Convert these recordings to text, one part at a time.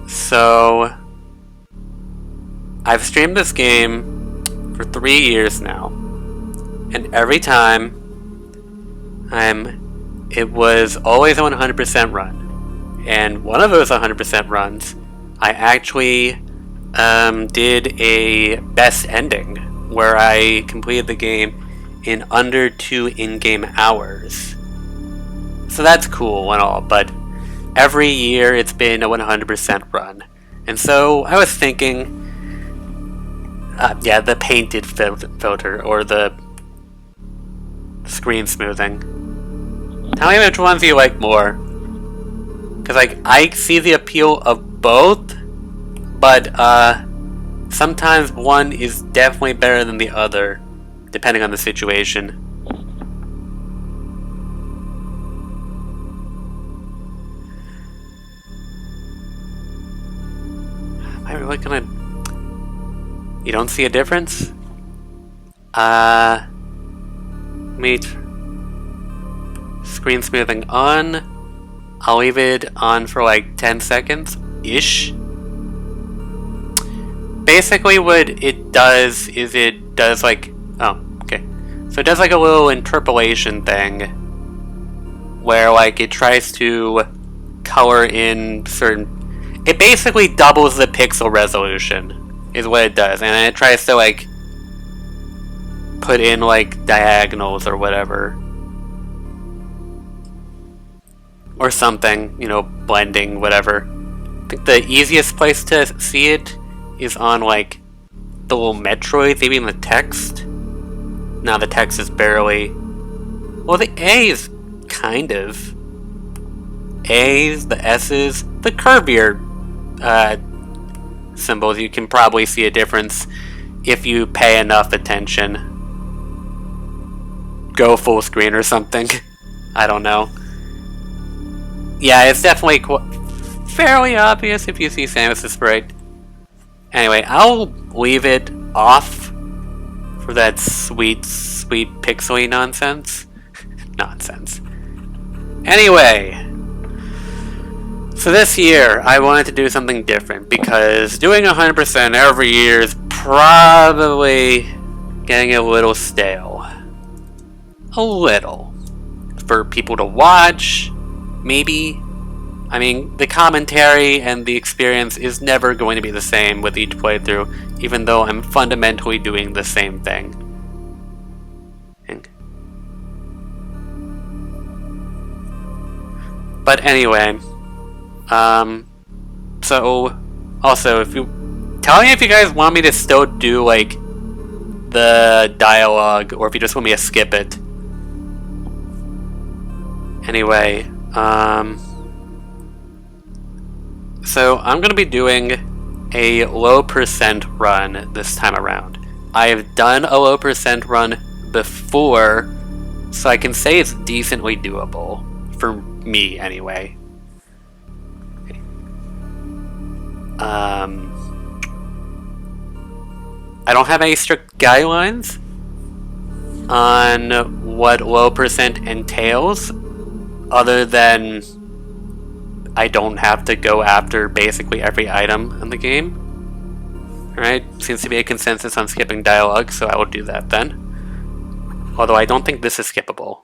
So, I've streamed this game for 3 years now, and every time it was always a 100% run. And one of those 100% runs, I actually did a best ending where I completed the game in under 2 in-game hours. So that's cool and all, but every year it's been a 100% run. And so I was thinking, the painted filter or the screen smoothing. Tell me which ones you like more. Because I see the appeal of both, but sometimes one is definitely better than the other, depending on the situation. Am I really gonna... You don't see a difference? Screen smoothing on. I'll leave it on for like 10 seconds-ish. Basically what it does is it does like... Oh, okay. So it does like a little interpolation thing where like it tries to color in certain... It basically doubles the pixel resolution is what it does, and it tries to like put in like diagonals or whatever. Or something, you know, blending, whatever. I think the easiest place to see it is on like the little Metroids, maybe in the text. Now the text is barely... Well, the A's kind of. A's, the S's, the curvier symbols, you can probably see a difference if you pay enough attention. Go full screen or something. I don't know. Yeah, it's definitely fairly obvious if you see Samus's sprite. Anyway, I'll leave it off for that sweet, sweet pixely nonsense. Nonsense. Anyway, so this year I wanted to do something different because doing 100% every year is probably getting a little stale. A little. For people to watch, maybe. I mean, the commentary and the experience is never going to be the same with each playthrough, even though I'm fundamentally doing the same thing. But anyway, so also if you tell me if you guys want me to still do like the dialogue or if you just want me to skip it. Anyway, so I'm going to be doing a low percent run this time around. I have done a low percent run before, so I can say it's decently doable. For me, anyway. I don't have any strict guidelines on what low percent entails, other than I don't have to go after basically every item in the game. Alright, seems to be a consensus on skipping dialogue, so I will do that then. Although I don't think this is skippable.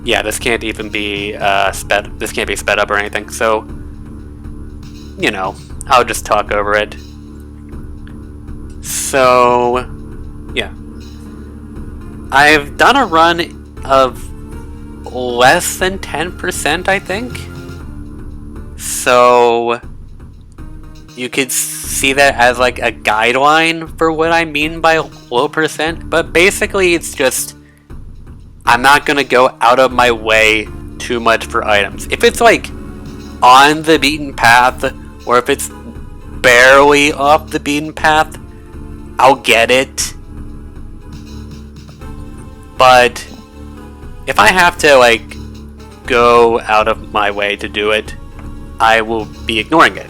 Yeah, this can't even be this can't be sped up or anything, so you know, I'll just talk over it. So yeah. I've done a run of less than 10%, I think. So you could see that as like a guideline for what I mean by low percent, but basically it's just I'm not gonna go out of my way too much for items. If it's like on the beaten path, or if it's barely off the beaten path, I'll get it. But if I have to like go out of my way to do it, I will be ignoring it.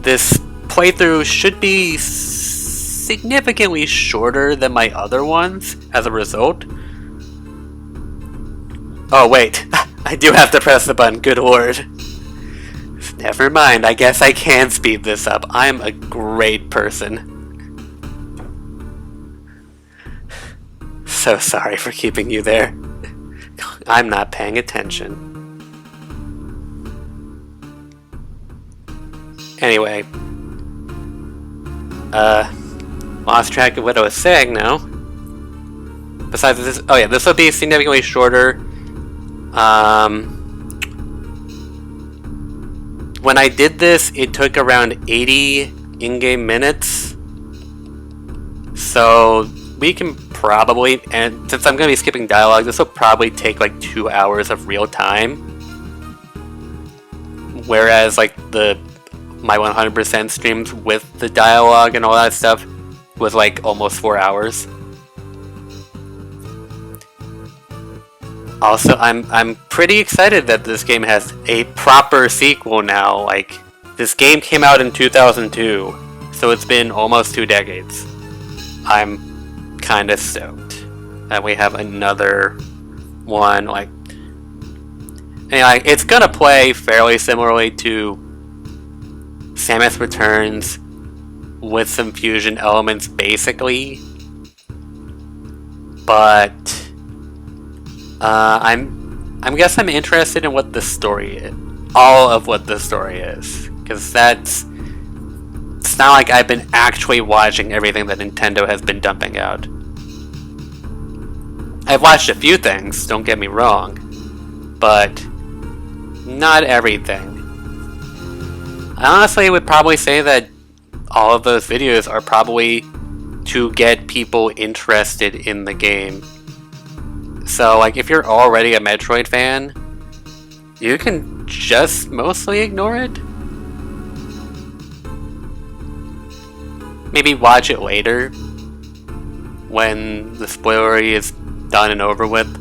This playthrough should be significantly shorter than my other ones as a result. Oh wait, I do have to press the button, good lord. Never mind, I guess I can speed this up. I'm a great person. So sorry for keeping you there. I'm not paying attention. Anyway. Lost track of what I was saying now. Besides this, oh yeah, this will be significantly shorter. When I did this, it took around 80 in-game minutes. So we can probably, and since I'm going to be skipping dialogue, this will probably take like 2 hours of real time. Whereas like my 100% streams with the dialogue and all that stuff was like almost 4 hours. Also, I'm pretty excited that this game has a proper sequel now. Like, this game came out in 2002, so it's been almost 2 decades. I'm kinda stoked that we have another one. Like, anyway, it's gonna play fairly similarly to Samus Returns with some fusion elements, basically. But I guess I'm interested in what the story is. All of what the story is. Because it's not like I've been actually watching everything that Nintendo has been dumping out. I've watched a few things, don't get me wrong. But not everything. I honestly would probably say that all of those videos are probably to get people interested in the game. So, like, if you're already a Metroid fan, you can just mostly ignore it. Maybe watch it later, when the spoilery is done and over with.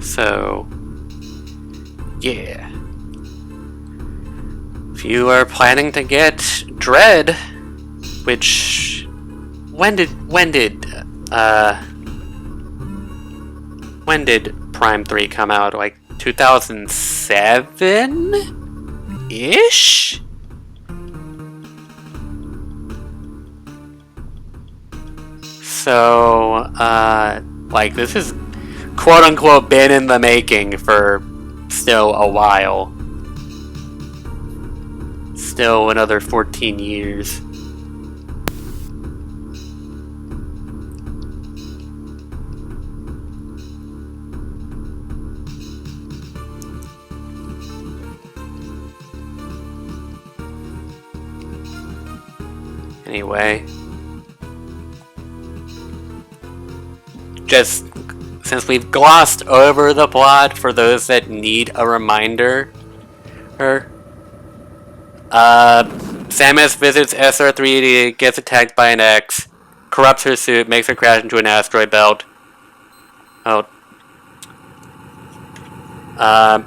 So, yeah. If you are planning to get Dread, which when did Prime 3 come out? Like 2007-ish? So, like, this is quote-unquote been in the making for still a while. Still another 14 years. Anyway. Just since we've glossed over the plot for those that need a reminder, Samus visits SR388, gets attacked by an X, corrupts her suit, makes her crash into an asteroid belt. Oh.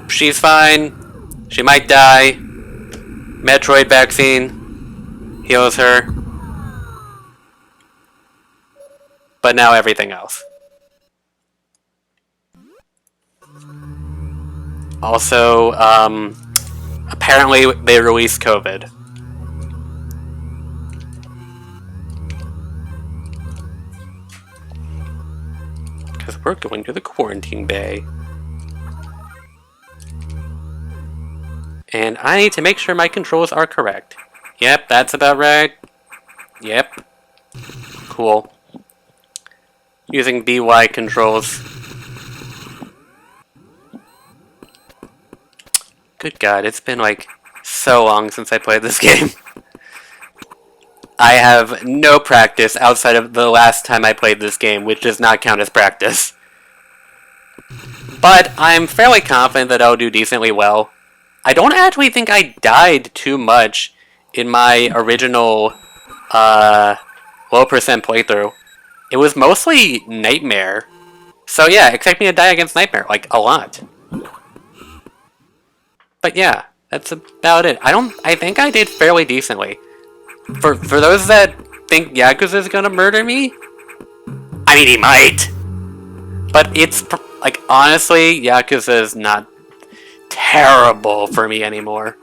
She's fine. She might die. Metroid vaccine heals her. But now everything else. Also, apparently they released COVID. Because we're going to the quarantine bay. And I need to make sure my controls are correct. Yep, that's about right. Yep. Cool. Using BY controls. Good God, it's been like so long since I played this game. I have no practice outside of the last time I played this game, which does not count as practice. But I'm fairly confident that I'll do decently well. I don't actually think I died too much in my original low percent playthrough. It was mostly Nightmare. So yeah, expect me to die against Nightmare, like, a lot. But yeah, that's about it. I think I did fairly decently. For those that think Yakuza's gonna murder me, I mean, he might. But it's, like, honestly, Yakuza is not terrible for me anymore.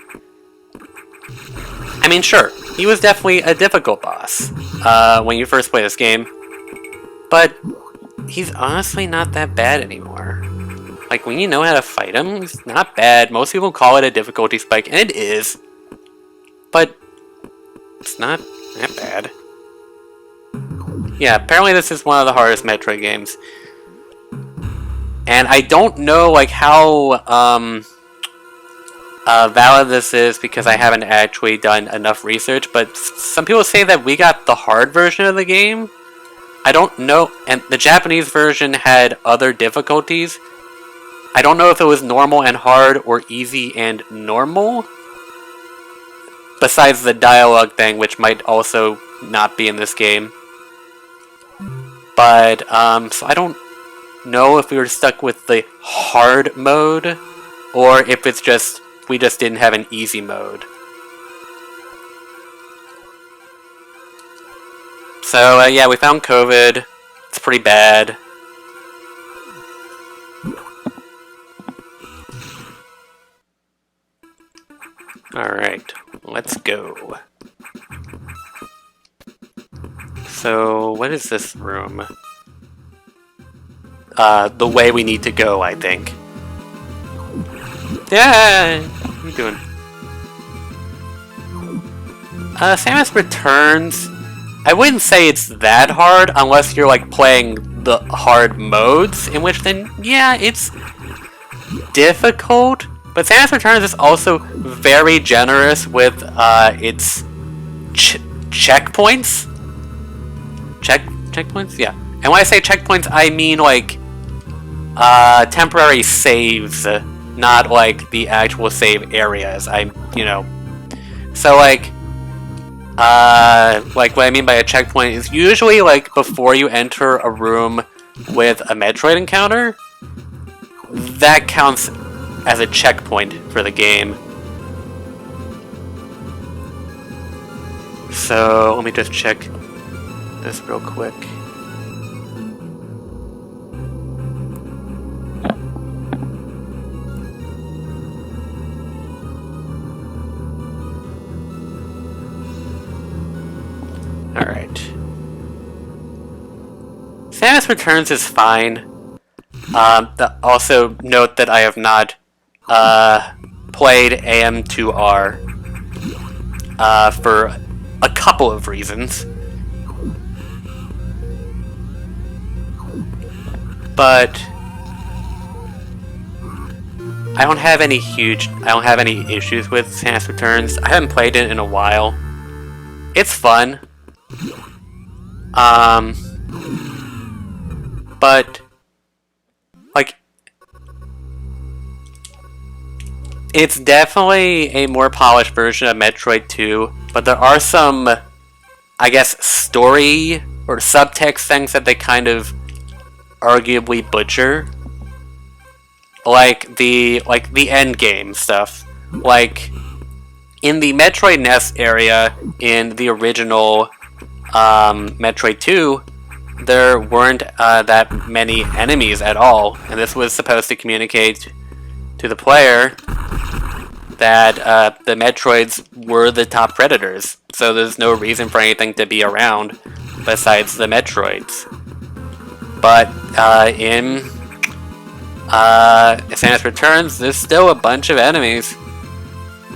I mean, sure, he was definitely a difficult boss when you first play this game. But he's honestly not that bad anymore. Like, when you know how to fight him, he's not bad. Most people call it a difficulty spike, and it is. But it's not that bad. Yeah, apparently this is one of the hardest Metroid games. And I don't know, like, how valid this is because I haven't actually done enough research, but some people say that we got the hard version of the game. I don't know, and the Japanese version had other difficulties. I don't know if it was normal and hard or easy and normal. Besides the dialogue thing, which might also not be in this game. But, so I don't know if we were stuck with the hard mode, or if it's just, we just didn't have an easy mode. So, yeah, we found COVID. It's pretty bad. Alright, let's go. So, what is this room? The way we need to go, I think. Yeah! What are you doing? Samus Returns... I wouldn't say it's that hard unless you're, like, playing the hard modes, in which then, yeah, it's difficult. But Samus Returns is also very generous with its checkpoints. Checkpoints? Yeah. And when I say checkpoints, I mean like temporary saves, not like the actual save areas. So like what I mean by a checkpoint is usually like before you enter a room with a Metroid encounter. That counts as a checkpoint for the game. So, let me just check this real quick. Alright. Samus Returns is fine. Also, note that I have not played AM2R for a couple of reasons. But I don't have any issues with Samus Returns. I haven't played it in a while. It's fun. But like, it's definitely a more polished version of Metroid 2, but there are some, I guess, story or subtext things that they kind of arguably butcher. Like the end game stuff. Like, in the Metroid Nest area, in the original Metroid 2, there weren't that many enemies at all, and this was supposed to communicate to the player that the Metroids were the top predators, so there's no reason for anything to be around besides the Metroids. But in Samus Returns, there's still a bunch of enemies.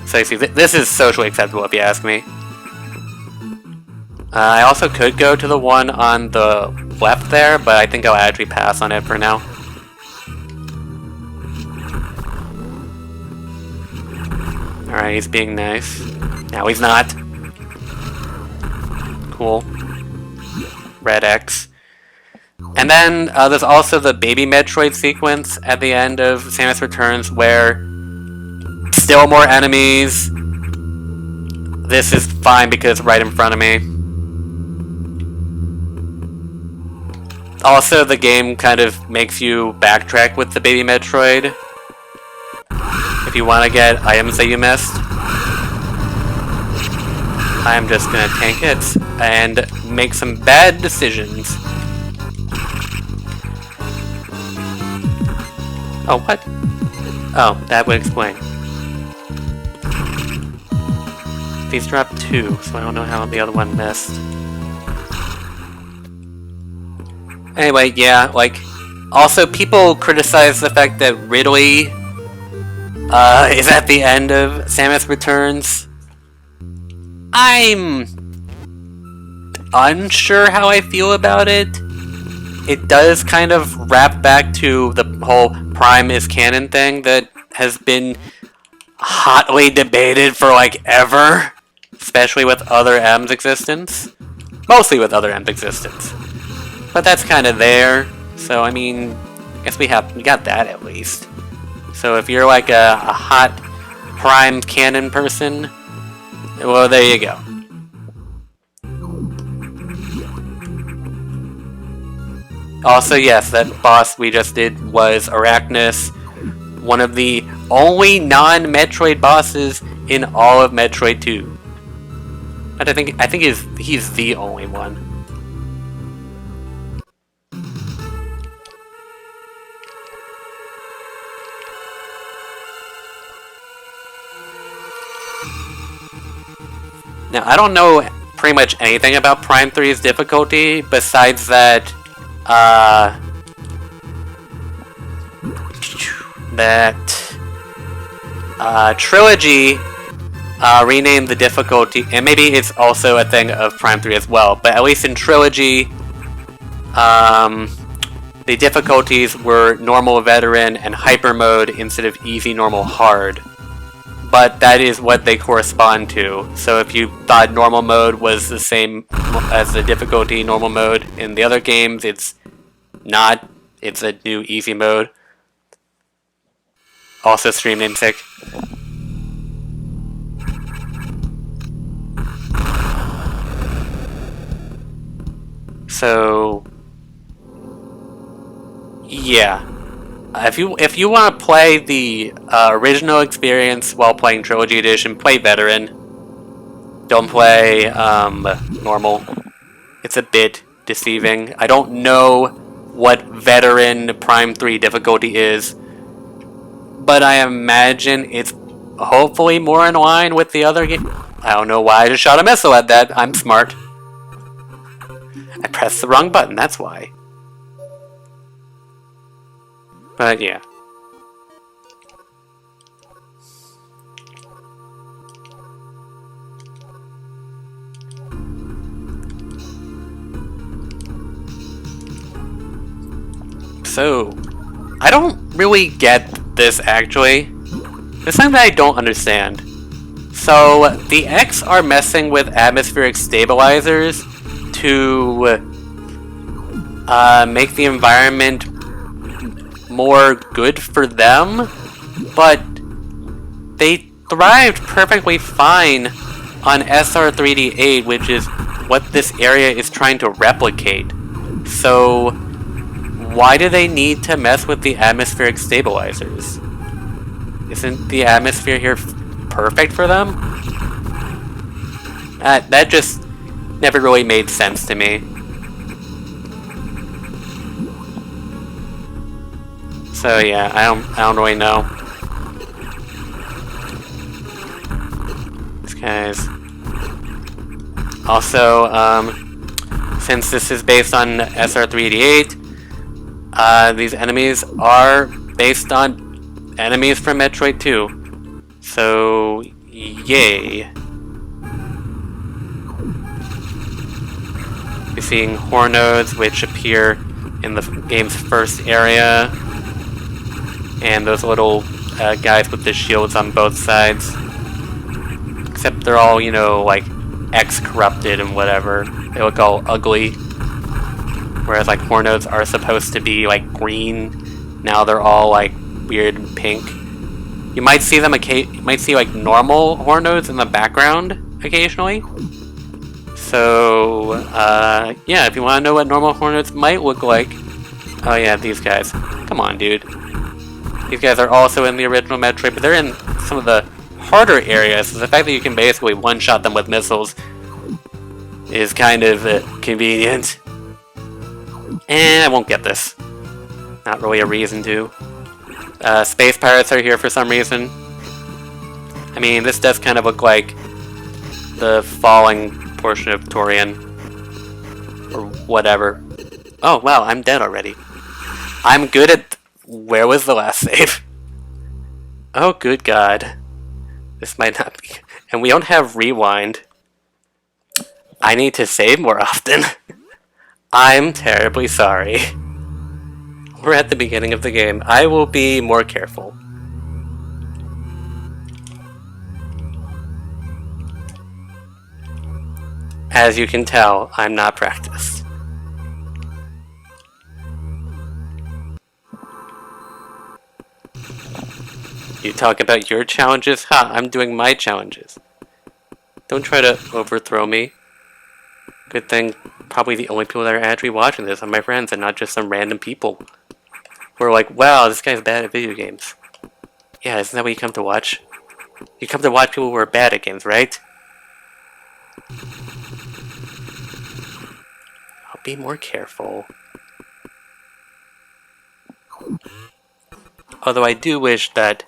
So you see, this is socially acceptable if you ask me. I also could go to the one on the left there, but I think I'll actually pass on it for now. Alright, he's being nice. Now he's not. Cool. Red X. And then there's also the Baby Metroid sequence at the end of Samus Returns where still more enemies. This is fine because it's right in front of me. Also, the game kind of makes you backtrack with the Baby Metroid. if you want to get items that you missed, I'm just gonna tank it and make some bad decisions. Oh, what? Oh, that would explain. These dropped 2, so I don't know how the other one missed. Anyway, yeah, like, also people criticize the fact that Ridley is at the end of Samus Returns. I'm unsure how I feel about it. It does kind of wrap back to the whole Prime is canon thing that has been hotly debated for like ever, especially with Other M's existence. Mostly with Other M's existence. But that's kind of there, so I mean, I guess we got that at least. So if you're like a hot Prime canon person, well, there you go. Also, yes, that boss we just did was Arachnus, one of the only non-Metroid bosses in all of Metroid 2. But I think he's the only one. Now, I don't know pretty much anything about Prime 3's difficulty, besides that, Trilogy, renamed the difficulty, and maybe it's also a thing of Prime 3 as well, but at least in Trilogy, the difficulties were normal, veteran, and hyper mode instead of easy, normal, hard. But that is what they correspond to. So if you thought normal mode was the same as the difficulty normal mode in the other games, it's not. It's a new easy mode. Also stream namesake. So yeah. If you want to play the original experience while playing Trilogy Edition, play Veteran. Don't play normal. It's a bit deceiving. I don't know what Veteran Prime 3 difficulty is, but I imagine it's hopefully more in line with the other game. I don't know why I just shot a missile at that. I'm smart. I pressed the wrong button, that's why. But yeah. So, I don't really get this actually. There's something that I don't understand. So, the X are messing with atmospheric stabilizers to make the environment more good for them, but they thrived perfectly fine on SR3D8, which is what this area is trying to replicate. So why do they need to mess with the atmospheric stabilizers? Isn't the atmosphere here perfect for them? That just never really made sense to me. So yeah, I don't really know. These guys. Also, since this is based on SR388, these enemies are based on enemies from Metroid 2. So, yay. You're seeing Hornodes, which appear in the game's first area. And those little guys with the shields on both sides. Except they're all, you know, like, X-corrupted and whatever. They look all ugly. Whereas, like, Hornodes are supposed to be, like, green. Now they're all, like, weird and pink. You might see them, you might see, like, normal Hornodes in the background occasionally. So, yeah, if you want to know what normal Hornodes might look like. Oh yeah, these guys. Come on, dude. These guys are also in the original Metroid, but they're in some of the harder areas, so the fact that you can basically one-shot them with missiles is kind of convenient. And I won't get this. Not really a reason to. Space pirates are here for some reason. I mean, this does kind of look like the falling portion of Torian. Or whatever. Oh, wow, I'm dead already. I'm good at... Where was the last save? Oh, good God. This might not be... And we don't have rewind. I need to save more often. I'm terribly sorry. We're at the beginning of the game. I will be more careful. As you can tell, I'm not practiced. You talk about your challenges? Ha, I'm doing my challenges. Don't try to overthrow me. Good thing, probably the only people that are actually watching this are my friends and not just some random people. Who are like, wow, this guy's bad at video games. Yeah, isn't that what you come to watch? You come to watch people who are bad at games, right? I'll be more careful. Although I do wish that...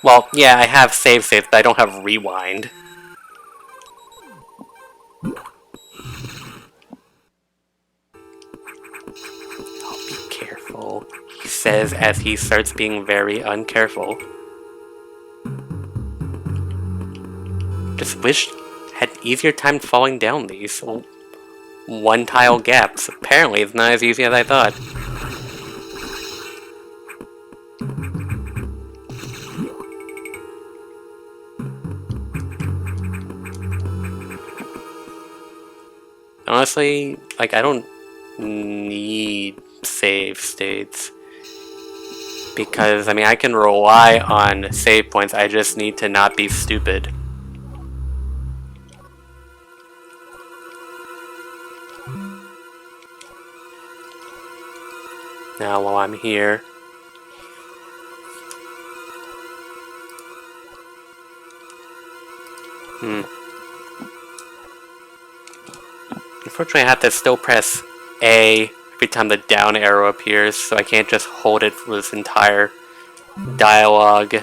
Well, yeah, I have save states, but I don't have rewind. I'll be careful, he says as he starts being very uncareful. Just wish I had an easier time falling down these one-tile gaps. Apparently, it's not as easy as I thought. Honestly, like, I don't need save states. Because, I mean, I can rely on save points, I just need to not be stupid. Now, while I'm here... Unfortunately, I have to still press A every time the down arrow appears, so I can't just hold it for this entire dialogue.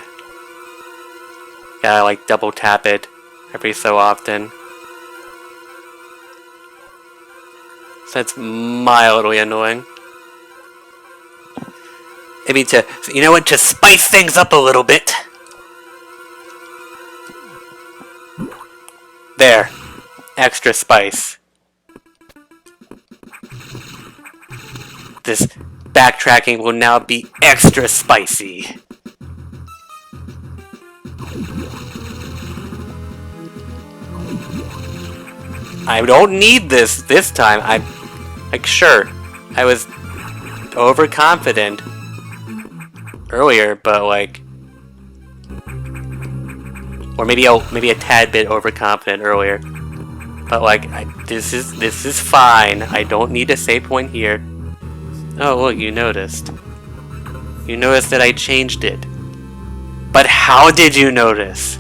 Gotta, like, double tap it every so often. So that's mildly annoying. Maybe to, you know what, to spice things up a little bit. There. Extra spice. This backtracking will now be extra spicy. I don't need this time. I'm like, sure, I was overconfident earlier, but like, or maybe a tad bit overconfident earlier. But like, this is fine. I don't need a save point here. Oh, look, you noticed. You noticed that I changed it. But how did you notice?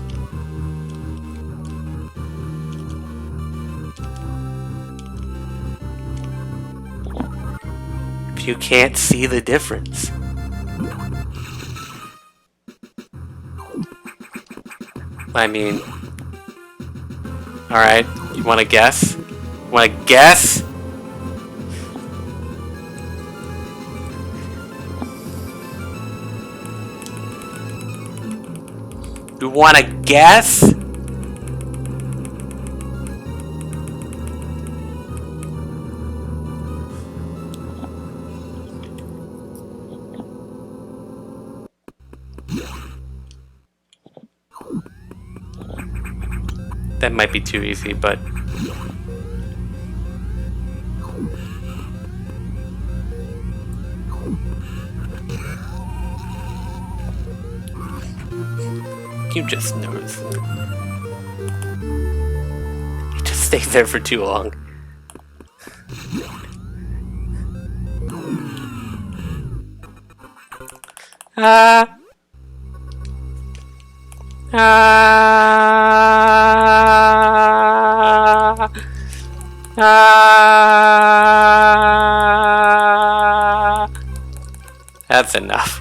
If you can't see the difference. I mean... Alright, you wanna guess? Wanna guess? You wanna guess? That might be too easy, but... You just noticed. You just stay there for too long. Ah. Ah. Ah. That's enough.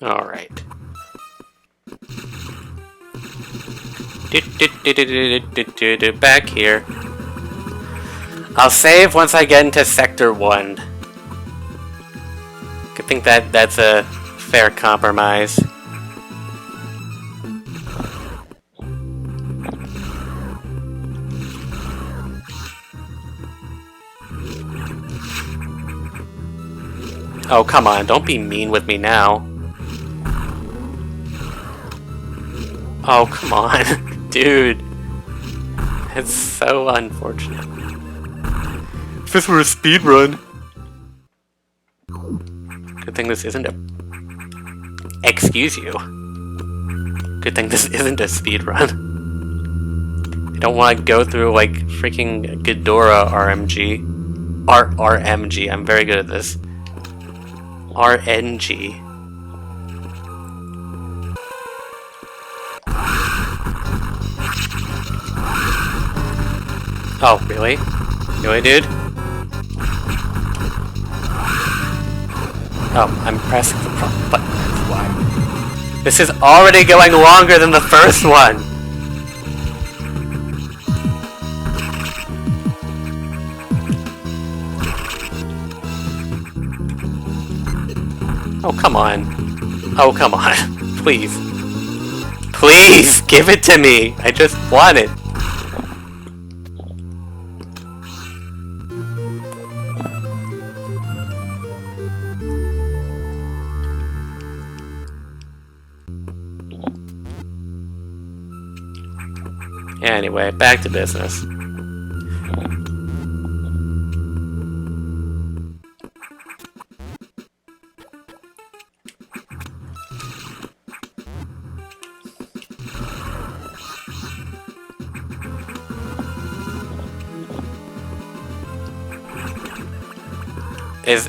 All right. Back here. I'll save once I get into Sector 1. I think that's a fair compromise. Oh, come on, don't be mean with me now. Oh, come on, dude. It's so unfortunate. If this were a speed run. Good thing this isn't a... Excuse you. Good thing this isn't a speed run. I don't want to go through like freaking Ghidorah RMG. RMG, I'm very good at this. RNG. Oh, really? Really, dude? Oh, I'm pressing the wrong button. That's why. This is already going longer than the first one! Oh, come on. Oh, come on. Please. Please, give it to me! I just want it. Anyway, back to business.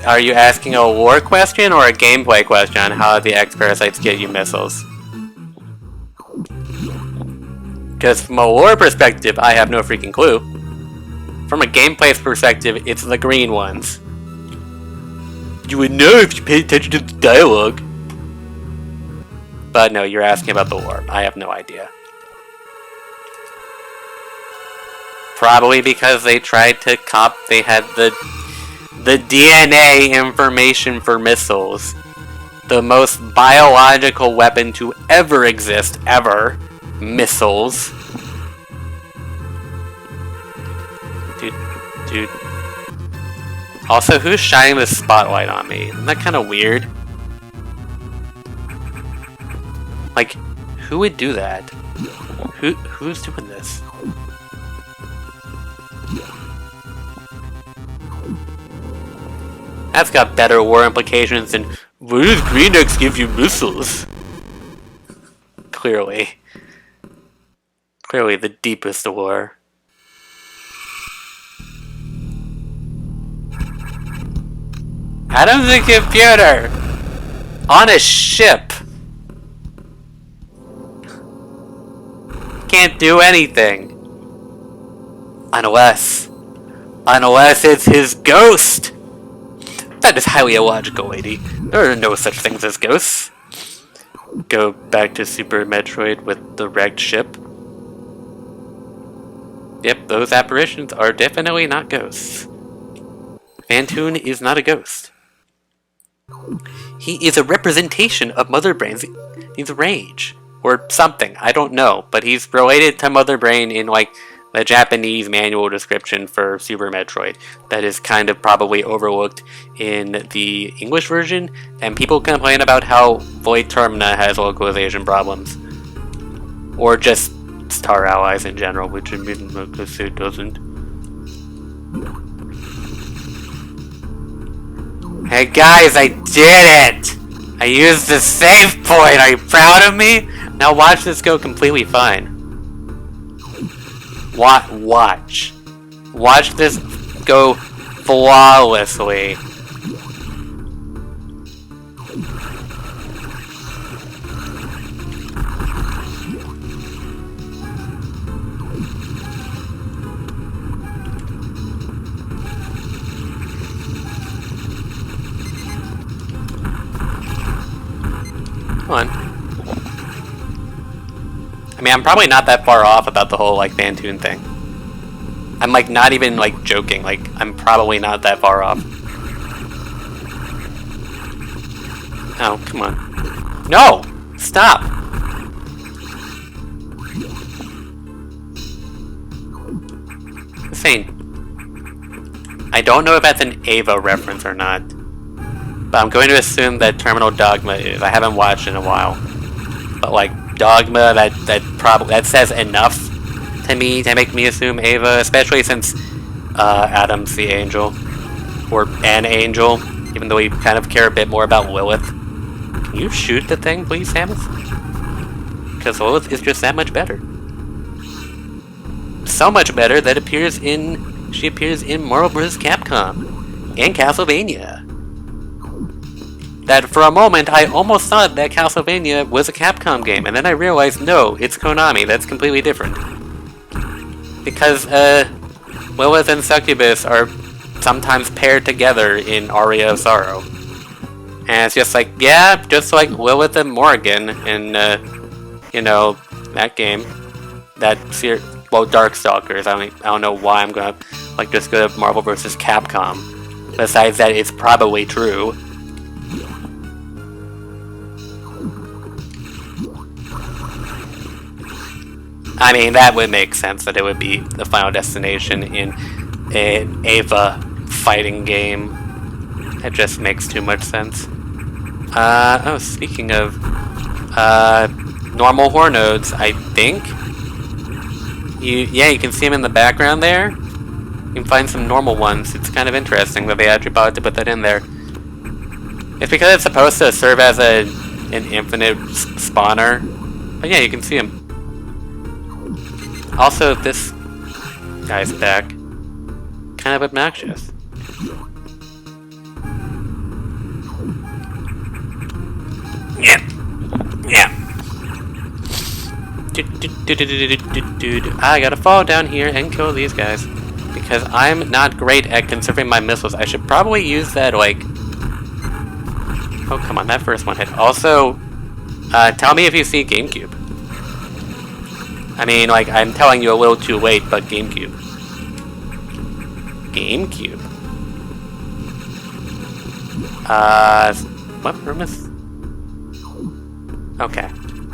Are you asking a lore question or a gameplay question on how the X-Parasites get you missiles? Because from a lore perspective, I have no freaking clue. From a gameplay perspective, it's the green ones. You would know if you paid attention to the dialogue. But no, you're asking about the lore. I have no idea. Probably because they tried to they had the DNA information for missiles. The most biological weapon to ever exist, ever. Missiles. Dude. Also, who's shining the spotlight on me? Isn't that kind of weird? Like, who would do that? Who's doing this? That's got better war implications than where does Green X give you missiles? Clearly the deepest war. Adam's a computer! On a ship! Can't do anything. Unless it's his ghost! That is highly illogical, lady. There are no such things as ghosts. Go back to Super Metroid with the wrecked ship. Yep, those apparitions are definitely not ghosts. Phantoon is not a ghost. He is a representation of Mother Brain's rage. Or something, I don't know. But he's related to Mother Brain in, like, the Japanese manual description for Super Metroid. That is kind of probably overlooked in the English version. And people complain about how Void Termina has localization problems. Or just Star Allies in general, which it doesn't. Hey guys, I did it! I used the save point! Are you proud of me? Now watch this go completely fine. Watch. Watch this go flawlessly. Come on. I mean, I'm probably not that far off about the whole, like, Bantoon thing. I'm, like, not even, like, joking. Like, I'm probably not that far off. Oh, come on. No! Stop! Insane. I don't know if that's an Ava reference or not. But I'm going to assume that Terminal Dogma is. I haven't watched in a while. But, like, Dogma, that says enough to me to make me assume Ava, especially since Adam's the angel. Or an angel, even though we kind of care a bit more about Lilith. Can you shoot the thing, please, Samus? Because Lilith is just that much better. So much better that she appears in Marvel vs. Capcom and Castlevania. That for a moment I almost thought that Castlevania was a Capcom game, and then I realized no, it's Konami. That's completely different. Because Lilith and Succubus are sometimes paired together in Aria of Sorrow. And it's just like, yeah, just like Lilith and Morrigan in you know, that game. Well, Darkstalkers. I don't know why I'm gonna like just go to Marvel vs. Capcom. Besides that, it's probably true. I mean, that would make sense that it would be the final destination in an Ava fighting game. It just makes too much sense. Oh, speaking of normal Hornodes, I think. You can see them in the background there. You can find some normal ones. It's kind of interesting that they actually bothered to put that in there. It's because it's supposed to serve as an infinite spawner. But yeah, you can see them. Also, this guy's back. Kind of obnoxious. Yeah. I gotta fall down here and kill these guys. Because I'm not great at conserving my missiles. I should probably use that, like... Oh, come on, that first one hit. Also, tell me if you see GameCube. I mean, like, I'm telling you a little too late, but GameCube. GameCube. What room is... Okay.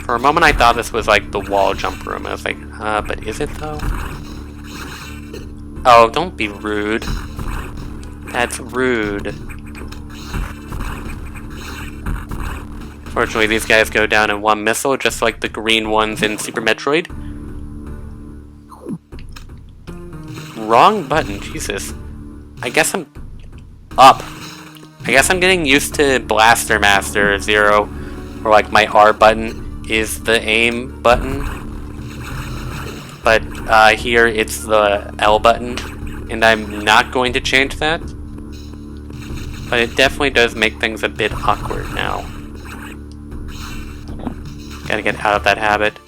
For a moment I thought this was, like, the wall jump room. I was like, but is it, though? Oh, don't be rude. That's rude. Fortunately, these guys go down in one missile, just like the green ones in Super Metroid. Wrong button, Jesus. I guess I'm up. I guess I'm getting used to Blaster Master 0, where like my R button is the aim button. But here it's the L button, and I'm not going to change that. But it definitely does make things a bit awkward now. Gotta get out of that habit.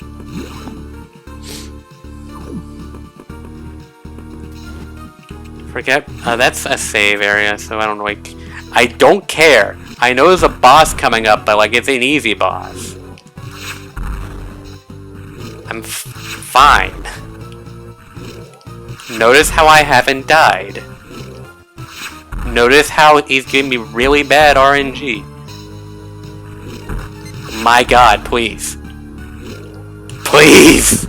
Forget, that's a save area, so I don't know, like, I don't care. I know there's a boss coming up, but like, it's an easy boss. I'm fine. Notice how I haven't died. Notice how he's giving me really bad RNG. My god, please. Please!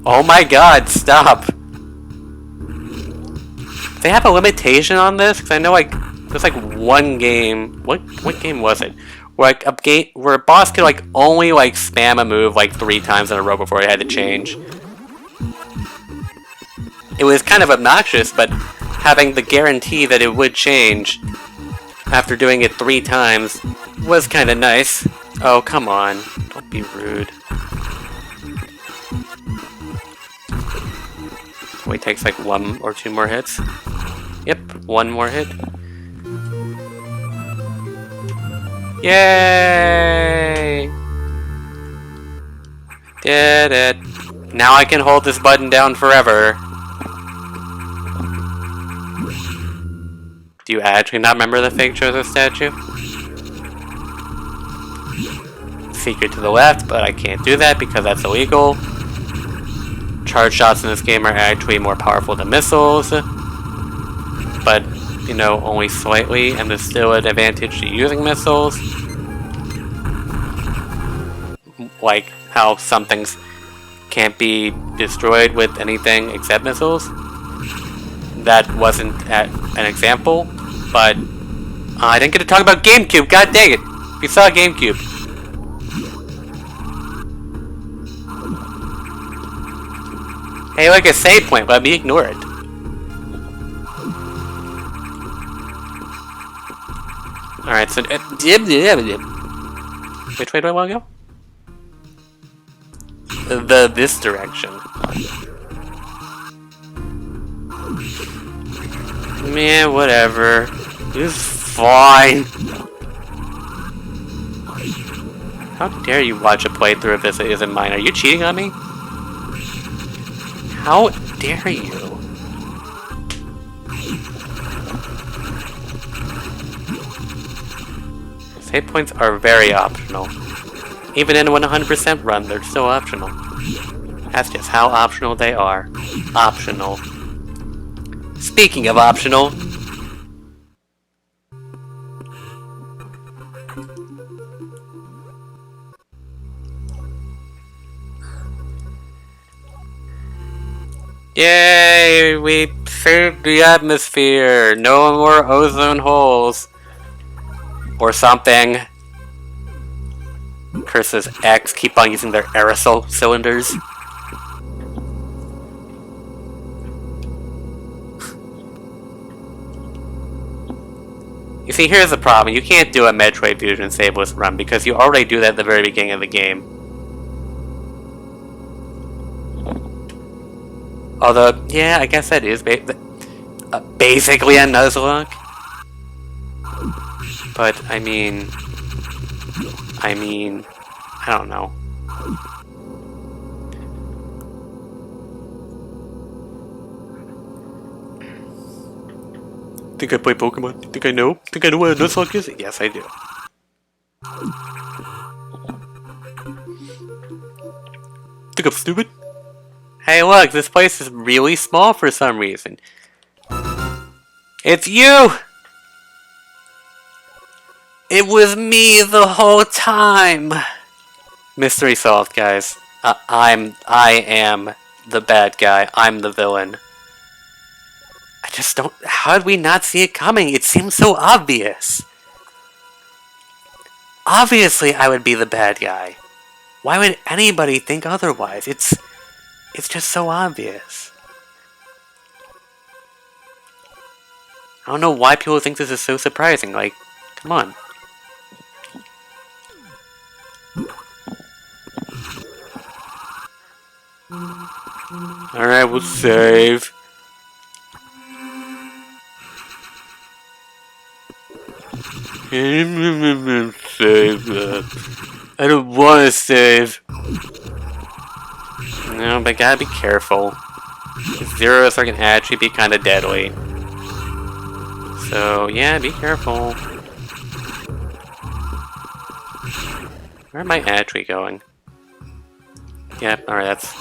Oh my god, stop. Do they have a limitation on this? Because I know like there's like one game. What game was it? Where like where a boss could like only like spam a move like 3 times in a row before it had to change. It was kind of obnoxious, but having the guarantee that it would change after doing it 3 times, was kinda nice. Oh, come on. Don't be rude. Wait, takes like 1 or 2 more hits. Yep, 1 more hit. Yay! Did it. Now I can hold this button down forever. Do you actually not remember the fake Joseph statue? Secret to the left, but I can't do that because that's illegal. Charge shots in this game are actually more powerful than missiles. But, you know, only slightly, and there's still an advantage to using missiles. Like how some things can't be destroyed with anything except missiles. That wasn't an example, but I didn't get to talk about GameCube, god dang it! We saw GameCube. Hey, like a save point, let me ignore it. Alright, so... which way do I want to go? This direction. Man, whatever. This is fine. How dare you watch a playthrough of this that isn't mine? Are you cheating on me? How dare you? Save points are very optional. Even in a 100% run, they're still optional. That's just how optional they are. Optional. Speaking of optional... Yay! We saved the atmosphere! No more ozone holes! Or something. Curses X keep on using their aerosol cylinders. You see, here's the problem. You can't do a Metroid Fusion Saveless run because you already do that at the very beginning of the game. Although, yeah, I guess that is basically a Nuzlocke. But, I mean, I don't know. Think I play Pokemon? Think I know? Think I know what a Nuzlocke is? Yes, I do. Think I'm stupid? Hey look, this place is really small for some reason. It's you! It was me the whole time! Mystery solved, guys. I am the bad guy. I'm the villain. I just don't... How did we not see it coming? It seems so obvious. Obviously I would be the bad guy. Why would anybody think otherwise? It's just so obvious. I don't know why people think this is so surprising. Like, come on. Alright, we'll save. Save that. I don't want to save. No, but I gotta be careful. Zeros are gonna actually be kind of deadly. So, yeah, be careful. Where am I actually going? Yep, alright, that's...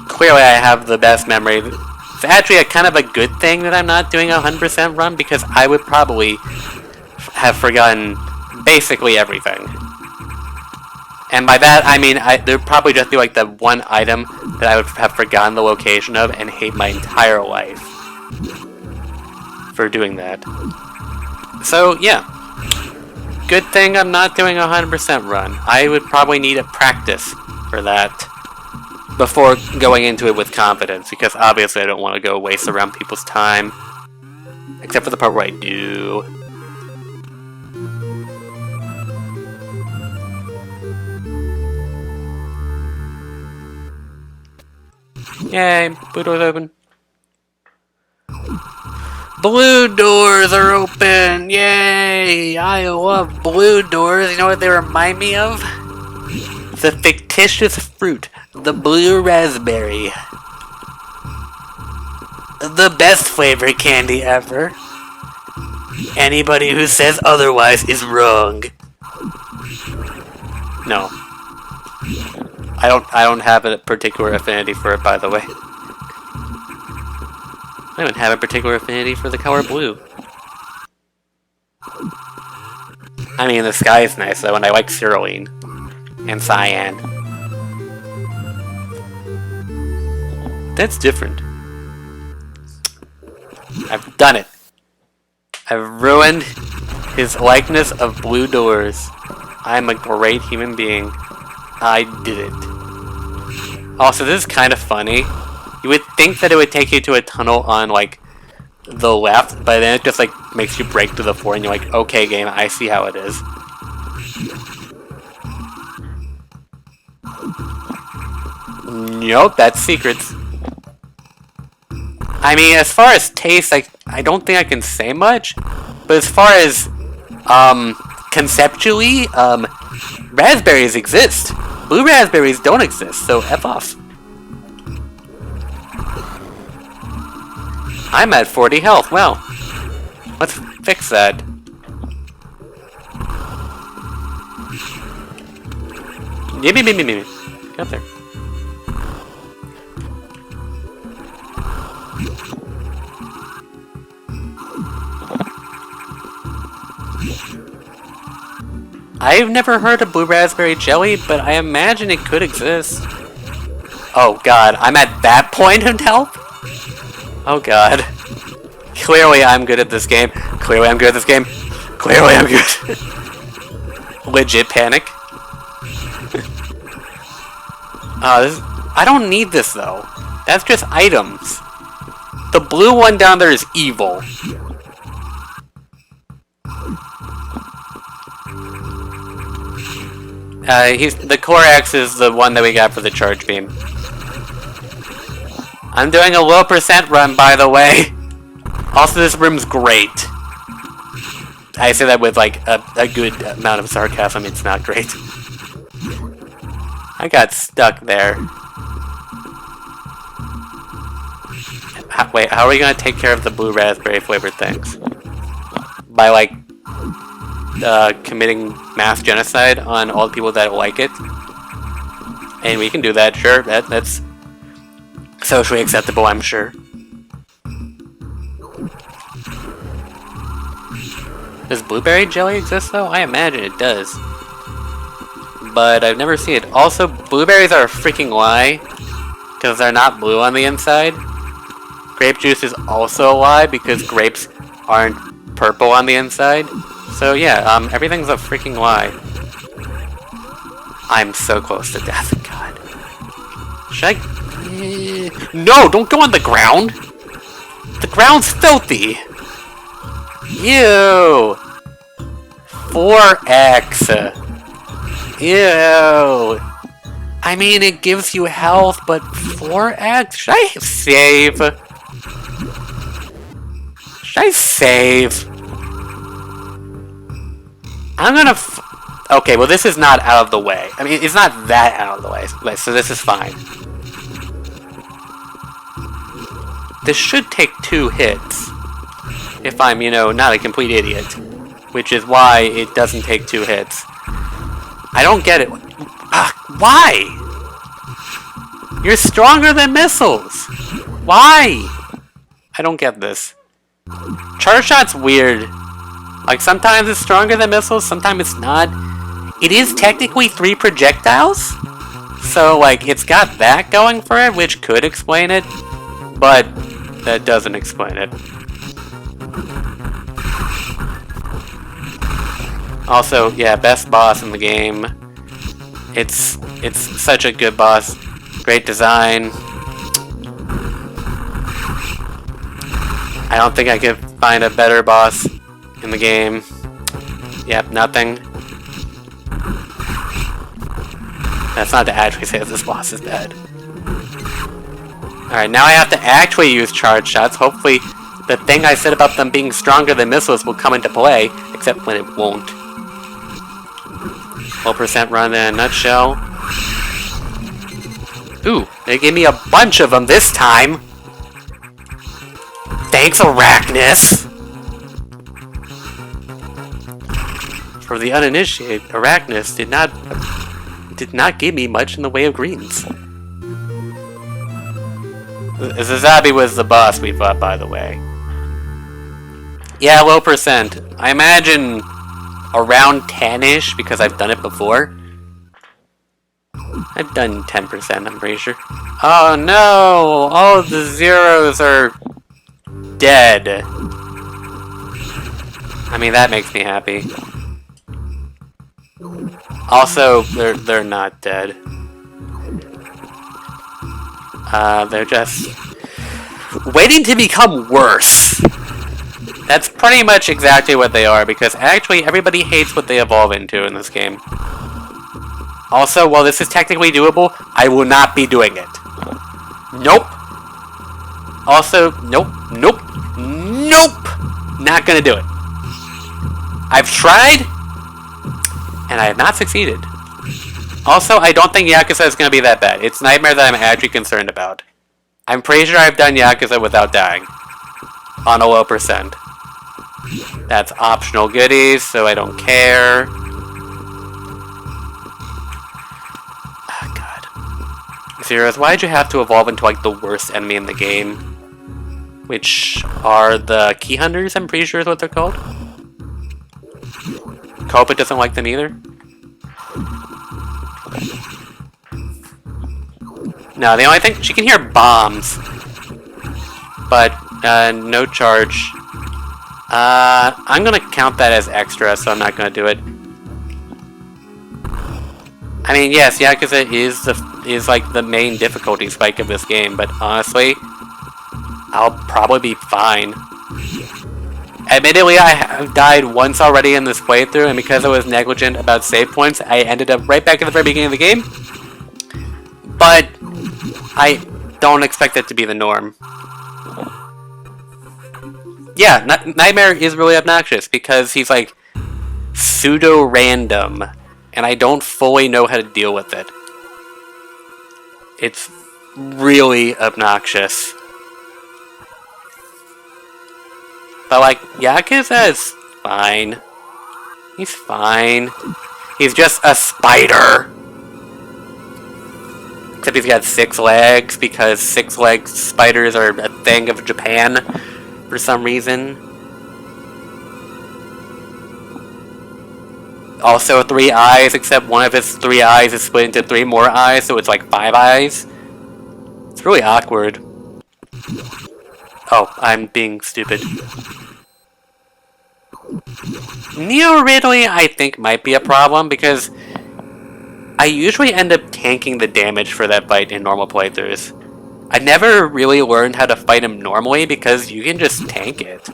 Clearly I have the best memory. It's actually a kind of a good thing that I'm not doing a 100% run, because I would probably have forgotten basically everything. And by that, I mean, there'd probably just be like the one item that I would have forgotten the location of and hate my entire life for doing that. So, yeah. Good thing I'm not doing a 100% run. I would probably need a practice for that before going into it with confidence, because obviously I don't want to go waste around people's time. Except for the part where I do. Yay, blue door's open. Blue doors are open! Yay! I love blue doors. You know what they remind me of? The fictitious fruit, the blue raspberry. The best flavored candy ever. Anybody who says otherwise is wrong. No. I don't have a particular affinity for it, by the way. I don't have a particular affinity for the color blue. I mean, the sky is nice though, and I like cerulean and cyan. That's different. I've done it. I've ruined his likeness of blue doors. I'm a great human being. I did it. Also, this is kind of funny. You would think that it would take you to a tunnel on, like, the left, but then it just, like, makes you break through the floor, and you're like, okay, game, I see how it is. Nope, that's secrets. I mean, as far as taste, like, I don't think I can say much, but as far as, conceptually, raspberries exist. Blue raspberries don't exist, so F off. I'm at 40 health, well, let's fix that. Gimme. Get up there. I've never heard of blue raspberry jelly, but I imagine it could exist. Oh god, I'm at that point in health? Oh god. Clearly I'm good at this game. Clearly I'm good at this game. Clearly I'm good. Legit panic. I don't need this though. That's just items. The blue one down there is evil. The Korax is the one that we got for the charge beam. I'm doing a low percent run, by the way. Also, this room's great. I say that with, like, a good amount of sarcasm. It's not great. I got stuck there. Wait, how are we gonna take care of the blue raspberry flavored things? By, like, committing mass genocide on all the people that like it? And we can do that, sure. That's socially acceptable, I'm sure. Does blueberry jelly exist, though? I imagine it does. But I've never seen it. Also, blueberries are a freaking lie, because they're not blue on the inside. Grape juice is also a lie, because grapes aren't purple on the inside. So yeah, everything's a freaking lie. I'm so close to death, god. Should I... No, don't go on the ground! The ground's filthy! Ew! 4x! Ew! I mean, it gives you health, but 4x? Should I save? Should I save? I'm gonna okay, well this is not out of the way. I mean, it's not that out of the way, so this is fine. This should take 2 hits. If I'm, you know, not a complete idiot. Which is why it doesn't take 2 hits. I don't get it. Why? You're stronger than missiles! Why? I don't get this. Charge shot's weird. Like, sometimes it's stronger than missiles, sometimes it's not. It is technically 3 projectiles, so, like, it's got that going for it, which could explain it, but that doesn't explain it. Also, yeah, best boss in the game. It's such a good boss. Great design. I don't think I could find a better boss in the game. Yep, nothing. That's not to actually say that this boss is bad. Alright, now I have to actually use charge shots. Hopefully the thing I said about them being stronger than missiles will come into play, except when it won't. 12% run in a nutshell. Ooh, they gave me a bunch of them this time! Thanks, Arachnus! For the uninitiated, Arachnus did not give me much in the way of greens. Zazabi was the boss we fought, by the way. Yeah, low percent. I imagine around 10-ish, because I've done it before. I've done 10%, I'm pretty sure. Oh no! All the zeros are dead. I mean, that makes me happy. Also, they're not dead. They're just waiting to become worse. That's pretty much exactly what they are, because actually everybody hates what they evolve into in this game. Also, while this is technically doable, I will not be doing it. Nope. Also, nope, nope, nope! Not gonna do it. I've tried, and I have not succeeded. Also, I don't think Yakuza is gonna be that bad. It's Nightmare that I'm actually concerned about. I'm pretty sure I've done Yakuza without dying. On a low percent. That's optional goodies, so I don't care. Oh, God. Zeros, why'd you have to evolve into, like, the worst enemy in the game? Which are the Key Hunters, I'm pretty sure is what they're called. Copa doesn't like them either. No, the only thing, she can hear bombs. But, no charge. I'm gonna count that as extra, so I'm not gonna do it. I mean, yes, Yakuza is like the main difficulty spike of this game, but honestly, I'll probably be fine. Admittedly, I have died once already in this playthrough, and because I was negligent about save points, I ended up right back at the very beginning of the game. But I don't expect it to be the norm. Yeah, Nightmare is really obnoxious because he's like pseudo-random, and I don't fully know how to deal with it. It's really obnoxious. But like, Yakuza is fine. He's fine. He's just a spider. Except he's got 6 legs, because 6-legged spiders are a thing of Japan for some reason. Also 3 eyes, except one of his 3 eyes is split into 3 more eyes, so it's like 5 eyes. It's really awkward. Oh, I'm being stupid. Neo Ridley, I think, might be a problem, because I usually end up tanking the damage for that fight in normal playthroughs. I never really learned how to fight him normally because you can just tank it.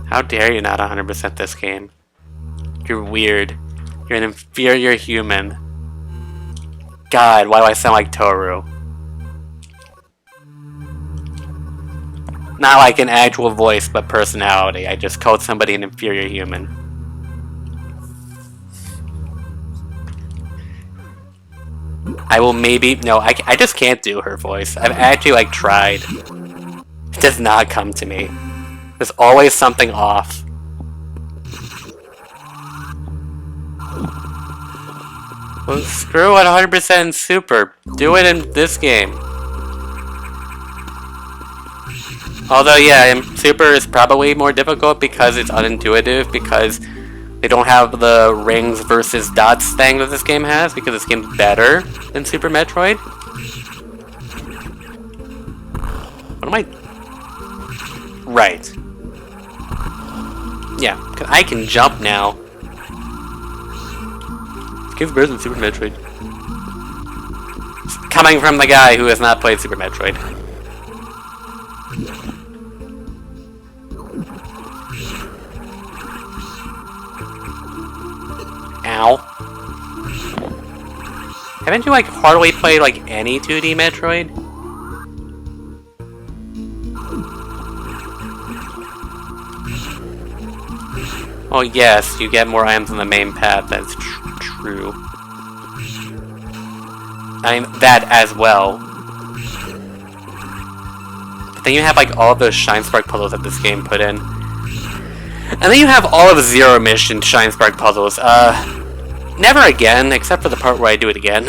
How dare you not 100% this game? You're weird. You're an inferior human. God, why do I sound like Toru? Not like an actual voice, but personality. I just called somebody an inferior human. I will maybe... No, I just can't do her voice. I've actually, like, tried. It does not come to me. There's always something off. Well, screw 100% Super. Do it in this game. Although, yeah, Super is probably more difficult because it's unintuitive, because they don't have the rings versus dots thing that this game has, because this game's better than Super Metroid. What am I... Right. Yeah, 'cause I can jump now. game's better than Super Metroid. Coming from the guy who has not played Super Metroid. Ow. Haven't you, like, hardly played, like, any 2D Metroid? Oh, yes, you get more items on the main path, that's true. I mean, that as well. But then you have, like, all of those Shine Spark puzzles that this game put in. And then you have all of Zero Mission Shine Spark puzzles. Never again, except for the part where I do it again.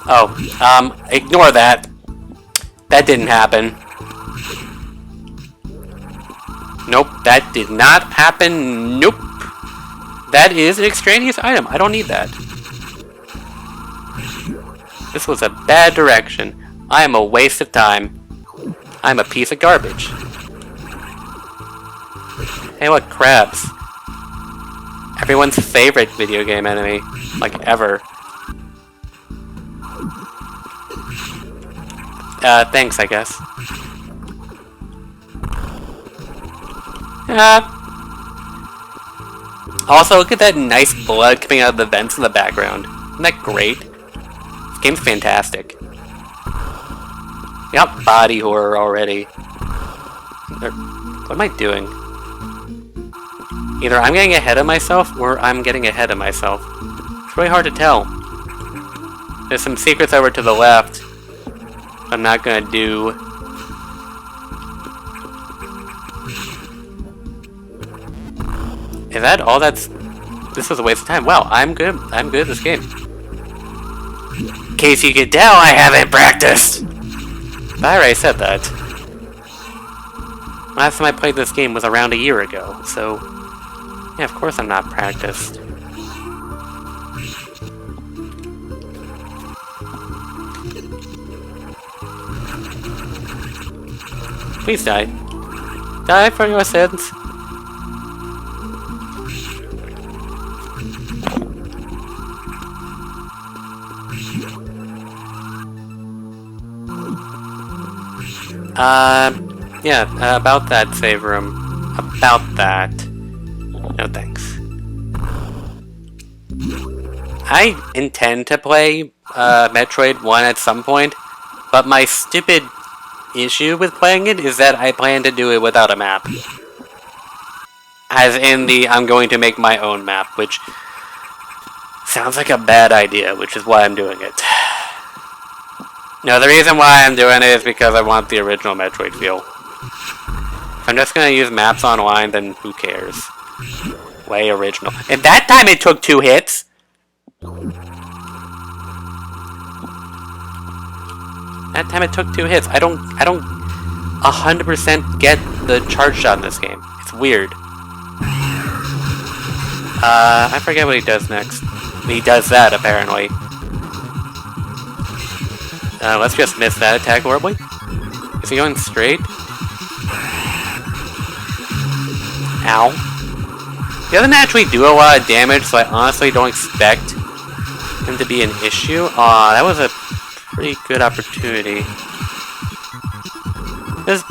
Oh, ignore that. That didn't happen. Nope, that did not happen. Nope. That is an extraneous item. I don't need that. This was a bad direction. I am a waste of time. I'm a piece of garbage. Hey, look, crabs. Everyone's favorite video game enemy. Like, ever. Thanks, I guess. Also, look at that nice blood coming out of the vents in the background. Isn't that great? This game's fantastic. Yep, body horror already. What am I doing? Either I'm getting ahead of myself, or I'm getting ahead of myself. It's really hard to tell. There's some secrets over to the left I'm not gonna do. Is that all that's... This was a waste of time. Wow, I'm good. I'm good at this game. In case you could tell, I haven't practiced! But I already said that. Last time I played this game was around a year ago, so... Yeah, of course I'm not practiced. Please die. Die for your sins. Yeah, about that save room. About that. No thanks. I intend to play Metroid 1 at some point, but my stupid issue with playing it is that I plan to do it without a map. As in the, I'm going to make my own map, which sounds like a bad idea, which is why I'm doing it. No, the reason why I'm doing it is because I want the original Metroid feel. If I'm just gonna use maps online, then who cares? Way original. And that time it took 2 hits! That time it took 2 hits. I don't 100% get the charge shot in this game. It's weird. I forget what he does next. He does that, apparently. Let's just miss that attack horribly. Is he going straight? Ow. He doesn't actually do a lot of damage, so I honestly don't expect him to be an issue. Aw, that was a pretty good opportunity. There's...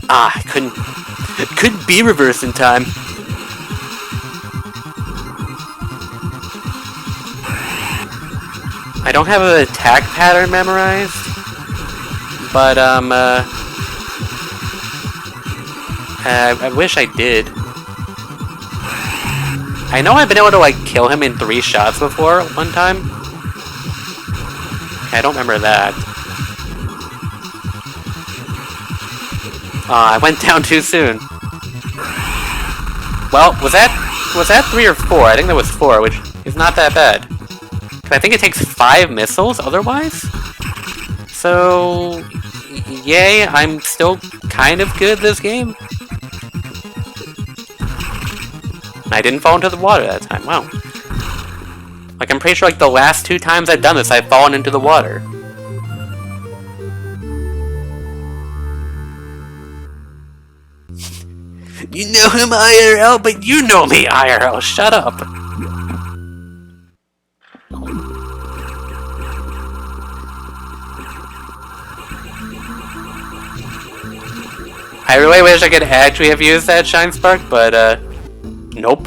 Ah, I couldn't be reversed in time. I don't have an attack pattern memorized, but I wish I did. I know I've been able to like kill him in 3 shots before one time. Okay, I don't remember that. I went down too soon. Well, was that 3 or 4? I think that was 4, which is not that bad. I think it takes 5 missiles otherwise. So, yay, I'm still kind of good at this game. I didn't fall into the water that time, wow. Like, I'm pretty sure like the last 2 times I've done this, I've fallen into the water. You know him IRL, but you know me IRL. Shut up. I really wish I could actually have used that Shine Spark, but, nope.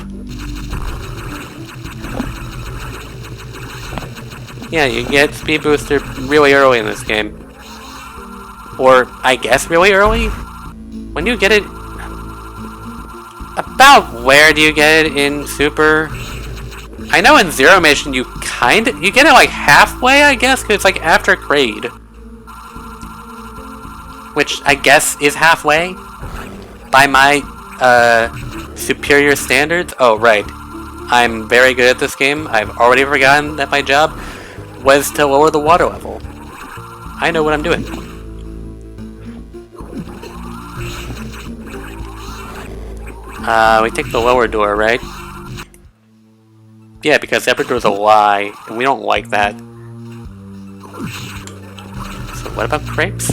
Yeah, you get Speed Booster really early in this game. Or, I guess really early? When do you get it? About where do you get it in Super? I know in Zero Mission you get it like halfway, I guess, because it's like after Kraid. Which I guess is halfway? By my, superior standards? Oh, right. I'm very good at this game. I've already forgotten that my job was to lower the water level. I know what I'm doing. We take the lower door, right? Yeah, because the upper door's a lie, and we don't like that. So what about crepes?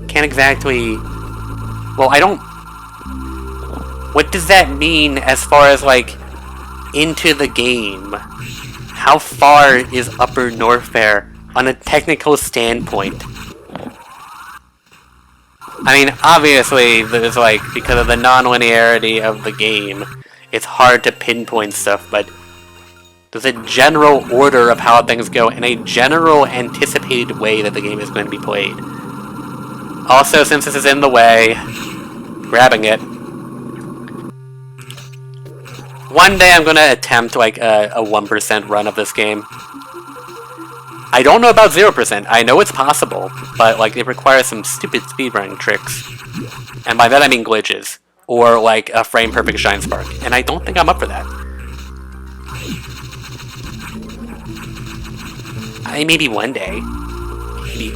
Can't exactly... Well, I don't... What does that mean as far as, like, into the game? How far is Upper Norfair on a technical standpoint? I mean, obviously, there's like, because of the non-linearity of the game, it's hard to pinpoint stuff, but there's a general order of how things go and a general anticipated way that the game is going to be played. Also, since this is in the way, grabbing it. One day I'm going to attempt like a 1% run of this game. I don't know about 0%. I know it's possible, but like it requires some stupid speedrunning tricks. And by that I mean glitches. Or like a frame perfect Shine Spark. And I don't think I'm up for that. Maybe one day. Maybe.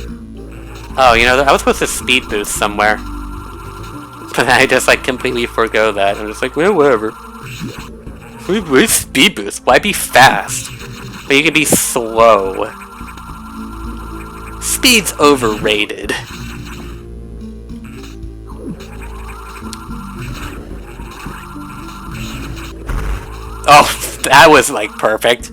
Oh, you know, I was supposed to speed boost somewhere. But I just like completely forgo that. I'm just like, well, whatever. Where's speed boost? Why be fast? But you can be slow. Speed's overrated. Oh, that was like perfect.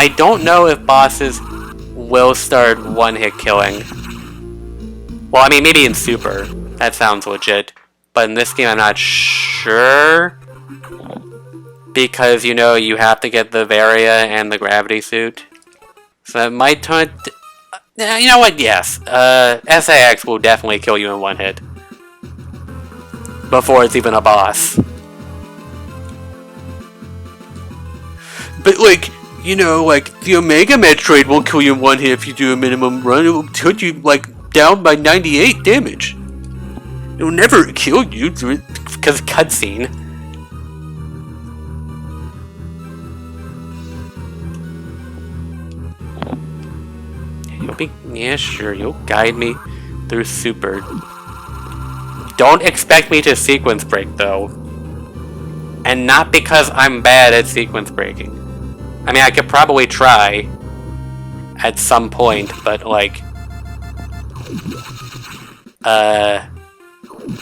I don't know if bosses will start one-hit killing. Well, I mean, maybe in Super. That sounds legit. But in this game, I'm not sure. Because, you know, you have to get the Varia and the Gravity Suit. So it might turn... You know what? Yes. SAX will definitely kill you in one hit. Before it's even a boss. But, like... You know, like, the Omega Metroid won't kill you in one hit if you do a minimum run. It will put you, like, down by 98 damage. It will never kill you because cutscene. You'll be... Yeah, sure, you'll guide me through Super. Don't expect me to sequence break, though. And not because I'm bad at sequence breaking. I mean, I could probably try at some point, but like,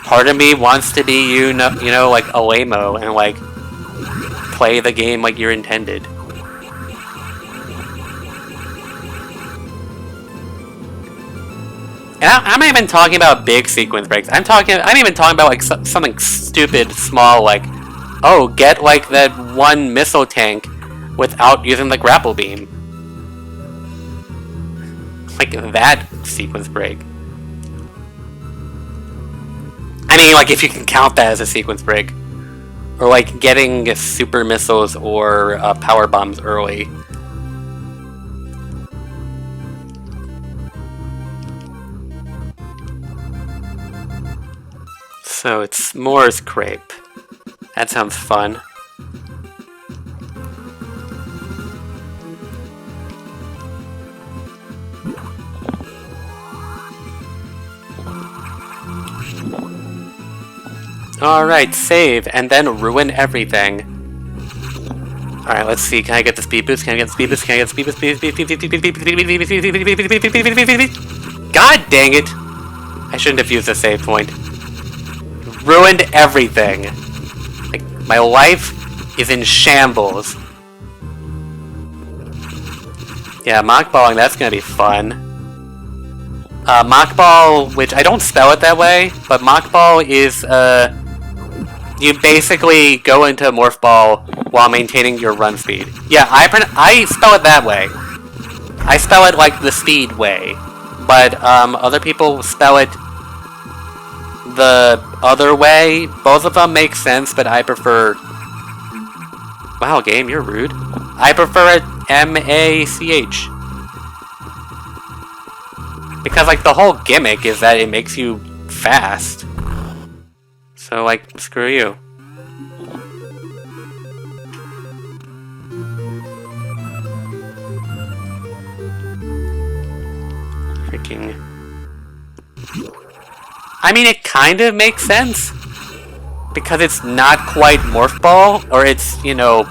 part of me wants to be you know, like a lame-o and like play the game like you're intended. And I'm not even talking about big sequence breaks. I'm even talking about like something stupid, small, like, oh, get like that one missile tank without using the grapple beam. Like that sequence break. I mean, like if you can count that as a sequence break. Or like getting super missiles or power bombs early. So it's s'mores crepe. That sounds fun. Alright, save, and then ruin everything. Alright, let's see. Can I get the speed boost? Can I get the speed boost? Can I get the speed boost? God dang it! I shouldn't have used a save point. Ruined everything. Like, my life is in shambles. Yeah, mockballing, that's gonna be fun. Mockball, which I don't spell it that way, but mockball is, you basically go into morph ball while maintaining your run speed. Yeah, I spell it that way. I spell it like the speed way, but other people spell it the other way. Both of them make sense, but I prefer... Wow, game, you're rude. I prefer it M-A-C-H. Because, like, the whole gimmick is that it makes you fast. So, like, screw you. Freaking... I mean, it kind of makes sense. Because it's not quite Morph Ball, or it's, you know...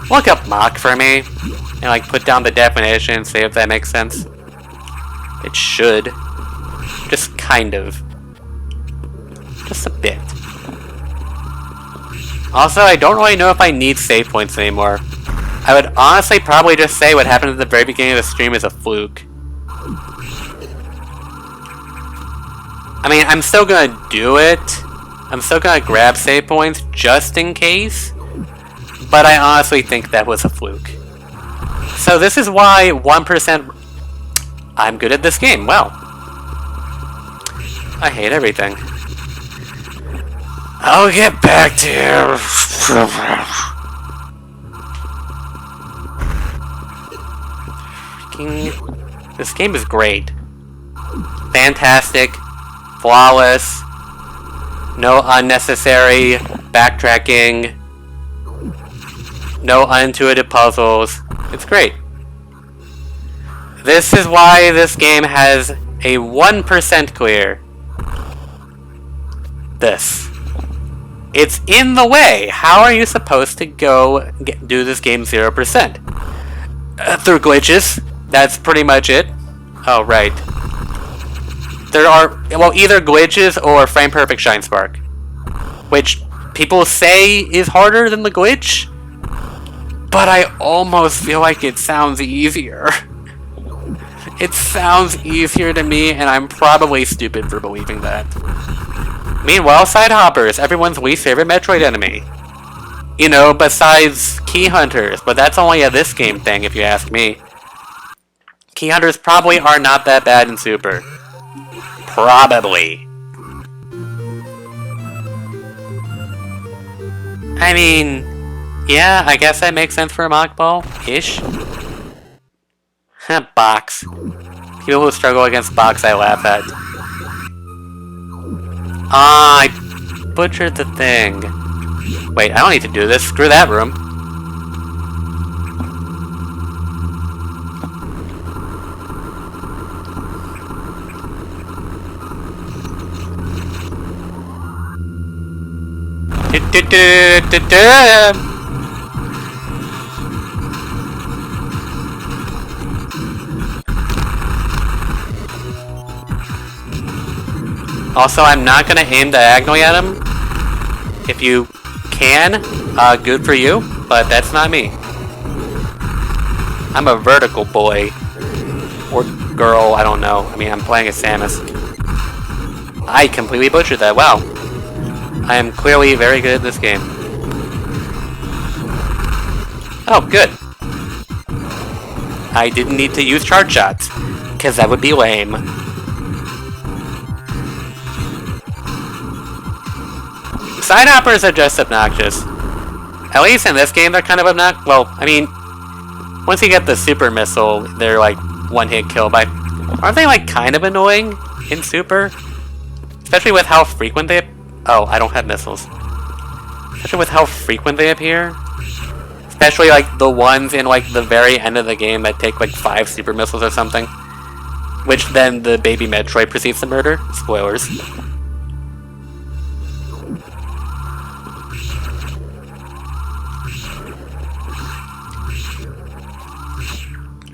Look up Mock for me. And, like, put down the definition, see if that makes sense. It should. Just kind of. Just a bit. Also, I don't really know if I need save points anymore. I would honestly probably just say what happened at the very beginning of the stream is a fluke. I mean, I'm still gonna do it. I'm still gonna grab save points just in case. But I honestly think that was a fluke. So this is why 1%... I'm good at this game, wow. I hate everything. I'll get back to you. Freaking... This game is great. Fantastic. Flawless. No unnecessary backtracking. No unintuitive puzzles. It's great. This is why this game has a 1% clear. This. It's in the way. How are you supposed to go do this game 0%? Through glitches. That's pretty much it. Oh, right. There are, well, either glitches or frame perfect shine spark. Which people say is harder than the glitch. But I almost feel like it sounds easier. It sounds easier to me, and I'm probably stupid for believing that. Meanwhile, Side Hoppers, everyone's least favorite Metroid enemy. You know, besides Key Hunters, but that's only a this game thing if you ask me. Key Hunters probably are not that bad in Super. Probably. I mean, yeah, I guess that makes sense for a mock ball-ish. Box. People who struggle against box I laugh at. Ah, I butchered the thing. Wait, I don't need to do this. Screw that room. Also, I'm not gonna aim diagonally at him. If you can, good for you, but that's not me. I'm a vertical boy. Or girl, I don't know. I mean, I'm playing as Samus. I completely butchered that, wow. I am clearly very good at this game. Oh, good. I didn't need to use charge shots, because that would be lame. Side hoppers are just obnoxious. At least in this game, they're kind of obnoxious. Well, I mean, once you get the super missile, they're like one-hit kill. But aren't they like kind of annoying in Super? Especially with how frequent they... Oh, I don't have missiles. Especially with how frequent they appear. Especially like the ones in like the very end of the game that take like 5 super missiles or something. Which then the baby Metroid proceeds to murder. Spoilers.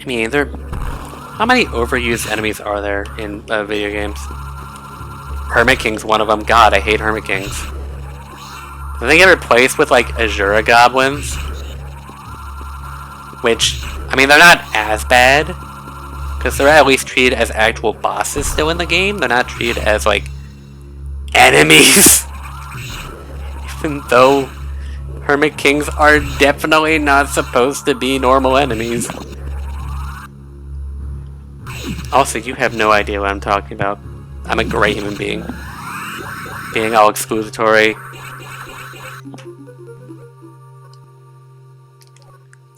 I mean, how many overused enemies are there in video games? Hermit King's one of them. God, I hate Hermit Kings. Do they get replaced with, like, Azura Goblins? Which, I mean, they're not as bad. Because they're at least treated as actual bosses still in the game. They're not treated as, like, enemies. Even though Hermit Kings are definitely not supposed to be normal enemies. Also, you have no idea what I'm talking about. I'm a great human being. Being all exclusatory.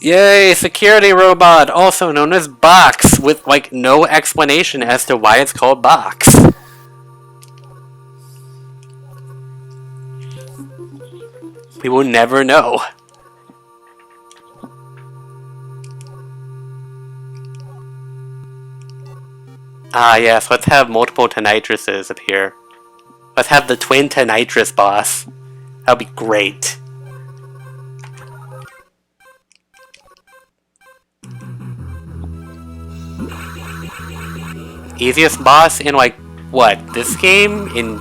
Yay, security robot, also known as Box, with like no explanation as to why it's called Box. We will never know. Ah yes, let's have multiple Tenitruses appear. Let's have the twin Tenitrus boss. That would be great. Easiest boss in like what? This game? In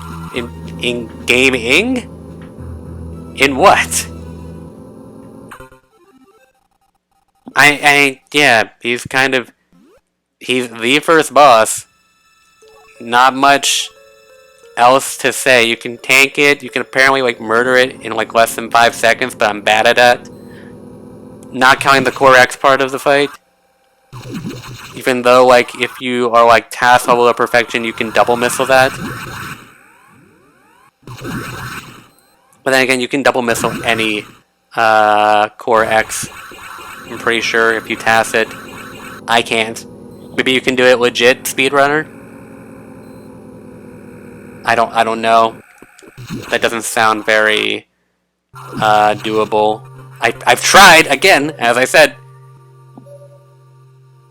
gaming? In what? Yeah, he's the first boss. Not much else to say. You can tank it, you can apparently like murder it in like less than 5 seconds, but I'm bad at that. Not counting the Core X part of the fight. Even though, like, if you are, like, task level of perfection, you can double missile that. But then again, you can double missile any Core X. I'm pretty sure if you task it. I can't. Maybe you can do it legit, speedrunner? I don't know. That doesn't sound very doable. I've tried, again, as I said.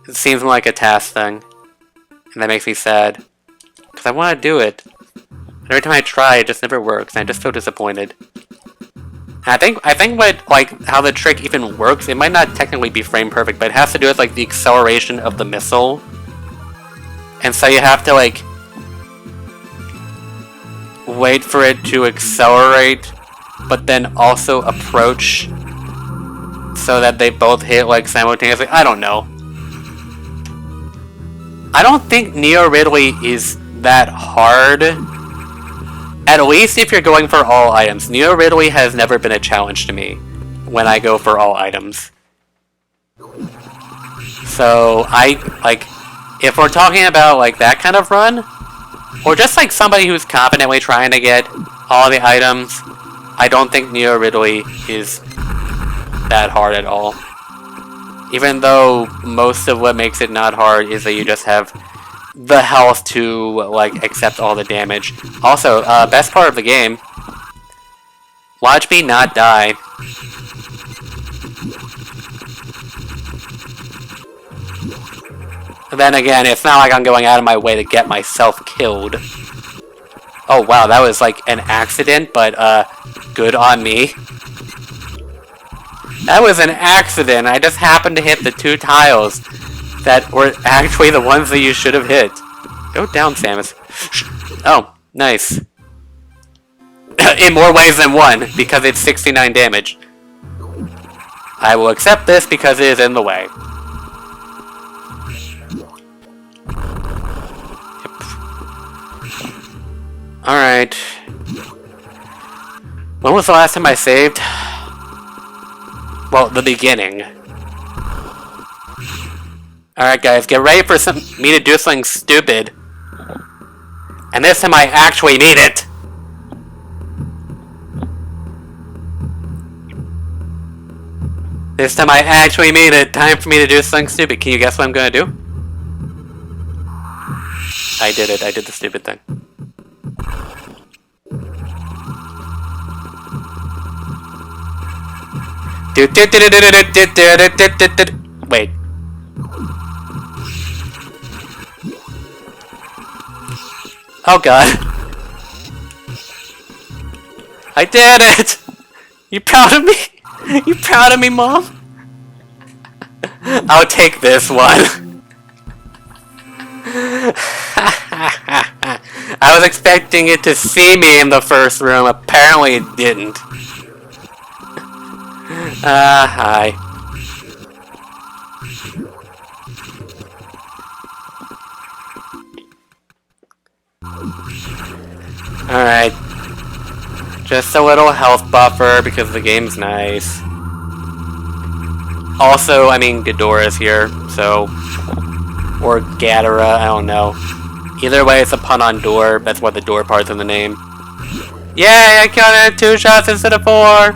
It seems like a task thing. And that makes me sad. Because I want to do it. But every time I try, it just never works, and I just feel disappointed. And I think what, like, how the trick even works, it might not technically be frame perfect, but it has to do with, like, the acceleration of the missile. And so you have to, like, wait for it to accelerate, but then also approach so that they both hit, like, simultaneously. I don't know. I don't think Neo Ridley is that hard. At least if you're going for all items. Neo Ridley has never been a challenge to me when I go for all items. So, if we're talking about, like, that kind of run, or just, like, somebody who's confidently trying to get all the items, I don't think Neo Ridley is that hard at all. Even though most of what makes it not hard is that you just have the health to, like, accept all the damage. Also, best part of the game, watch me not die. Then again, it's not like I'm going out of my way to get myself killed. Oh wow, that was like an accident, but good on me. That was an accident. I just happened to hit the 2 tiles that were actually the ones that you should have hit. Go down, Samus. Oh, nice. In more ways than one, because it's 69 damage. I will accept this because it is in the way. Alright. When was the last time I saved? Well, the beginning. Alright guys, get ready for me to do something stupid. And this time I actually mean it! This time I actually mean it. Time for me to do something stupid. Can you guess what I'm gonna do? I did it. I did the stupid thing. Wait. Oh god. I did it! You proud of me? You proud of me, Mom? I'll take this one. I was expecting it to see me in the first room. Apparently it didn't. Hi. Alright. Just a little health buffer because the game's nice. Also, I mean, Ghidorah's here, so... Or Gadara, I don't know. Either way, it's a pun on door. That's why the door part's in the name. Yay, I counted 2 shots instead of 4!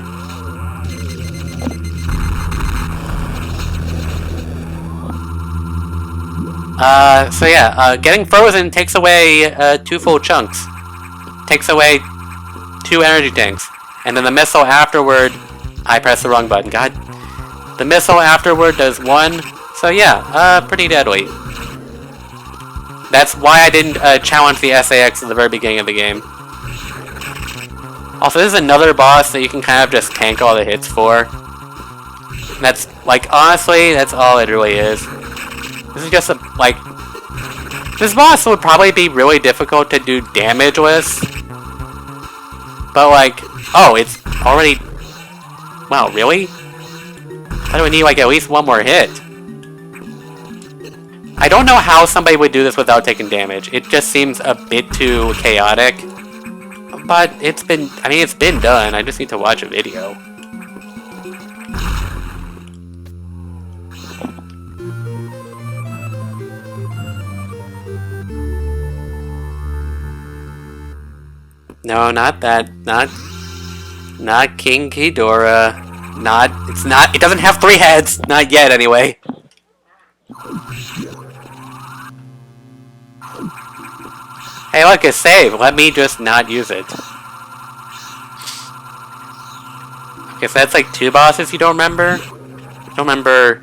So yeah, getting frozen takes away 2 full chunks. Takes away 2 energy tanks. And then the missile afterward... I pressed the wrong button, god. The missile afterward does 1. So yeah, pretty deadly. That's why I didn't challenge the SAX at the very beginning of the game. Also, this is another boss that you can kind of just tank all the hits for. That's, like, honestly, that's all it really is. This is just a, like... This boss would probably be really difficult to do damage with. But, like... Oh, it's already... Wow, really? I would need, like, at least 1 more hit. I don't know how somebody would do this without taking damage. It just seems a bit too chaotic. But it's been... I mean, it's been done. I just need to watch a video. No, not that. Not King Ghidorah. It's not... It doesn't have 3 heads! Not yet, anyway. Hey, look, it's saved. Let me just not use it. Okay, so that's like 2 bosses you don't remember? Don't remember...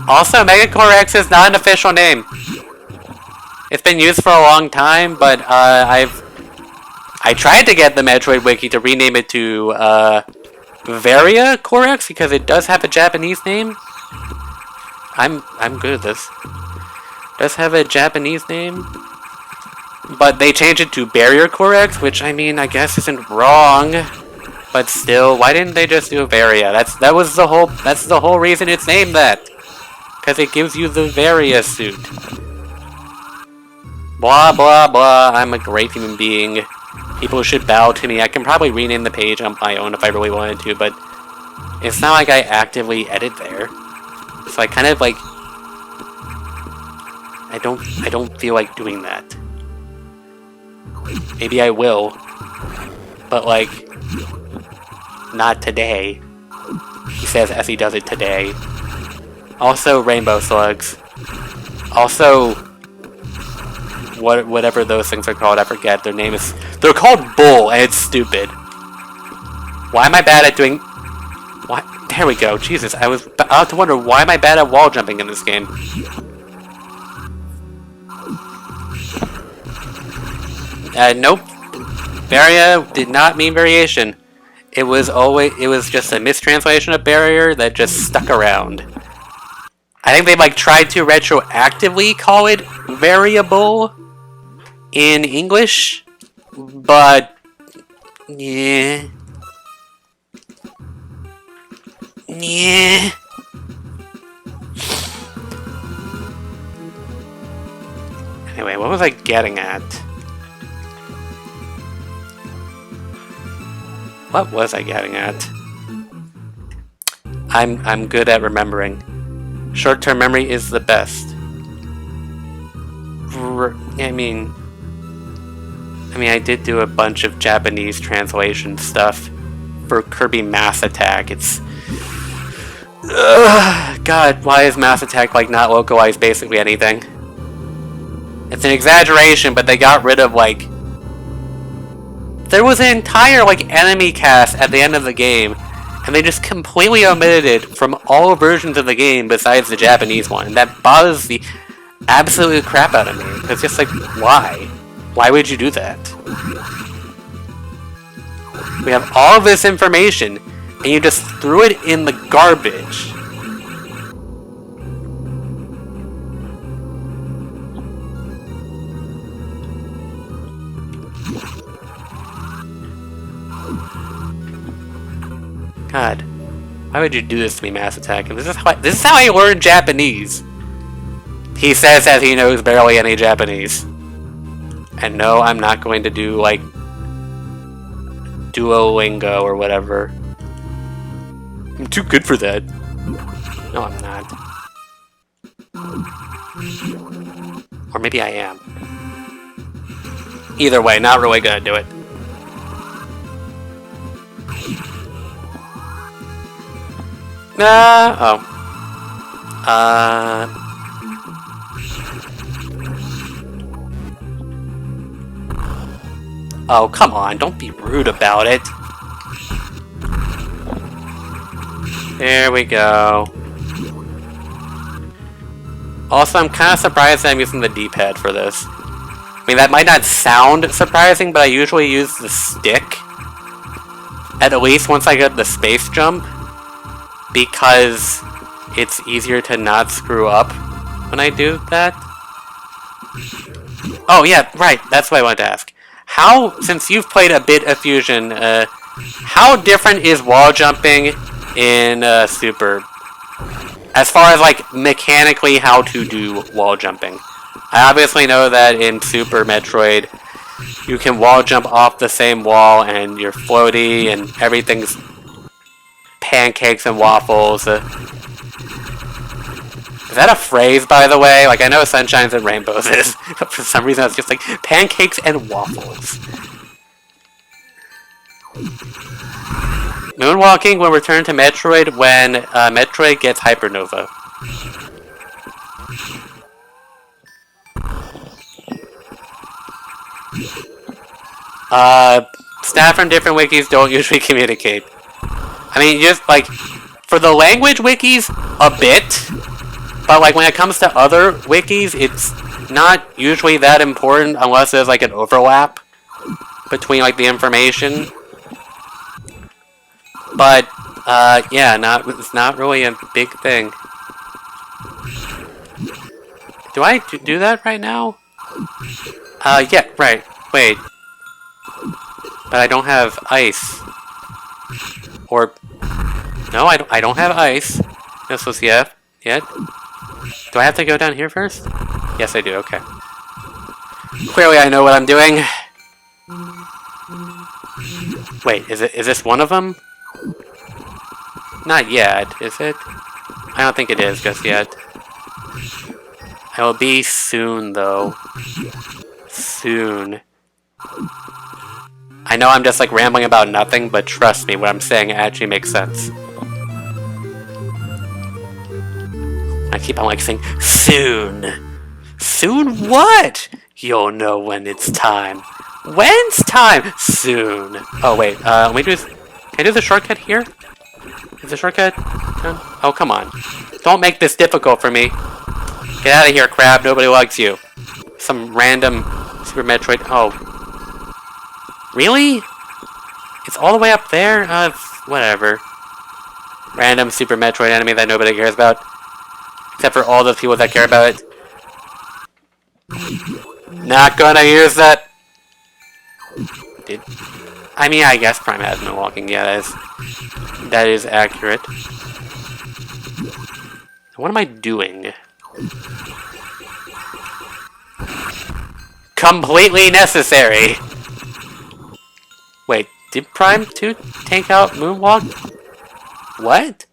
Also, Megacore X is not an official name. It's been used for a long time, but I tried to get the Metroid Wiki to rename it to Varia Corex because it does have a Japanese name. I'm good at this. Does have a Japanese name, but they changed it to Barrier Corex, which I mean I guess isn't wrong, but still, why didn't they just do a Varia? That's the whole reason it's named that, because it gives you the Varia suit. Blah blah blah. I'm a great human being. People should bow to me. I can probably rename the page on my own if I really wanted to, but it's not like I actively edit there, so I kind of like. I don't feel like doing that. Maybe I will. But like not today. He says as he does it today. Also rainbow slugs. Also whatever those things are called, I forget. They're called bull and it's stupid. Why am I bad at doing what? There we go. Jesus, I was about to wonder why am I bad at wall jumping in this game? Nope. Varia did not mean variation. It was just a mistranslation of barrier that just stuck around. I think they like tried to retroactively call it variable in English, but yeah. Anyway, what was I getting at? What was I getting at? I'm good at remembering. Short-term memory is the best. I mean, I did do a bunch of Japanese translation stuff for Kirby Mass Attack. It's... God, why is Mass Attack, like, not localized basically anything? It's an exaggeration, but they got rid of, like... There was an entire, like, enemy cast at the end of the game, and they just completely omitted it from all versions of the game besides the Japanese one. And that bothers the absolute crap out of me. It's just like, why? Why would you do that? We have all of this information, and you just threw it in the garbage. God, why would you do this to me, Mass Attack? This is how I learn Japanese. He says that he knows barely any Japanese. And no, I'm not going to do, like, Duolingo or whatever. I'm too good for that. No, I'm not. Or maybe I am. Either way, not really gonna do it. Oh, come on, don't be rude about it. There we go. Also, I'm kind of surprised that I'm using the D-pad for this. I mean, that might not sound surprising, but I usually use the stick. At least once I get the space jump. Because it's easier to not screw up when I do that. Oh, yeah, right. That's what I wanted to ask. How, since you've played a bit of Fusion, how different is wall jumping in Super? As far as, like, mechanically how to do wall jumping. I obviously know that in Super Metroid, you can wall jump off the same wall and you're floaty and everything's pancakes and waffles. Is that a phrase, by the way? Like, I know Sunshines and Rainbows is, but for some reason it's just like, pancakes and waffles. Moonwalking will return to Metroid when Metroid gets Hypernova. Staff from different wikis don't usually communicate. I mean, just, like, for the language wikis, a bit. But, like, when it comes to other wikis, it's not usually that important unless there's, like, an overlap between, like, the information. But, yeah, it's not really a big thing. Do I do that right now? Yeah, right. Wait. But I don't have ice. Or... No, I don't have ice. No, so yet. Do I have to go down here first? Yes, I do, okay. Clearly I know what I'm doing. Wait, is this one of them? Not yet, is it? I don't think it is just yet. I will be soon, though. Soon. I know I'm just, like, rambling about nothing, but trust me, what I'm saying actually makes sense. I keep on, like, saying, soon. Soon what? You'll know when it's time. When's time? Soon. Oh, wait, let me do this. Can I do the shortcut here? Is the shortcut done? Oh, come on. Don't make this difficult for me. Get out of here, crab. Nobody likes you. Some random Super Metroid. Oh. Really? It's all the way up there? Whatever. Random Super Metroid enemy that nobody cares about. Except for all those people that care about it. Not gonna use that. I mean, I guess Prime has been walking. Yeah, that is accurate. What am I doing? Completely necessary. Wait, did Prime 2 take out Moonwalk? What?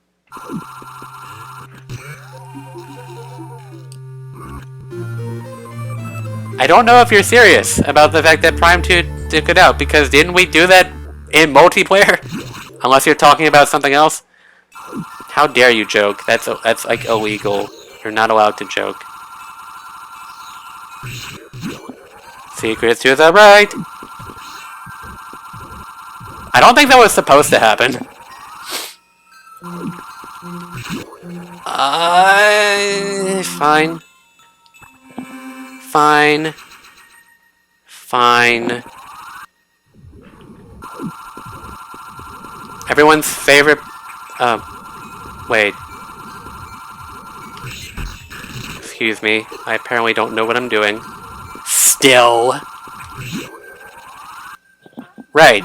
I don't know if you're serious about the fact that Prime 2 took it out, because didn't we do that in multiplayer? Unless you're talking about something else? How dare you joke? That's like illegal. You're not allowed to joke. Secrets to the right! I don't think that was supposed to happen. Fine. Fine. Fine. Everyone's favorite... wait. Excuse me. I apparently don't know what I'm doing. Still. Right.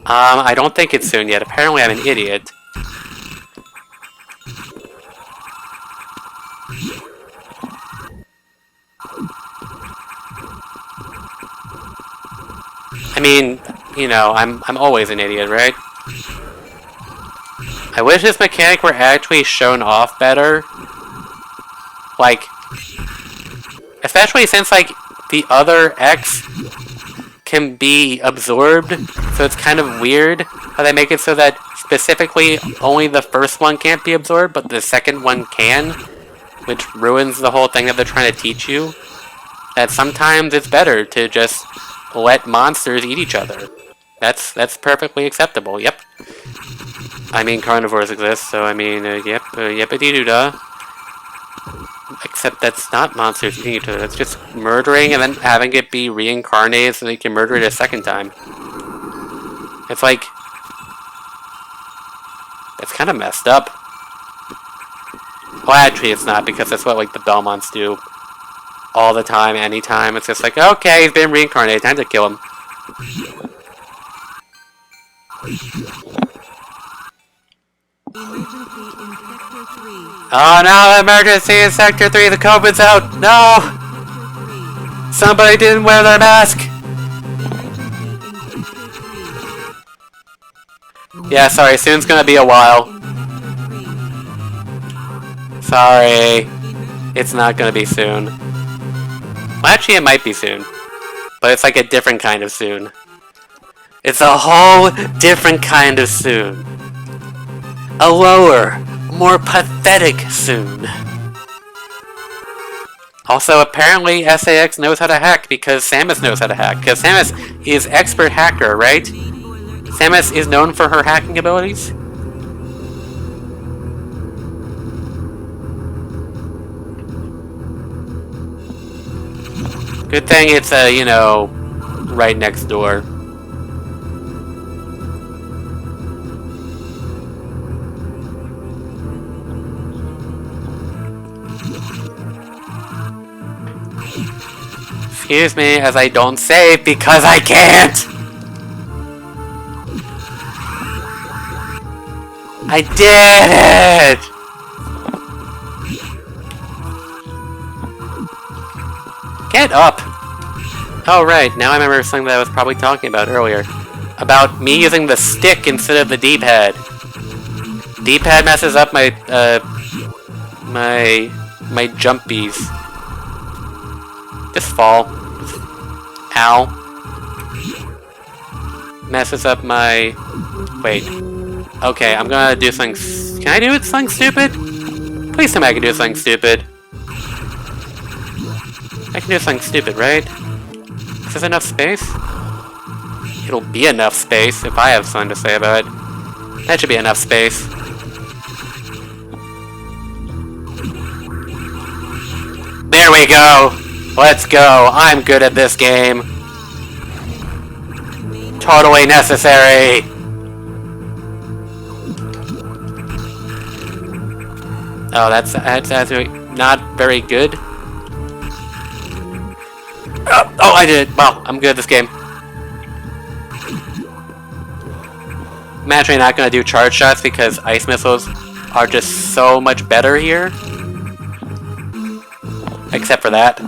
I don't think it's soon yet. Apparently I'm an idiot. I mean, you know, I'm always an idiot, right? I wish this mechanic were actually shown off better. Like, especially since, like, the other X can be absorbed, so it's kind of weird how they make it so that specifically only the first one can't be absorbed, but the second one can, which ruins the whole thing that they're trying to teach you. That sometimes it's better to just let monsters eat each other. That's perfectly acceptable, yep. I mean, carnivores exist, so I mean, yep, yep-a-dee-doo-dah. Except that's not monsters eating each other, that's just murdering and then having it be reincarnated so they can murder it a second time. It's like... it's kind of messed up. Well, actually it's not, because that's what, like, the Belmonts do. All the time, anytime. It's just like, okay, he's been reincarnated, time to kill him. Oh no, emergency in Sector 3, the COVID's out! No! Somebody didn't wear their mask! Yeah, sorry, soon's gonna be a while. Sorry. It's not gonna be soon. Well, actually, it might be soon. But it's like a different kind of soon. It's a whole different kind of soon. A lower, more pathetic soon. Also, apparently SAX knows how to hack because Samus knows how to hack. Because Samus is expert hacker, right? Samus is known for her hacking abilities. Good thing it's, you know, right next door. Excuse me, as I don't save because I can't! I did it! Get up! Oh right, now I remember something that I was probably talking about earlier. About me using the stick instead of the D-pad. D-pad messes up my, my jumpies. Just fall. Ow. Messes up my... Wait. Okay, I'm gonna do something... Can I do something stupid? Please tell me I can do something stupid. I can do something stupid, right? Is this enough space? It'll be enough space if I have something to say about it. That should be enough space. There we go! Let's go! I'm good at this game! Totally necessary! Oh, that's actually not very good. Oh, I did it! Wow, I'm good at this game. I'm actually not gonna do charge shots because ice missiles are just so much better here. Except for that.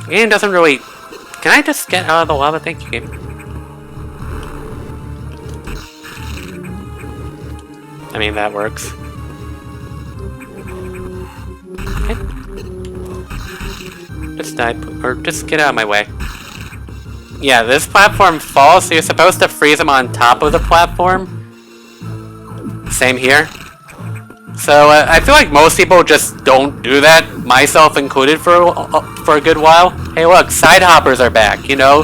The game doesn't really... Can I just get out of the lava? Thank you, game. I mean, that works. Okay. Just die, or just get out of my way. Yeah, this platform falls, so you're supposed to freeze them on top of the platform. Same here. So, I feel like most people just don't do that, myself included for a good while. Hey look, side hoppers are back, you know?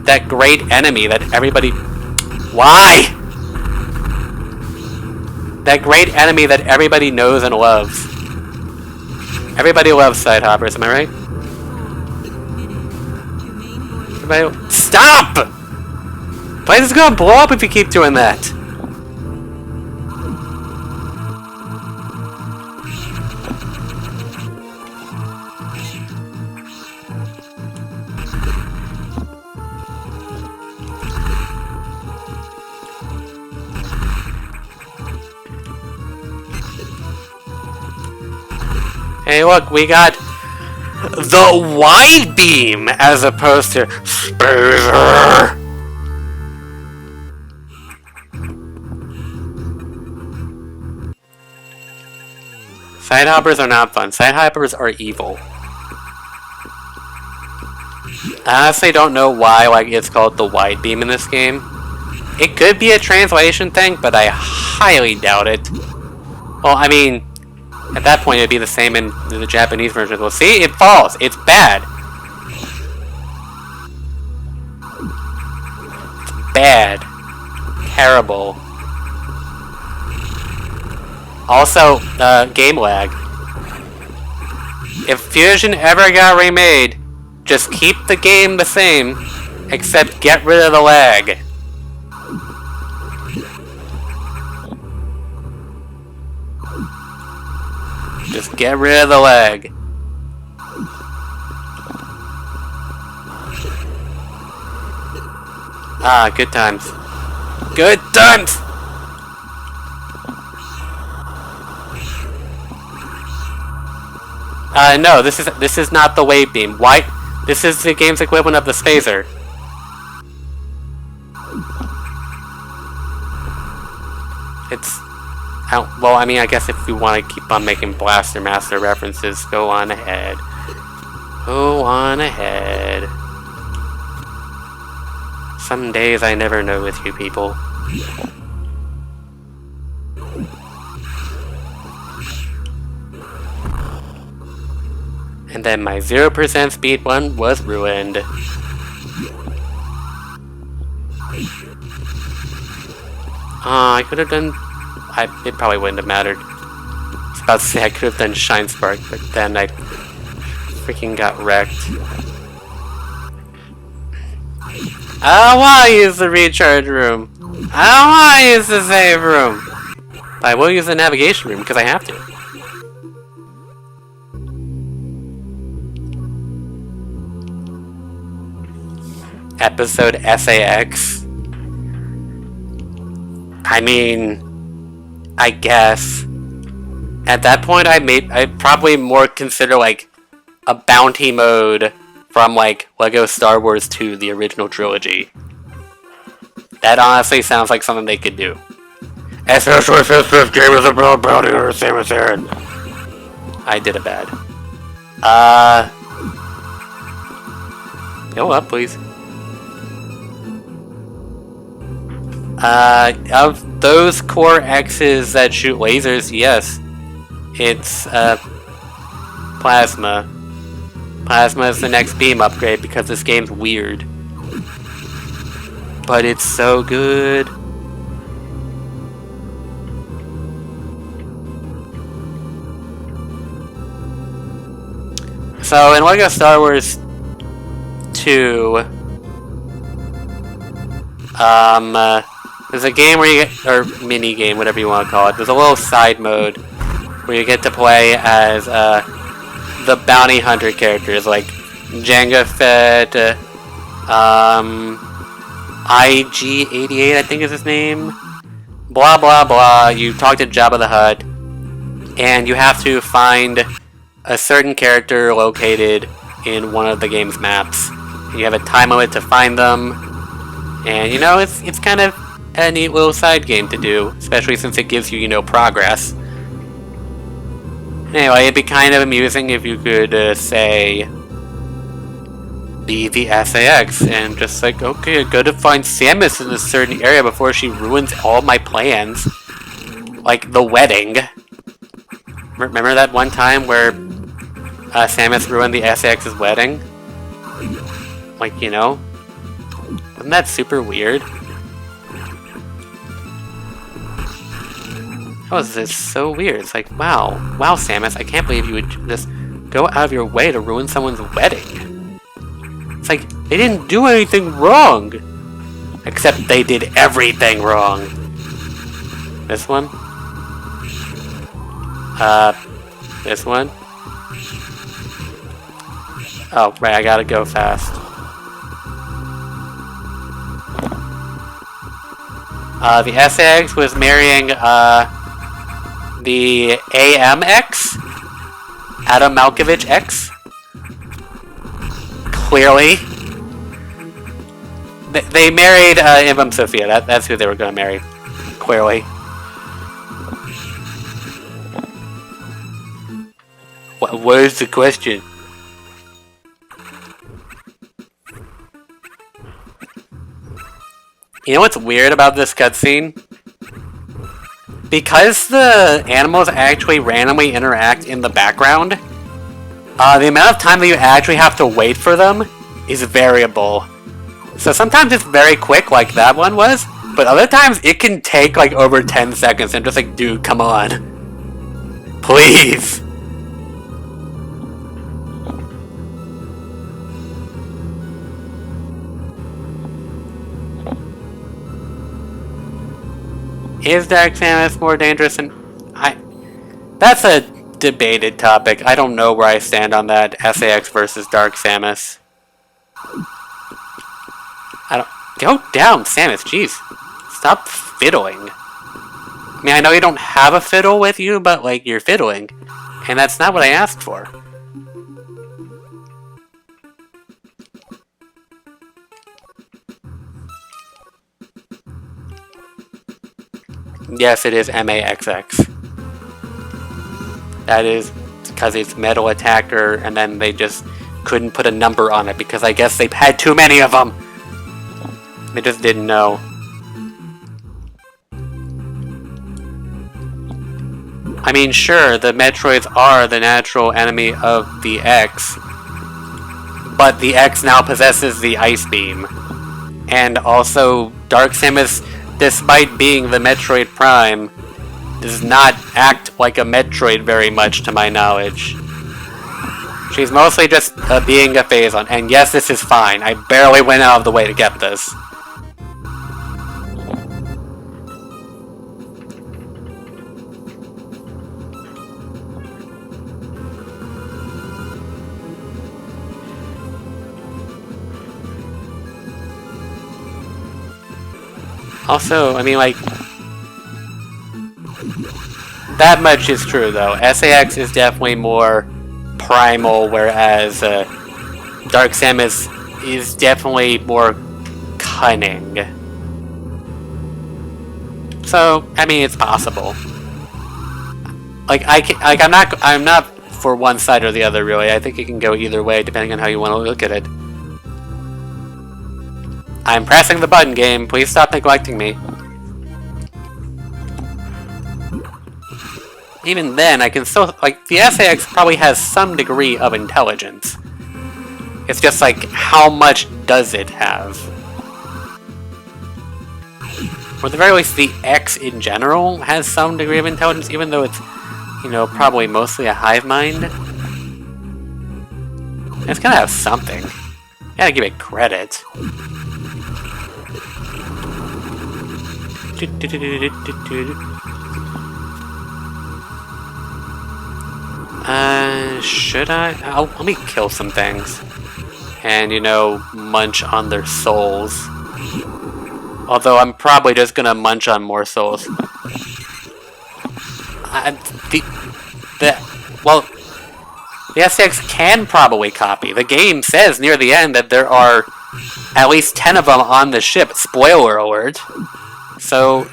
That great enemy that everybody... Why? That great enemy that everybody knows and loves. Everybody loves side hoppers, am I right? Everybody... Stop! The place is gonna blow up if you keep doing that. Hey, look, we got the wide beam as opposed to Spazer. Side hoppers are not fun. Side hoppers are evil. I honestly don't know why it's called the wide beam in this game. It could be a translation thing, but I highly doubt it. Well, I mean, at that point it'd be the same in the Japanese version. Well, see? It falls. It's bad. It's bad. Terrible. Also, game lag. If Fusion ever got remade, just keep the game the same, except get rid of the lag. Just get rid of the lag. Ah, good times. Good times! No, this is not the wave beam. Why? This is the game's equivalent of the Spazer. It's... well, I mean, I guess if you want to keep on making Blaster Master references, go on ahead. Go on ahead. Some days I never know with you people. And then my 0% speed one was ruined. I could have done... it probably wouldn't have mattered. I was about to say I could have done Shine Spark, but then I freaking got wrecked. I don't want to use the recharge room. I don't want to use the save room. But I will use the navigation room because I have to. Episode SAX. I mean, I guess. At that point, I'd probably more consider like a bounty mode from like Lego Star Wars 2, the original trilogy. That honestly sounds like something they could do. Especially since this game is about bounty or Samus Aran. I did it bad. Go up, please. Of those core X's that shoot lasers, yes. It's, Plasma. Plasma is the next beam upgrade because this game's weird. But it's so good. So, in Lego Star Wars 2, there's a game where you get, or mini game, whatever you want to call it. There's a little side mode where you get to play as the bounty hunter characters like Jango Fett, IG-88 I think is his name. Blah blah blah. You talk to Jabba the Hutt, and you have to find a certain character located in one of the game's maps. You have a time limit to find them, and you know it's kind of a neat little side game to do, especially since it gives you, you know, progress. Anyway, it'd be kind of amusing if you could, say, be the SAX, and just like, okay, I gotta find Samus in a certain area before she ruins all my plans. Like the wedding. Remember that one time where Samus ruined the SAX's wedding? Like, you know? Wasn't that super weird? How is this so weird? It's like, wow, Samus, I can't believe you would just go out of your way to ruin someone's wedding. It's like, they didn't do anything wrong! Except they did everything wrong. This one? This one? Oh, right, I gotta go fast. The SAX was marrying, the AMX? Adam Malkovich X? Clearly. They married Imam Sophia. That's who they were going to marry. Clearly. What is the question? You know what's weird about this cutscene? Because the animals actually randomly interact in the background, the amount of time that you actually have to wait for them is variable. So sometimes it's very quick, like that one was, but other times it can take like over 10 seconds and just like, dude, come on. Please. Is Dark Samus more dangerous than... That's a debated topic. I don't know where I stand on that. SAX versus Dark Samus. Go down, Samus, jeez. Stop fiddling. I mean, I know you don't have a fiddle with you, but, like, you're fiddling. And that's not what I asked for. Yes, it is MAXX. That is because it's Metal Attacker, and then they just couldn't put a number on it because I guess they've had too many of them. They just didn't know. I mean, sure, the Metroids are the natural enemy of the X, but the X now possesses the Ice Beam. And also, Dark Samus, despite being the Metroid Prime, does not act like a Metroid very much, to my knowledge. She's mostly just being a Phazon, and yes, this is fine. I barely went out of the way to get this. Also, I mean, like, that much is true, though. SAX is definitely more primal, whereas Dark Samus is definitely more cunning. So, I mean, it's possible. Like, I'm not for one side or the other, really. I think it can go either way, depending on how you want to look at it. I'm pressing the button, game. Please stop neglecting me. Even then, I can still... Like, the SAX probably has some degree of intelligence. It's just like, how much does it have? Or at the very least, the X in general has some degree of intelligence, even though it's, you know, probably mostly a hive mind. It's gonna have something. You gotta give it credit. Should I? Let me kill some things. And, you know, munch on their souls. Although I'm probably just gonna munch on more souls. Well, the SX can probably copy. The game says near the end that there are at least 10 of them on the ship. Spoiler alert. So,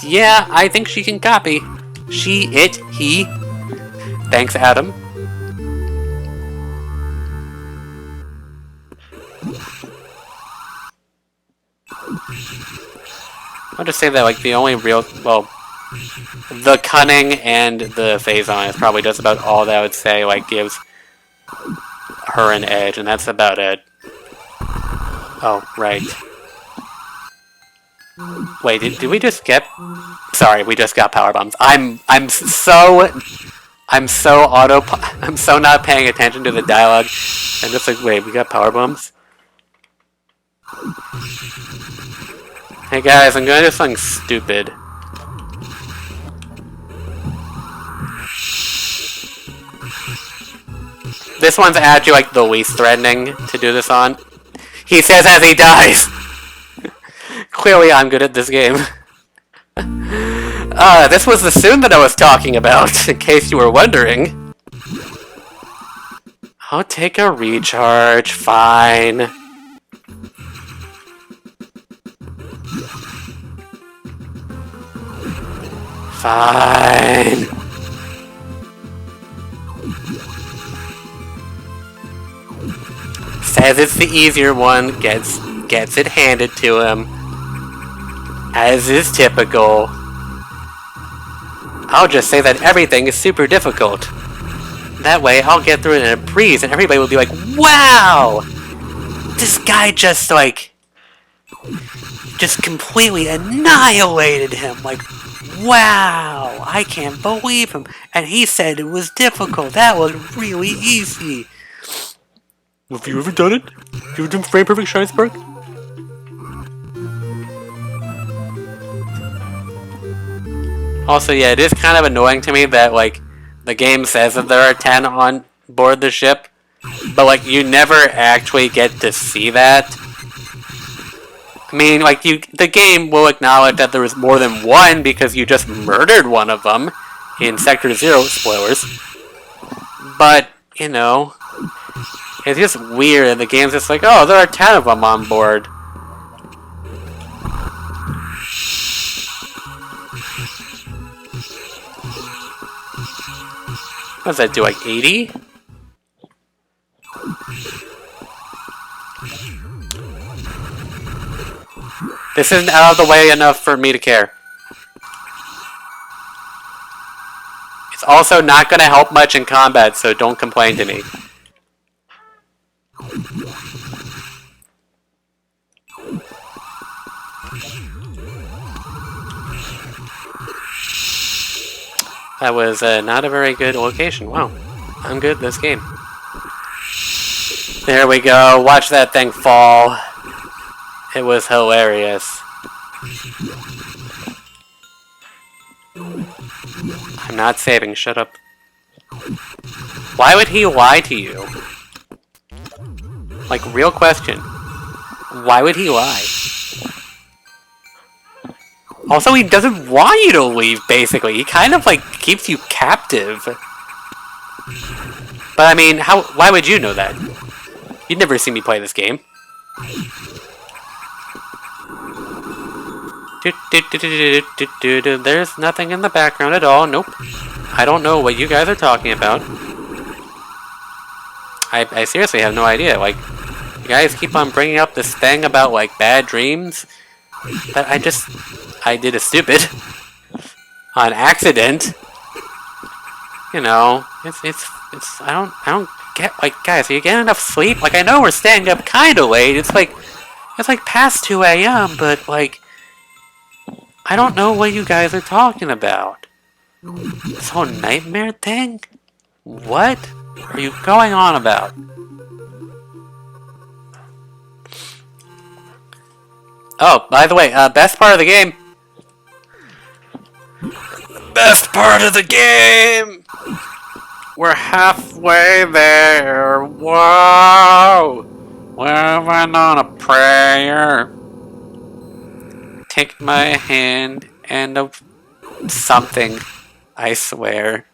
yeah, I think she can copy. She, it, he. Thanks, Adam. I'll just say that, like, the only real, well, the cunning and the Phazon is probably just about all that I would say, like, gives her an edge, and that's about it. Oh, right. Wait, did we just get... Sorry, we just got power bombs. I'm so not paying attention to the dialogue. I'm just like, wait, we got power bombs? Hey guys, I'm gonna do something stupid. This one's actually like the least threatening to do this on. He says as he dies! Clearly I'm good at this game. This was the Soon that I was talking about, in case you were wondering. I'll take a recharge, fine. Fine. Says it's the easier one, gets it handed to him. As is typical. I'll just say that everything is super difficult. That way, I'll get through it in a breeze, and everybody will be like, wow! This guy just, like, just completely annihilated him. Like, wow! I can't believe him. And he said it was difficult. That was really easy. Have you ever done it? Have you ever done Frame Perfect Shine Spark? Also, yeah, it is kind of annoying to me that, like, the game says that there are 10 on board the ship, but, like, you never actually get to see that. I mean, like, the game will acknowledge that there was more than one because you just murdered one of them in Sector 0, spoilers. But, you know, it's just weird, and the game's just like, oh, there are 10 of them on board. What does that do, like 80? This isn't out of the way enough for me to care. It's also not going to help much in combat, so don't complain to me. That was not a very good location. Wow. I'm good at this game. There we go. Watch that thing fall. It was hilarious. I'm not saving. Shut up. Why would he lie to you? Like, real question. Why would he lie? Also, he doesn't want you to leave, basically. He kind of, like, keeps you captive. But, I mean, why would you know that? You'd never seen me play this game. There's nothing in the background at all. Nope. I don't know what you guys are talking about. I seriously have no idea. Like, you guys keep on bringing up this thing about, like, bad dreams. That I did a stupid. On accident. You know, I don't get, like, guys, are you getting enough sleep? Like, I know we're staying up kinda late. It's like past 2 a.m., but, like, I don't know what you guys are talking about. This whole nightmare thing? What are you going on about? Oh, by the way, best part of the game. Best part of the game! We're halfway there. Whoa! Living on a prayer. Take my hand and a something, I swear.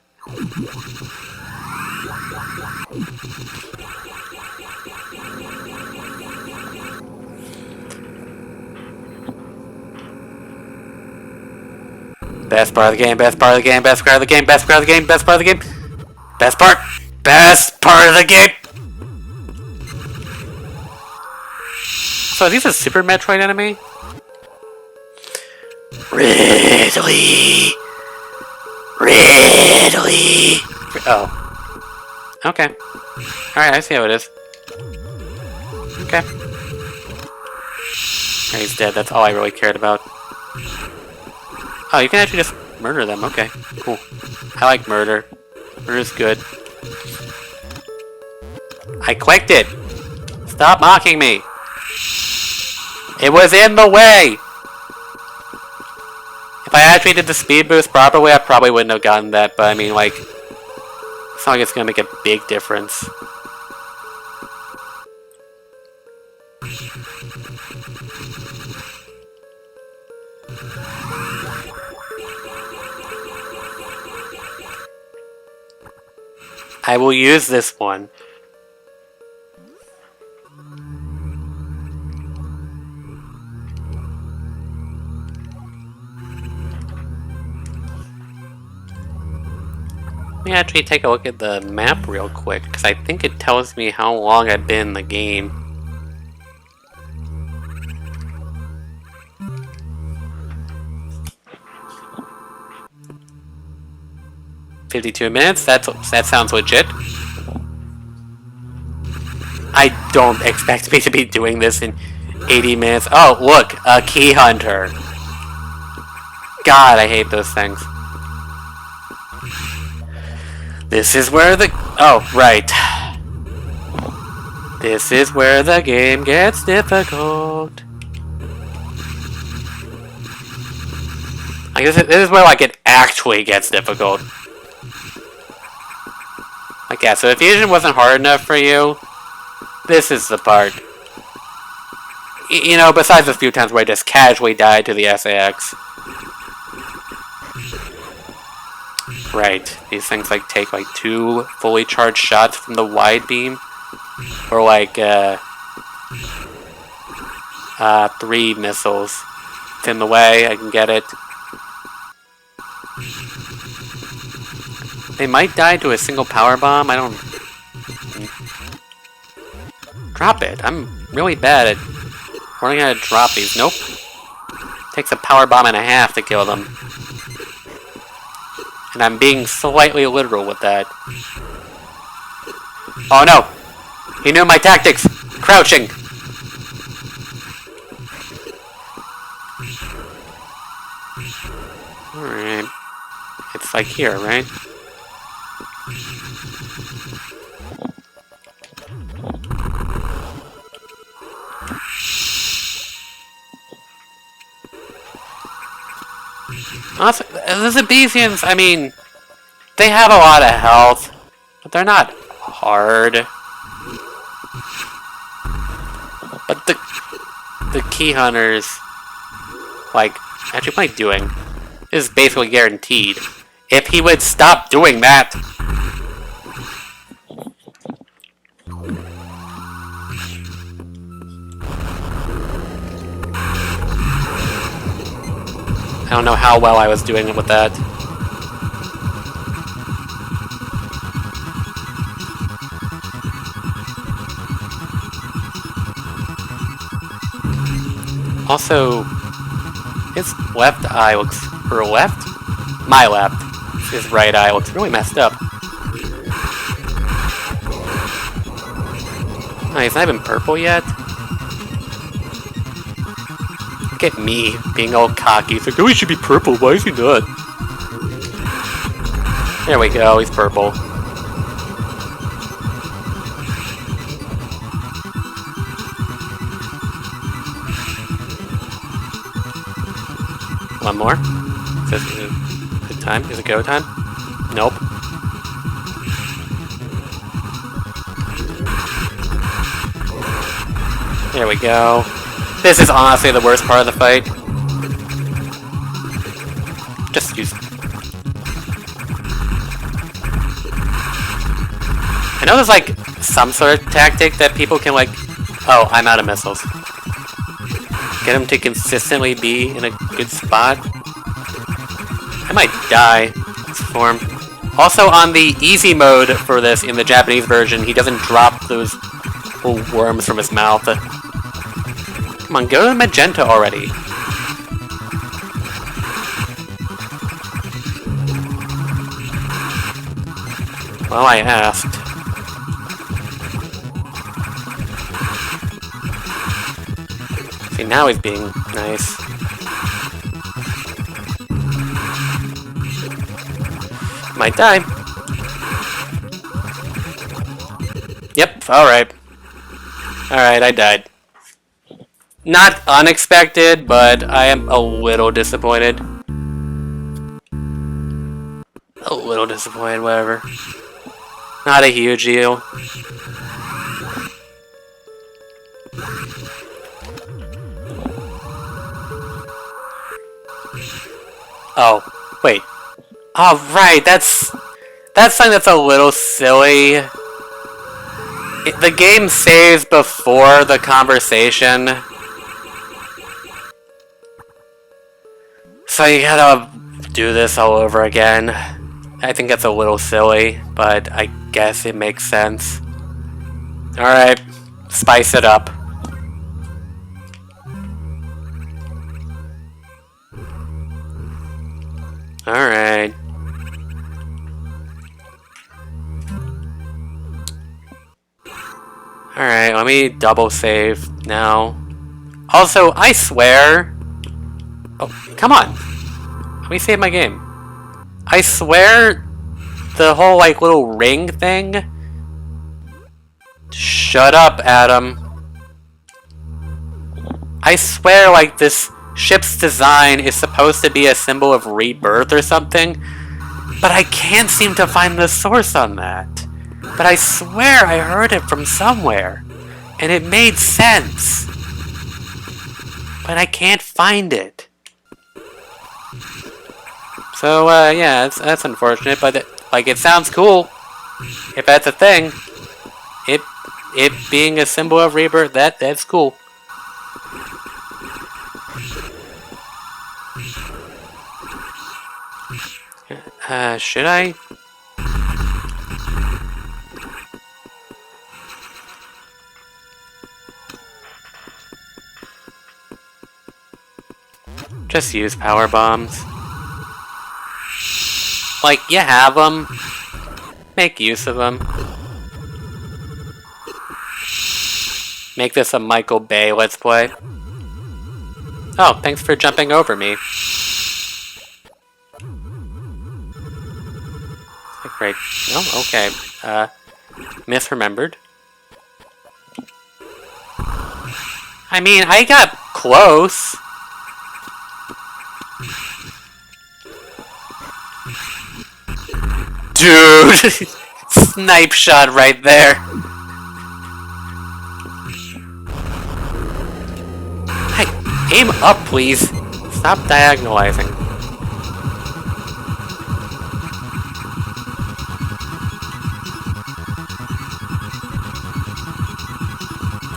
Best part of the game, best part of the game, best part of the game, best part of the game, best part of the game. Best part of the game! So are these a Super Metroid enemy? Ridley! Oh. Okay. Alright, I see how it is. Okay. He's dead, that's all I really cared about. Oh, you can actually just murder them. Okay, cool. I like murder. Murder's good. I clicked it! Stop mocking me! It was in the way! If I actually did the speed boost properly, I probably wouldn't have gotten that, but I mean, like, it's not like it's gonna make a big difference. I will use this one. Let me actually take a look at the map real quick, because I think it tells me how long I've been in the game. $52 that sounds legit. I don't expect me to be doing this in 80 minutes. Oh, look, a key hunter. God, I hate those things. This is where the... Oh, right. This is where the game gets difficult. I guess this is where, like, it actually gets difficult. Like, yeah, so if Fusion wasn't hard enough for you, this is the part. You know, besides the few times where I just casually died to the SAX. Right, these things like take like 2 fully charged shots from the wide beam, or like 3 missiles. It's in the way, I can get it. They might die to a single power bomb. I don't... Drop it. I'm really bad at learning how to drop these. Nope. Takes a power bomb and a half to kill them. And I'm being slightly literal with that. Oh no! He knew my tactics! Crouching! Alright. It's like here, right? Also, the Zebesians, I mean, they have a lot of health, but they're not hard. But the key hunters, like, actually what am I doing? This is basically guaranteed. If he would stop doing that. I don't know how well I was doing with that. Also, his left eye looks... Her left? My left. His right eye looks really messed up. Oh, he's not even purple yet? Look at me, being all cocky. It's like, oh, he should be purple. Why is he not? There we go, he's purple. One more. Is it good time? Is it go time? Nope. There we go. This is honestly the worst part of the fight. Just use... I know there's like some sort of tactic that people can like... Oh, I'm out of missiles. Get him to consistently be in a good spot. I might die in this form. Also, on the easy mode for this, in the Japanese version, he doesn't drop those little worms from his mouth. Come on, go to magenta already. Well, I asked. See, now he's being nice. Might die. Yep, alright. Alright, I died. Not unexpected, but I am a little disappointed. A little disappointed, whatever. Not a huge deal. Oh, wait. Oh, right, that's something that's a little silly. The game saves before the conversation. So you gotta do this all over again. I think that's a little silly, but I guess it makes sense. Alright, spice it up. Alright. Alright, let me double save now. Also, I swear... Oh, come on! Let me save my game. I swear the whole, like, little ring thing... Shut up, Adam. I swear, like, this ship's design is supposed to be a symbol of rebirth or something, but I can't seem to find the source on that. But I swear I heard it from somewhere, and it made sense. But I can't find it. So, yeah, that's unfortunate, but it sounds cool. If that's a thing. It being a symbol of rebirth, that's cool. Should I? Just use power bombs. Like, you have them. Make use of them. Make this a Michael Bay Let's Play. Oh, thanks for jumping over me. Great. Oh, okay. Misremembered. I mean, I got close. Dude! Snipe shot right there. Hey, aim up, please. Stop diagonalizing.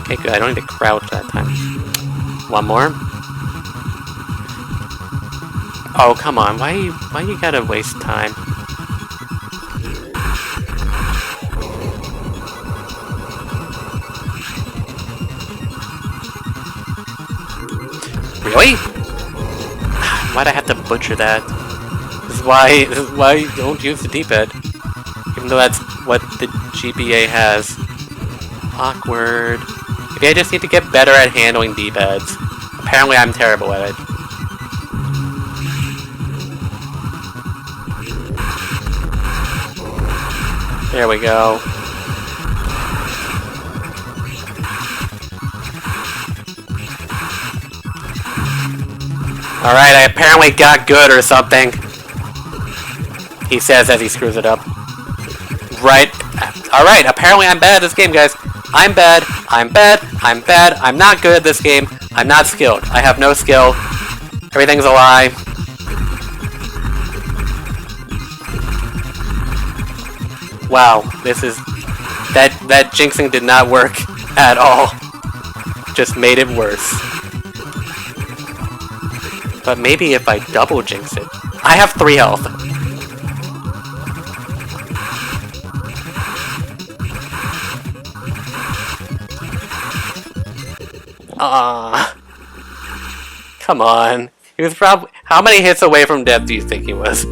Okay, good. I don't need to crouch that time. One more. Oh, come on. Why you gotta waste time? Really? Why'd I have to butcher that? This is why you don't use the D-pad. Even though that's what the GBA has. Awkward. Maybe I just need to get better at handling D-pads. Apparently I'm terrible at it. There we go. Alright, I apparently got good or something. He says as he screws it up. Right. Alright, apparently I'm bad at this game, guys. I'm bad. I'm bad. I'm bad. I'm not good at this game. I'm not skilled. I have no skill. Everything's a lie. Wow, this is... That jinxing did not work at all. Just made it worse. But maybe if I double jinx it... I have 3 health. Come on. He was probably... How many hits away from death do you think he was?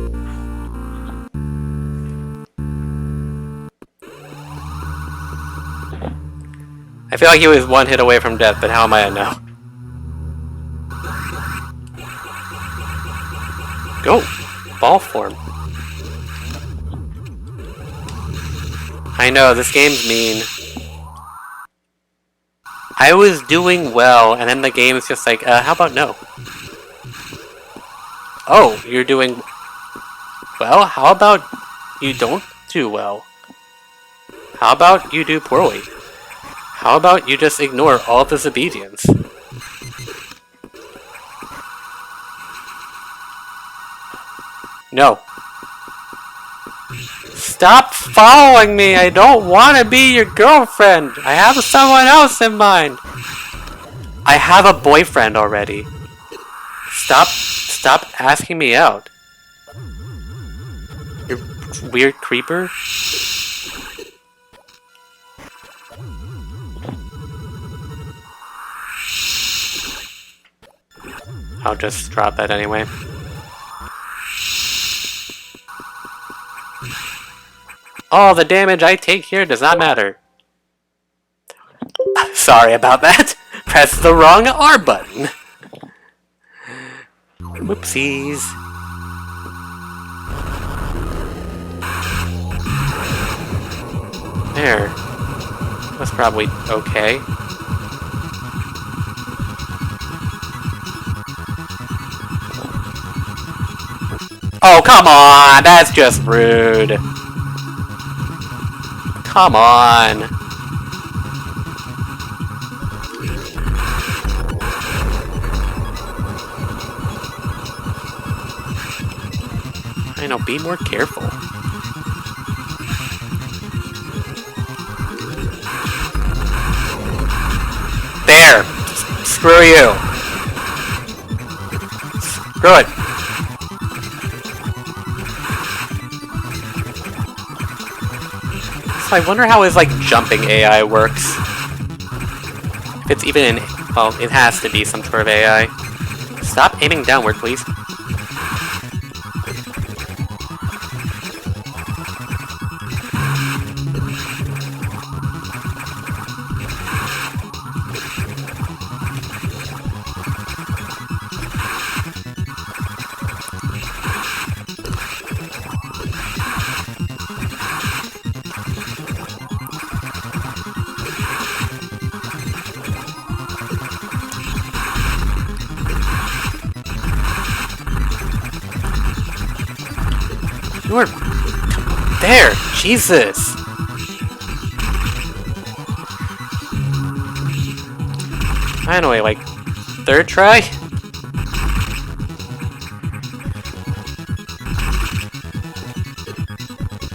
I feel like he was 1 hit away from death, but how am I to know? Go! Ball form. I know, this game's mean. I was doing well, and then the game is just like, how about no? Oh, you're doing... Well, how about you don't do well? How about you do poorly? How about you just ignore all this obedience? No. Stop following me! I don't want to be your girlfriend! I have someone else in mind! I have a boyfriend already. Stop asking me out. You're weird creeper? I'll just drop that anyway. All the damage I take here does not matter. Sorry about that. Press the wrong R button. Whoopsies. There. That's probably okay. Oh, come on! That's just rude. Come on. I know, be more careful. There! Screw you! Screw it! So I wonder how his, like, jumping AI works. If it's even in... well, it has to be some sort of AI. Stop aiming downward, please. You're... there! Jesus! Finally, like, third try?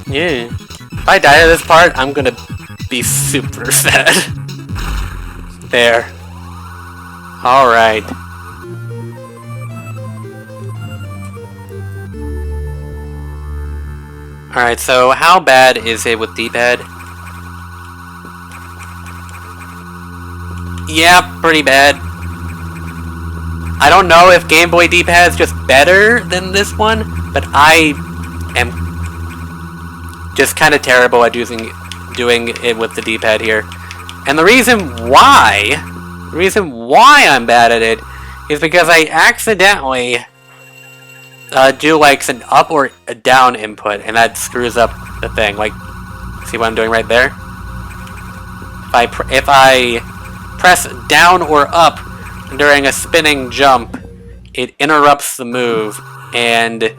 Yeah. If I die to this part, I'm gonna be super sad. There. Alright. Alright, so how bad is it with D-pad? Yeah, pretty bad. I don't know if Game Boy D-pad is just better than this one, but I am just kind of terrible at doing it with the D-pad here. And the reason why I'm bad at it is because I accidentally do like an up or a down input, and that screws up the thing. Like, see what I'm doing right there? If I press down or up during a spinning jump, it interrupts the move, and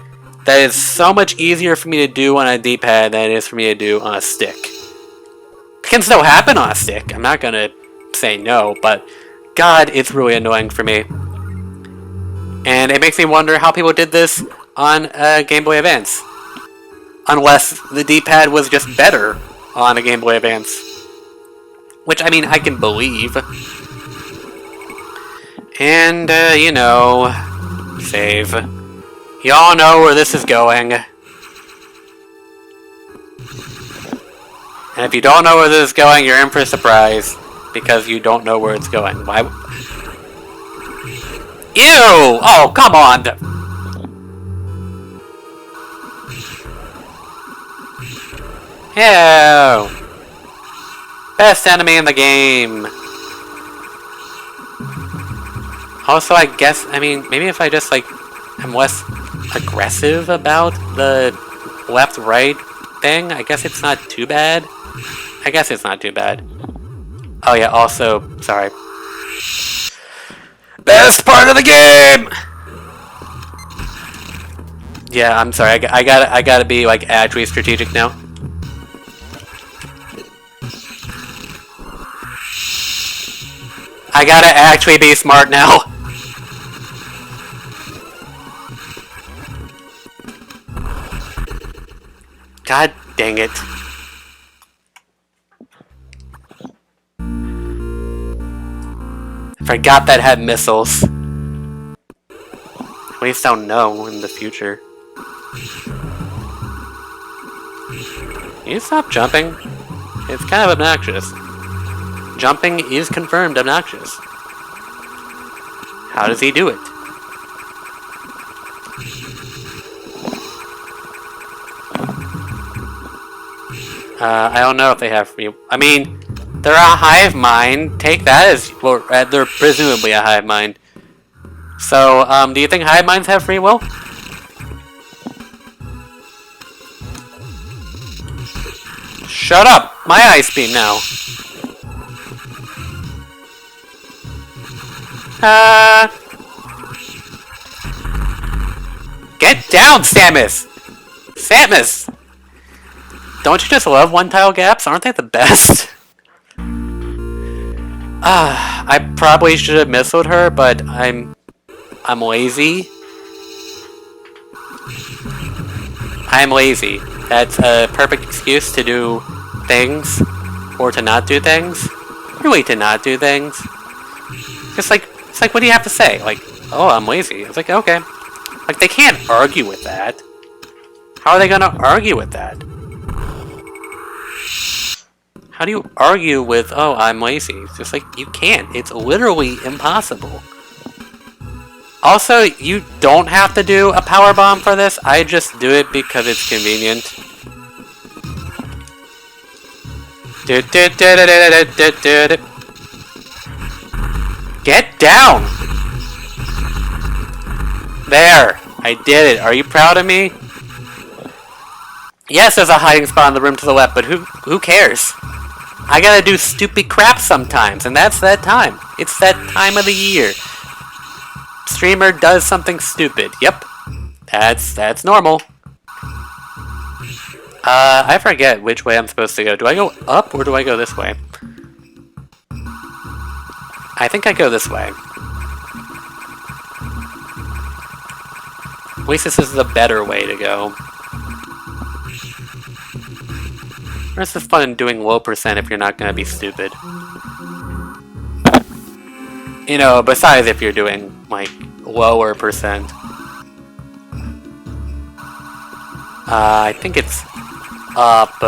that is so much easier for me to do on a D-pad than it is for me to do on a stick. It can still happen on a stick, I'm not gonna say no, but God, it's really annoying for me. And it makes me wonder how people did this on Game Boy Advance. Unless the D-pad was just better on a Game Boy Advance. Which, I mean, I can believe. And, you know, save. Y'all know where this is going. And if you don't know where this is going, you're in for a surprise. Because you don't know where it's going. Why? Ew! Oh, come on! Ew! Best enemy in the game! Also, I guess, I mean, maybe if I just, like, am less aggressive about the left-right thing, I guess it's not too bad. I guess it's not too bad. Oh yeah, also, sorry. Best part of the game! Yeah, I'm sorry. I gotta be like actually strategic now. I gotta actually be smart now. God dang it. I forgot that had missiles. At least I'll know in the future. Can you stop jumping? It's kind of obnoxious. Jumping is confirmed obnoxious. How does he do it? I don't know if they have free... I mean, they're a hive mind. Take that as... Well, they're presumably a hive mind. So, do you think hive minds have free will? Shut up! My ice beam now. Get down, Samus! Samus! Don't you just love one-tile gaps? Aren't they the best? I probably should have missiled her, but I'm lazy. I'm lazy. That's a perfect excuse to do things, or to not do things. Really, to not do things. It's like, what do you have to say? Like, oh, I'm lazy. It's like, okay. Like, they can't argue with that. How are they gonna argue with that? How do you argue with, oh, I'm lazy? It's just like, you can't. It's literally impossible. Also, you don't have to do a power bomb for this. I just do it because it's convenient. Get down! There! I did it. Are you proud of me? Yes, there's a hiding spot in the room to the left, but who cares? I gotta do stupid crap sometimes, and that's that time. It's that time of the year. Streamer does something stupid. Yep. That's normal. I forget which way I'm supposed to go. Do I go up or do I go this way? I think I go this way. At least this is the better way to go. Where's the fun in doing low percent if you're not gonna be stupid? You know, besides if you're doing, like, lower percent. I think it's up.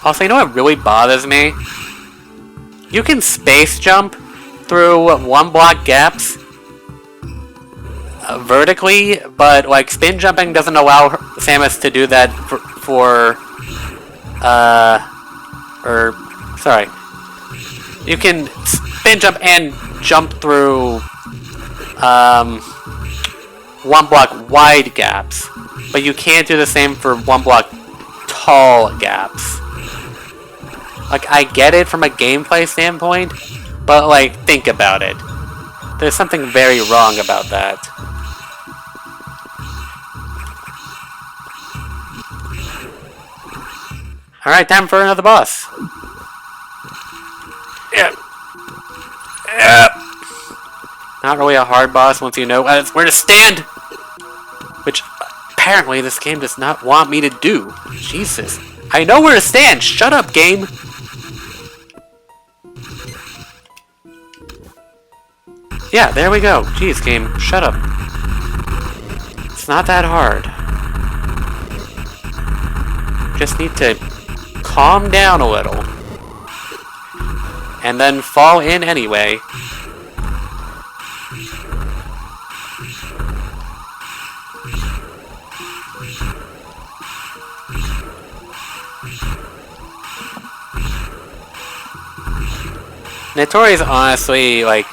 Also, you know what really bothers me? You can space jump through one block gaps vertically, but, like, spin jumping doesn't allow Samus to do that sorry. You can spin jump and jump through, one block wide gaps, but you can't do the same for one block tall gaps. Like, I get it from a gameplay standpoint, but, like, think about it. There's something very wrong about that. Alright, time for another boss. Yep. Not really a hard boss once you know where to stand! Which, apparently, this game does not want me to do. Jesus. I know where to stand! Shut up, game! Yeah, there we go. Jeez, game, shut up. It's not that hard. Just need to calm down a little. And then fall in anyway. Notori is honestly, like,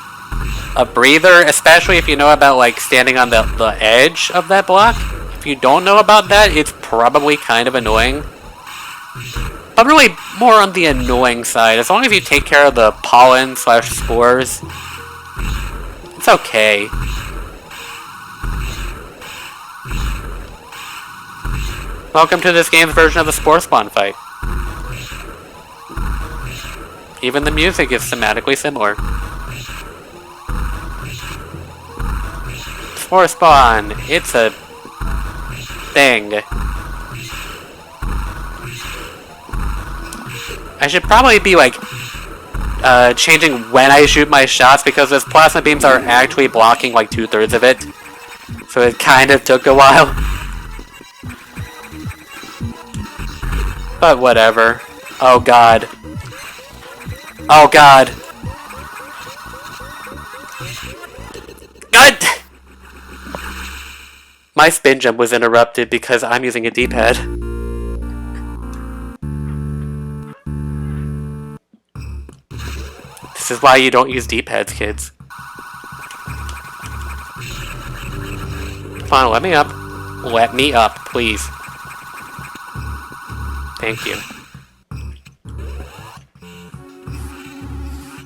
a breather, especially if you know about, like, standing on the edge of that block. If you don't know about that, it's probably kind of annoying. But really, more on the annoying side. As long as you take care of the pollen/spores, it's okay. Welcome to this game's version of the Spore Spawn fight. Even the music is thematically similar. Spore Spawn, it's a thing. I should probably be, like, changing when I shoot my shots, because those plasma beams are actually blocking, like, 2/3 of it. So it kind of took a while. But whatever. Oh god. Oh god. God! My spin jump was interrupted because I'm using a D-pad. This is why you don't use D-pads, kids. Come on, let me up. Let me up, please. Thank you.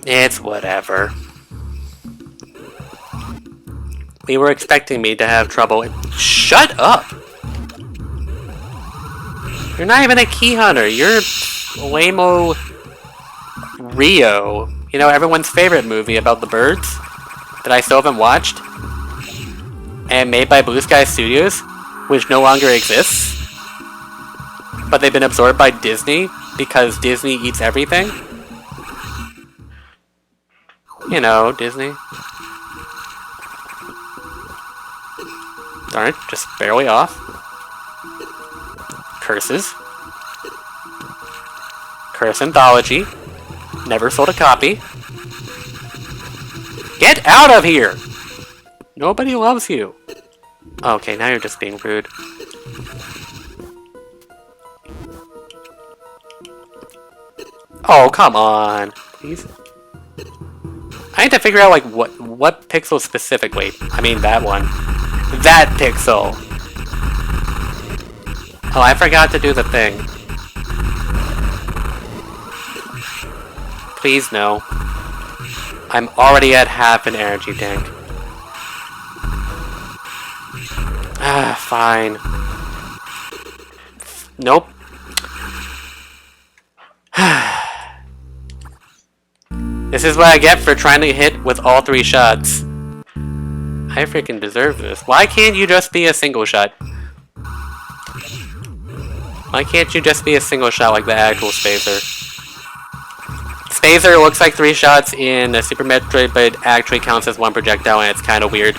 It's whatever. We were expecting me to have trouble. Shut up! You're not even a key hunter. You're lame-o Rio. You know, everyone's favorite movie about the birds that I still haven't watched. And made by Blue Sky Studios, which no longer exists. But they've been absorbed by Disney because Disney eats everything. You know, Disney. Darn it, just barely off. Curses. Curse Anthology. Never sold a copy. Get out of here! Nobody loves you. Okay, now you're just being rude. Oh, come on. Please. I need to figure out, like, what pixel specifically. I mean, that one. That pixel! Oh, I forgot to do the thing. Please, no. I'm already at half an energy tank. Ah, fine. Nope. This is what I get for trying to hit with all 3 shots. I freaking deserve this. Why can't you just be a single shot? Why can't you just be a single shot like the actual Spacer? Spacer looks like 3 shots in a Super Metroid, but it actually counts as 1 projectile, and it's kind of weird.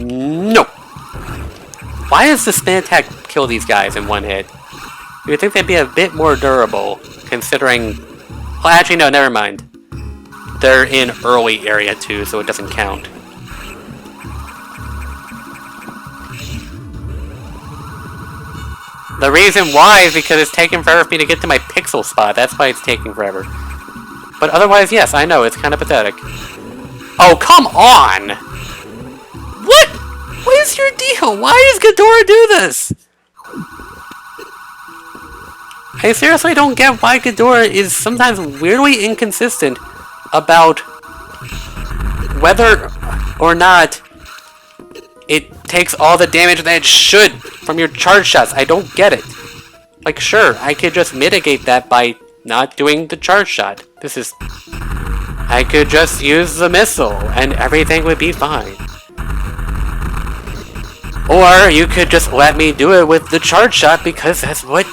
No! Why does the spin attack kill these guys in 1 hit? You would think they'd be a bit more durable, considering... Well, actually, no, never mind. They're in early area too, so it doesn't count. The reason why is because it's taking forever for me to get to my pixel spot. That's why it's taking forever. But otherwise, yes, I know, it's kind of pathetic. Oh, come on! What? What is your deal? Why does Ghidorah do this? I seriously don't get why Ghidorah is sometimes weirdly inconsistent about whether or not it takes all the damage that it should from your charge shots. I don't get it. Like, sure, I could just mitigate that by not doing the charge shot. This is... I could just use the missile and everything would be fine. Or you could just let me do it with the charge shot because that's what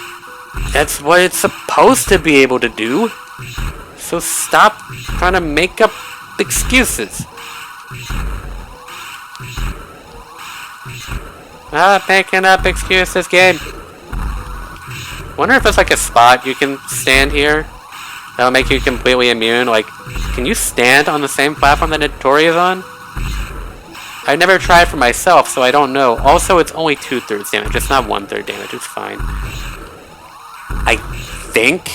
it's supposed to be able to do. So stop trying to make up excuses. Making up excuses, game. Wonder if there's like a spot you can stand here that'll make you completely immune. Like, can you stand on the same platform that Notori is on? I've never tried for myself, so I don't know. Also, it's only 2/3 damage. It's not 1/3 damage. It's fine. I think.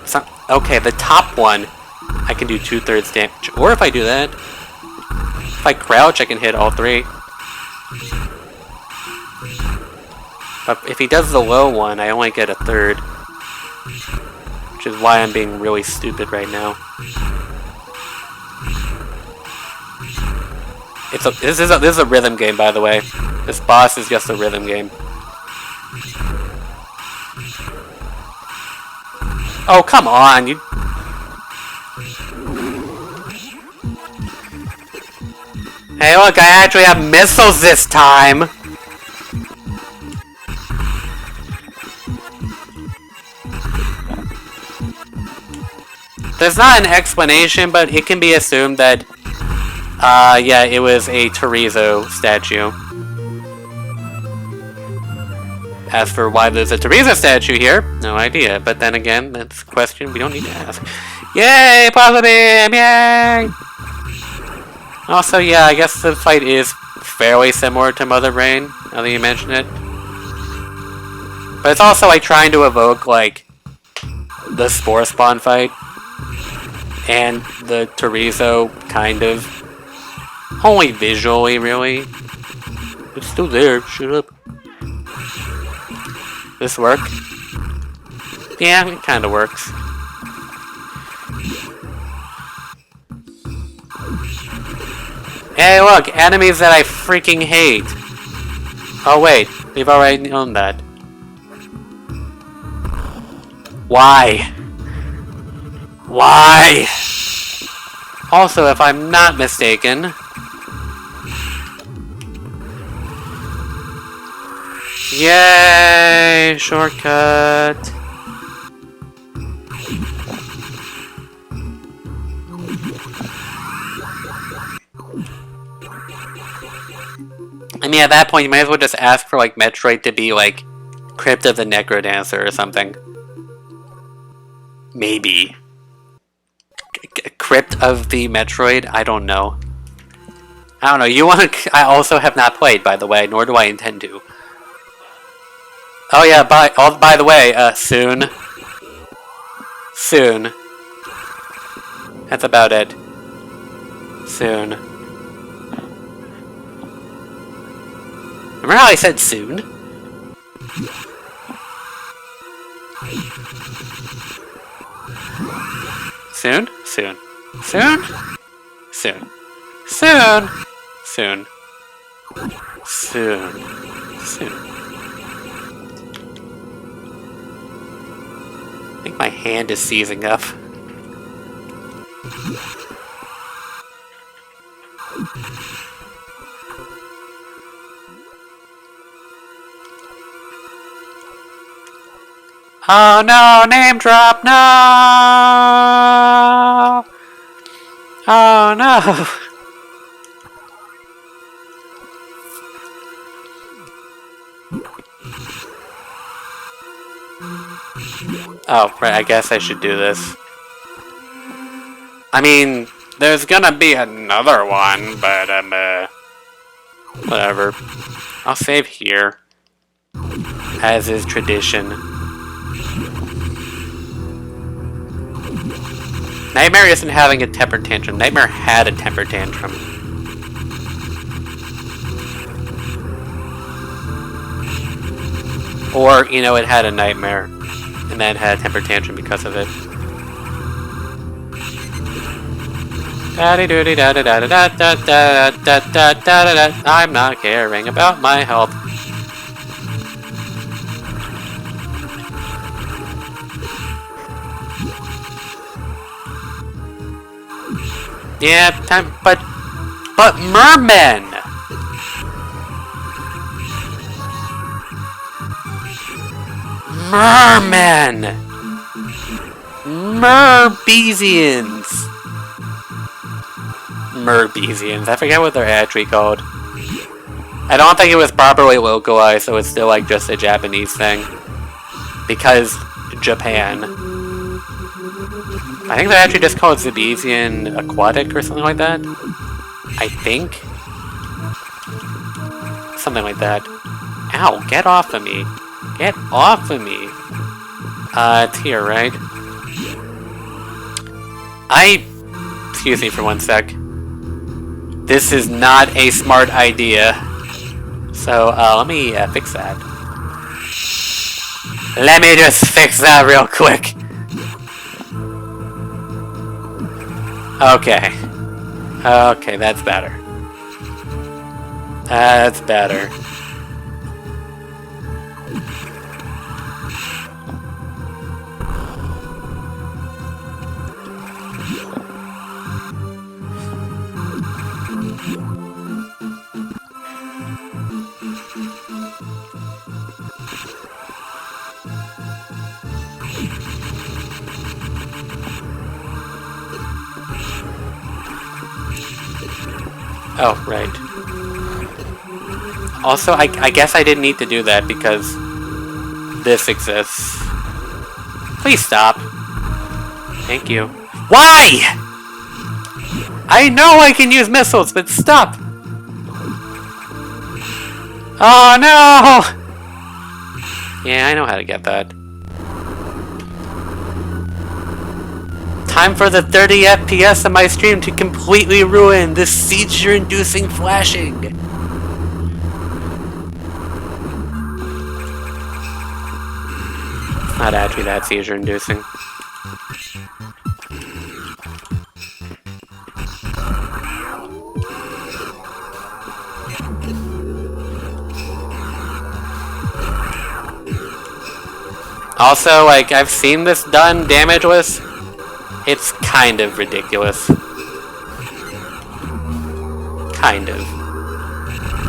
It's not, okay, the top one, I can do 2/3 damage. Or if I do that, if I crouch, I can hit all 3. But if he does the low one, I only get 1/3. Which is why I'm being really stupid right now. This is a rhythm game, by the way. This boss is just a rhythm game. Oh, come on, you... Hey, look, I actually have missiles this time! There's not an explanation, but it can be assumed that, yeah, it was a Teresa statue. As for why there's a Teresa statue here, no idea. But then again, that's a question we don't need to ask. Yay, Plasma Beam! Yay! Also, yeah, I guess the fight is fairly similar to Mother Brain, now that you mention it. But it's also like trying to evoke, like, the Spore Spawn fight. And the Teresa, kind of. Only visually, really. It's still there, shut up. This work? Yeah, it kinda works. Hey look, enemies that I freaking hate! Oh wait, we've already known that. Why? Why? Also, if I'm not mistaken... Yay! Shortcut! I mean, at that point, you might as well just ask for, like, Metroid to be, like, Crypt of the Necrodancer or something. Maybe. Crypt of the Metroid? I don't know. I don't know. You want to... I also have not played, by the way, nor do I intend to. Oh yeah, by the way, soon. Soon. That's about it. Soon. Remember how I said soon? Soon? Soon. Soon? Soon. Soon! Soon. Soon. Soon. I think my hand is seizing up. Oh no, name drop, no! Oh no! Oh, right, I guess I should do this. I mean, there's gonna be another one, but, whatever. I'll save here. As is tradition. Nightmare isn't having a temper tantrum. Nightmare had a temper tantrum. Or, you know, it had a nightmare. And then had a temper tantrum because of it. I'm not caring about my health. Yeah, time, but mermen! Mermen! Merbezians! Merbezians. I forget what they're actually called. I don't think it was properly localized, so it's still like just a Japanese thing. Because Japan. I think they're actually just called Zebezian Aquatic or something like that. I think. Something like that. Ow, get off of me. Get off of me. It's here, right? Excuse me for one sec. This is not a smart idea. So, let me fix that. Let me just fix that real quick. Okay. Okay, that's better. That's better. Oh, right. Also, I guess I didn't need to do that because this exists. Please stop. Thank you. Why? I know I can use missiles, but stop! Oh no! Yeah, I know how to get that. Time for the 30 FPS of my stream to completely ruin this seizure-inducing flashing. It's not actually that seizure-inducing. Also, like, I've seen this done damageless. It's kind of ridiculous. Kind of.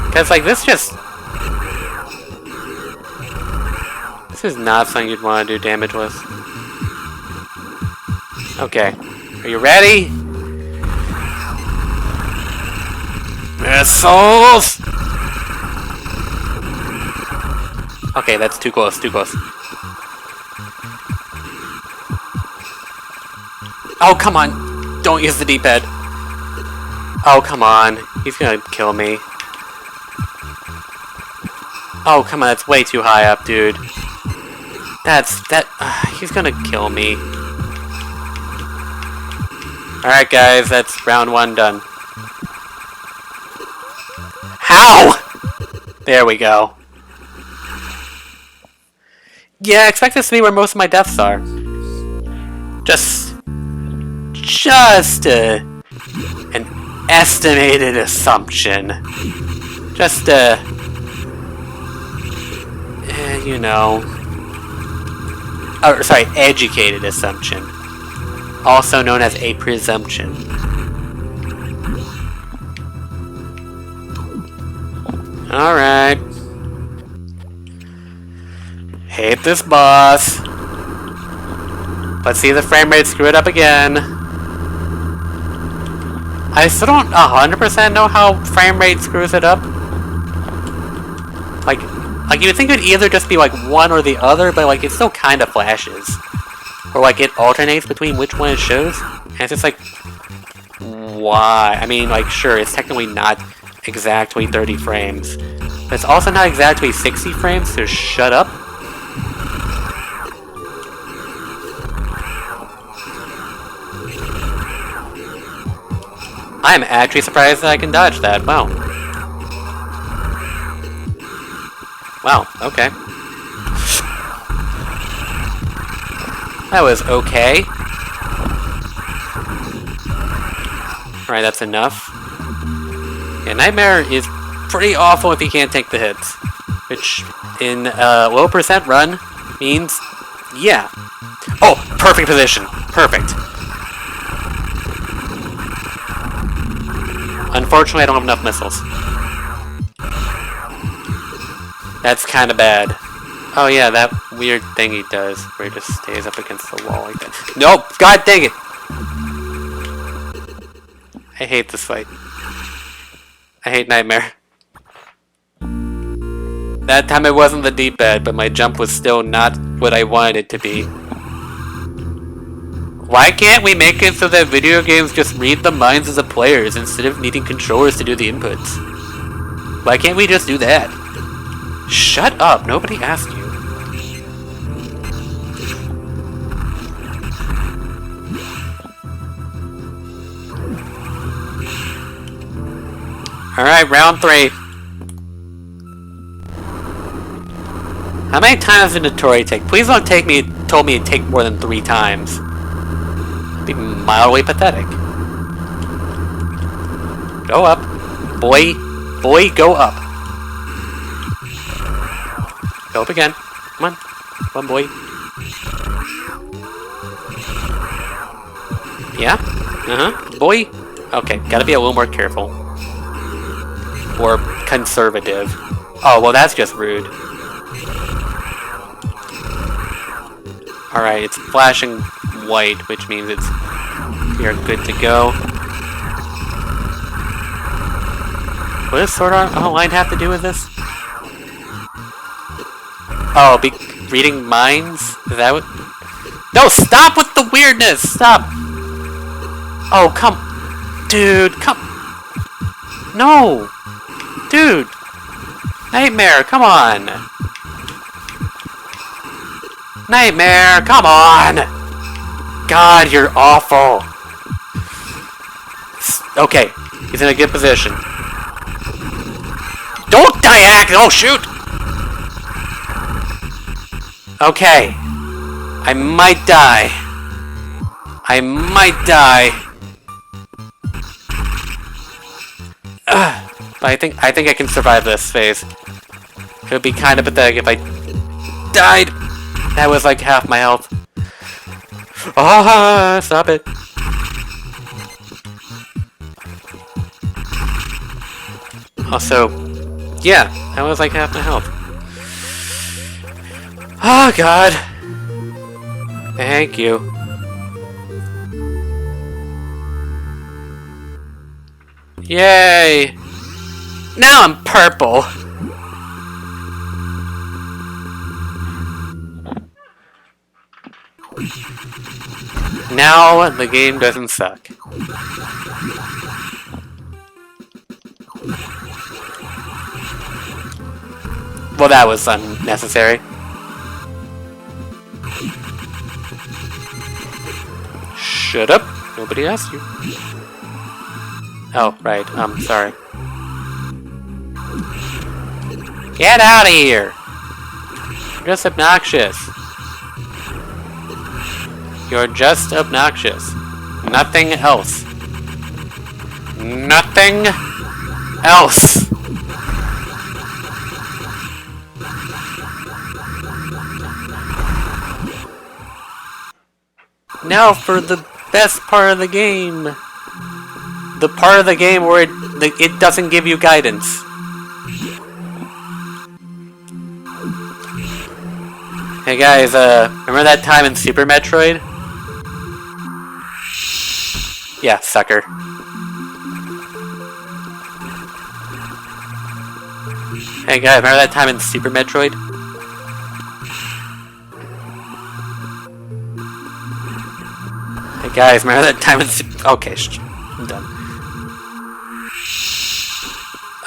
Because, like, this is not something you'd want to do damageless. Okay. Are you ready? Missiles! Okay, that's too close, too close. Oh, come on! Don't use the D-pad. Oh, come on. He's gonna kill me. Oh, come on, that's way too high up, dude. He's gonna kill me. Alright, guys, that's round 1 done. How? There we go. Yeah, expect this to be where most of my deaths are. Just an estimated assumption. Just you know. Oh, sorry, educated assumption. Also known as a presumption. Alright. Hate this boss. Let's see if the frame rate screw it up again. I still don't 100% know how frame rate screws it up. Like you would think it would either just be like one or the other, but like it still kind of flashes. Or like it alternates between which one it shows. And it's just like, why? I mean, like, sure, it's technically not exactly 30 frames. But it's also not exactly 60 frames, so shut up. I'm actually surprised that I can dodge that. Wow. Wow, okay. That was okay. Alright, that's enough. Yeah, Nightmare is pretty awful if you can't take the hits. Which, in a low percent run, means, yeah. Oh, perfect position. Perfect. Unfortunately, I don't have enough missiles. That's kind of bad. Oh yeah, that weird thing he does, where he just stays up against the wall like that. Nope! God dang it! I hate this fight. I hate Nightmare. That time it wasn't the D-pad, but my jump was still not what I wanted it to be. Why can't we make it so that video games just read the minds of the players instead of needing controllers to do the inputs? Why can't we just do that? Shut up, nobody asked you. Alright, round 3. How many times did Notori take? Please don't told me it'd take more than 3 times. It'd be mildly pathetic. Go up. Boy, go up. Go up again. Come on. Come on, boy. Yeah? Boy? Okay, gotta be a little more careful. Or conservative. Oh, well that's just rude. Alright, it's flashing white, which means we are good to go. What does Sword Art Online have to do with this? Oh, reading minds? Is that what? No, stop with the weirdness! Stop! Oh, come... Dude, come... No! Dude! Nightmare, come on! Nightmare, come on! God, you're awful! Okay, he's in a good position. Don't die, oh shoot! Okay. I might die. I might die. But I think I can survive this phase. It would be kind of pathetic if I died. That was like half my health. Ah, stop it. Also, yeah, that was like half my health. Oh God. Thank you. Yay! Now I'm purple! Now the game doesn't suck. Well, that was unnecessary. Shut up! Nobody asked you. Oh, right. Sorry. Get out of here! You're just obnoxious. You're just obnoxious. Nothing else. Nothing else! Now for the best part of the game. The part of the game where it doesn't give you guidance. Hey guys, remember that time in Super Metroid? Yeah, sucker. Hey guys, remember that time in Super Metroid? Hey guys, remember that time in okay, I'm done.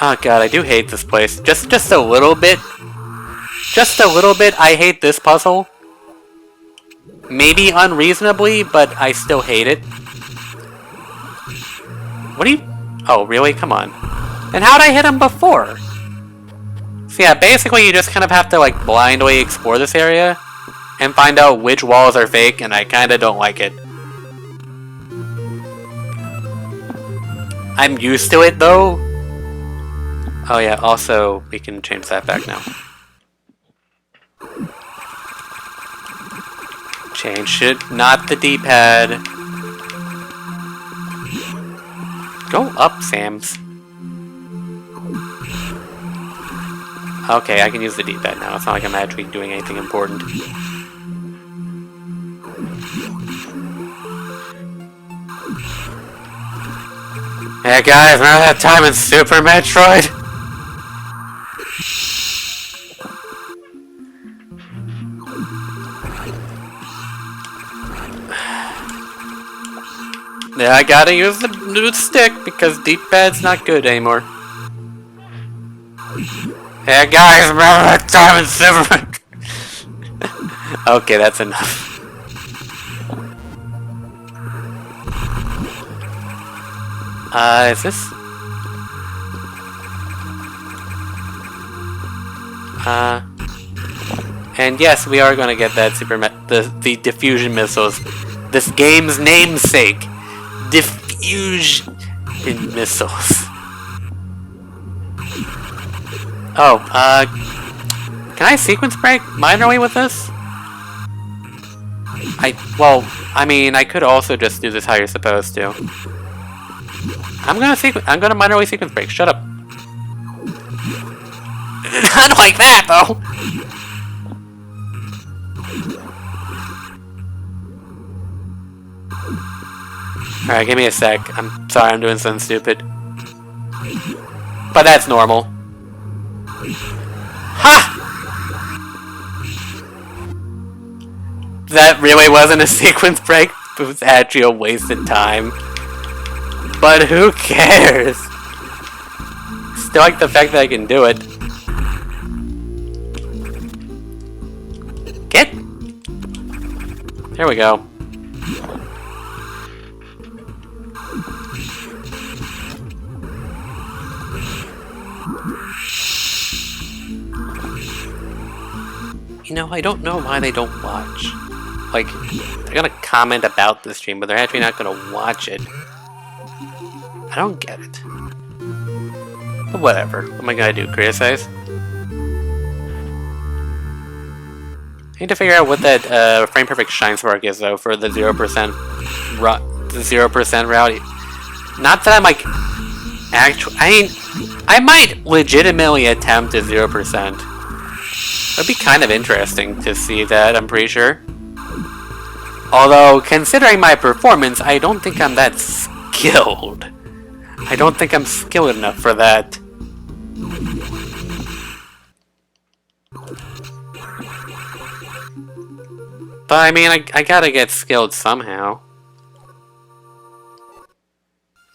Oh god, I do hate this place. Just a little bit. Just a little bit, I hate this puzzle. Maybe unreasonably, but I still hate it. What do you... Oh, really? Come on. And how'd I hit him before? So yeah, basically you just kind of have to like blindly explore this area and find out which walls are fake, and I kinda don't like it. I'm used to it though. Oh yeah, also we can change that back now. Change it, not the D-pad. Go up, Sams. Okay, I can use the D-pad now. It's not like I'm actually doing anything important. Hey guys, remember that time in Super Metroid? Yeah, I gotta use the new stick because D-pad's not good anymore. Hey guys, remember that time in Super Metroid? Okay, that's enough. Is this? And yes, we are gonna get that the diffusion missiles. This game's namesake. Diffusion missiles. Oh, can I sequence break minorly with this? Well, I mean, I could also just do this how you're supposed to. I'm gonna minorly sequence break. Shut up. Not like that, though. Alright, give me a sec. I'm sorry, I'm doing something stupid. But that's normal. Ha! That really wasn't a sequence break. It was actually a wasted time. But who cares? Still like the fact that I can do it. Get! There we go. You know, I don't know why they don't watch. Like, they're gonna comment about the stream, but they're actually not gonna watch it. I don't get it. But whatever. What am I gonna do? Criticize? I need to figure out what that frame perfect shine spark is though for the 0% route. Not that I'm like I might legitimately attempt a 0%. It'd be kind of interesting to see that, I'm pretty sure. Although, considering my performance, I don't think I'm that skilled. I don't think I'm skilled enough for that. But I mean, I gotta get skilled somehow.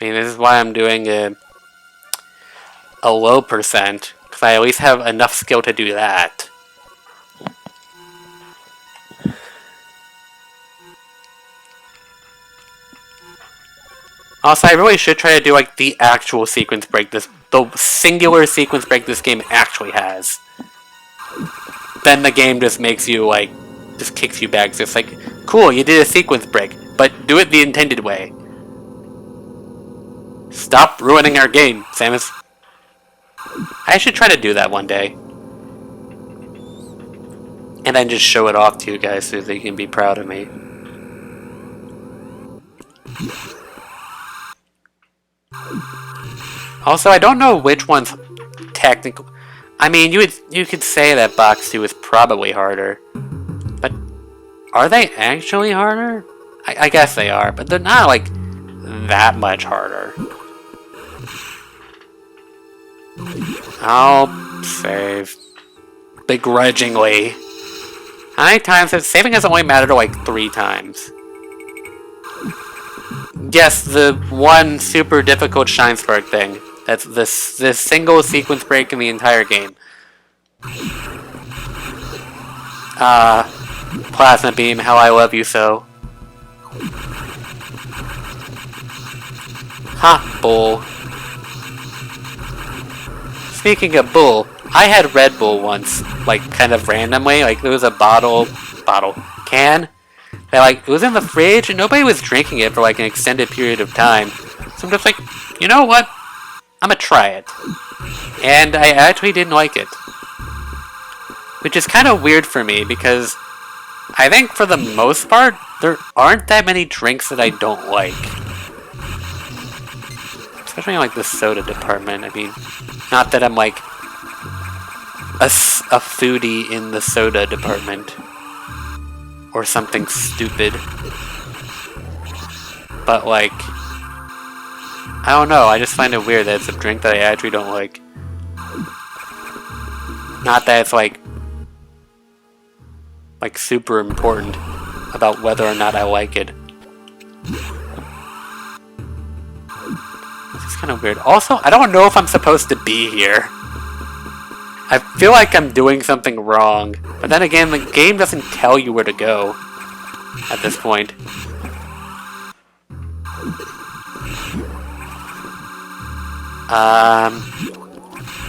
I mean, this is why I'm doing a low percent, because I at least have enough skill to do that. Also, I really should try to do like the actual sequence break, the singular sequence break this game actually has. Then the game just makes you like, just kicks you back. So it's like, cool, you did a sequence break, but do it the intended way. Stop ruining our game, Samus. I should try to do that one day. And then just show it off to you guys so that you can be proud of me. Also, I don't know which one's technical. I mean, you could say that Box 2 is probably harder. But are they actually harder? I guess they are, but they're not like that much harder. I'll save. Begrudgingly. How many times have saving has only mattered like 3 times? Yes, the one super difficult Shine Spark thing. That's this single sequence break in the entire game. Plasma Beam, how I love you so. Ha, Bull. Speaking of Bull, I had Red Bull once, like, kind of randomly. Like, there was a can. That, like, it was in the fridge, and nobody was drinking it for, like, an extended period of time. So I'm just like, you know what? I'm gonna try it. And I actually didn't like it. Which is kind of weird for me, because I think for the most part, there aren't that many drinks that I don't like. Especially in, like, the soda department. I mean, not that I'm, like, a foodie in the soda department. Or something stupid. But, like, I don't know, I just find it weird that it's a drink that I actually don't like. Not that it's, like super important about whether or not I like it. This is kind of weird. Also, I don't know if I'm supposed to be here. I feel like I'm doing something wrong, but then again, the game doesn't tell you where to go at this point.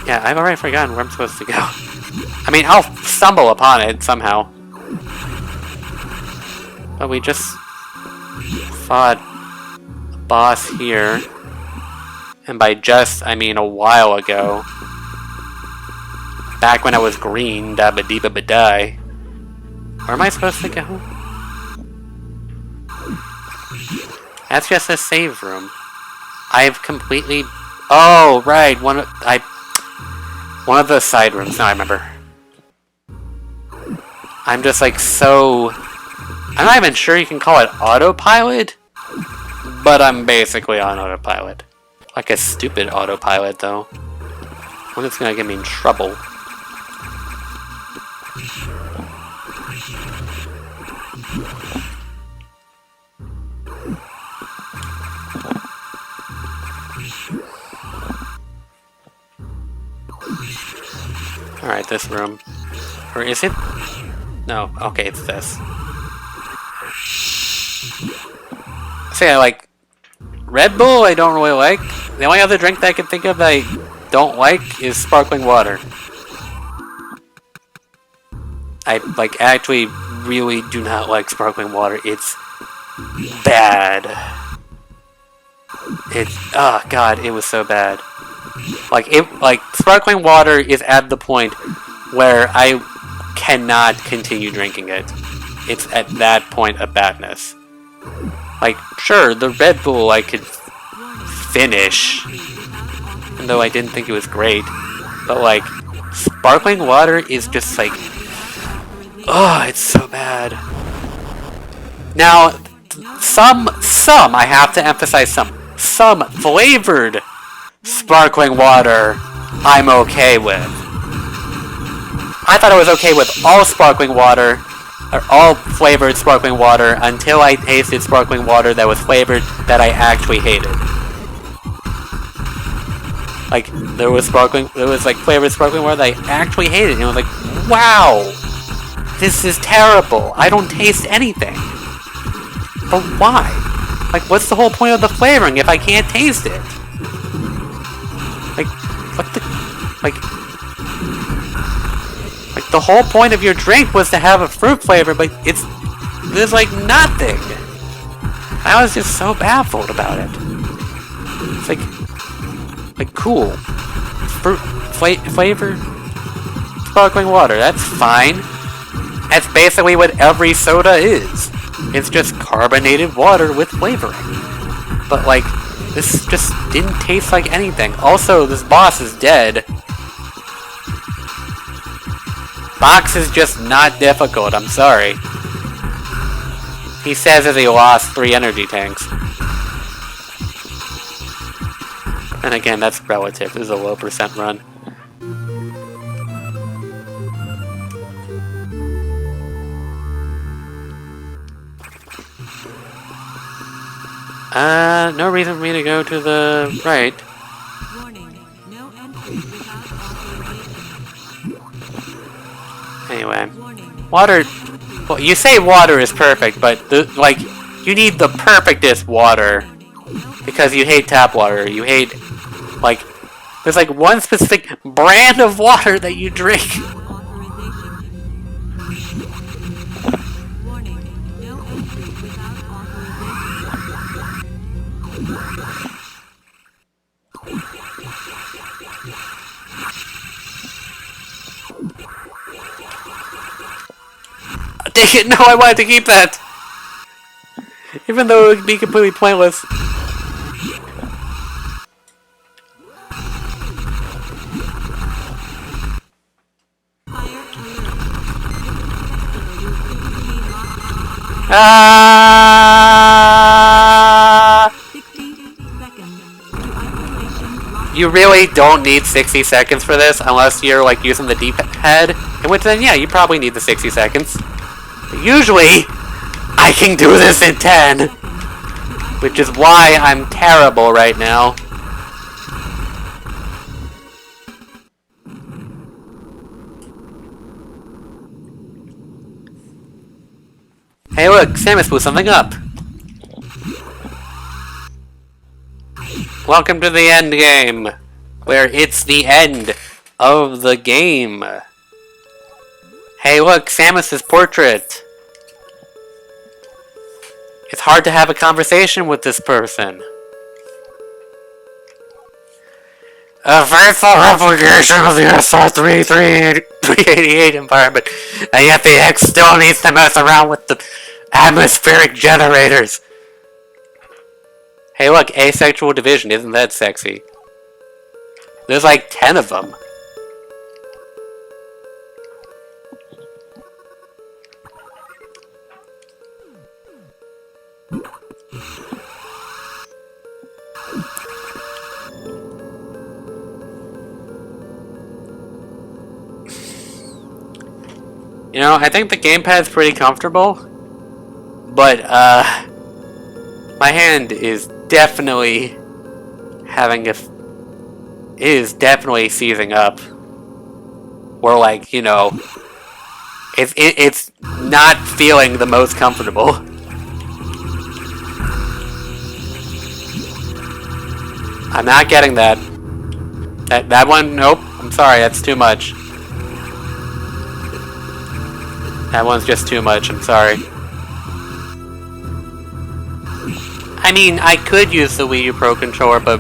Yeah, I've already forgotten where I'm supposed to go. I mean, I'll stumble upon it somehow. But we just fought a boss here. And by just, I mean a while ago. Back when I was green, da-ba-dee-ba-ba-die. Where am I supposed to go? That's just a save room. I've completely... Oh, right, one of the side rooms, now I remember. I'm just like so... I'm not even sure you can call it autopilot, but I'm basically on autopilot. Like a stupid autopilot, though. One that's gonna get me in trouble. Alright, this room. Or is it? No, okay, it's this. Say I like Red Bull I don't really like. The only other drink that I can think of that I don't like is sparkling water. I like actually really do not like sparkling water. It's bad. It's oh god, it was so bad. Like sparkling water is at the point where I cannot continue drinking it. It's at that point of badness. Like, sure, the Red Bull I could finish, even though I didn't think it was great. But like, sparkling water is just like, oh, it's so bad. Now, some I have to emphasize some flavored sparkling water I'm okay with. I thought I was okay with all sparkling water, or all flavored sparkling water, until I tasted sparkling water that was flavored that I actually hated. Like, there was like flavored sparkling water that I actually hated, and I was like, wow, this is terrible. I don't taste anything. But why? Like, what's the whole point of the flavoring if I can't taste it? Like, what the... Like, the whole point of your drink was to have a fruit flavor, but there's like nothing. I was just so baffled about it. It's like cool. Fruit flavor sparkling water, that's fine. That's basically what every soda is. It's just carbonated water with flavoring. But like, this just didn't taste like anything. Also, this boss is dead. Box is just not difficult, I'm sorry. He says as he lost 3 energy tanks. And again, that's relative. This is a low percent run. No reason for me to go to the right. Anyway, water. Well, you say water is perfect, but like you need the perfectest water because you hate tap water. You hate like there's like one specific brand of water that you drink. Dang it, no, I wanted to keep that! Even though it would be completely pointless. You really don't need 60 seconds for this unless you're like using the D-pad, in which then yeah, you probably need the 60 seconds. But usually, I can do this in 10, which is why I'm terrible right now. Hey look, Samus blew something up. Welcome to the end game, where it's the end of the game. Hey look, Samus's portrait. It's hard to have a conversation with this person. A faithful replication of the SR-388 environment, and yet the X still needs to mess around with the atmospheric generators. Hey look, asexual division, isn't that sexy? There's like 10 of them. You know, I think the gamepad's pretty comfortable, but my hand is definitely having is definitely seizing up. Or like, you know, it's not feeling the most comfortable. I'm not getting that. That one, nope. I'm sorry, that's too much. That one's just too much, I'm sorry. I mean, I could use the Wii U Pro Controller, but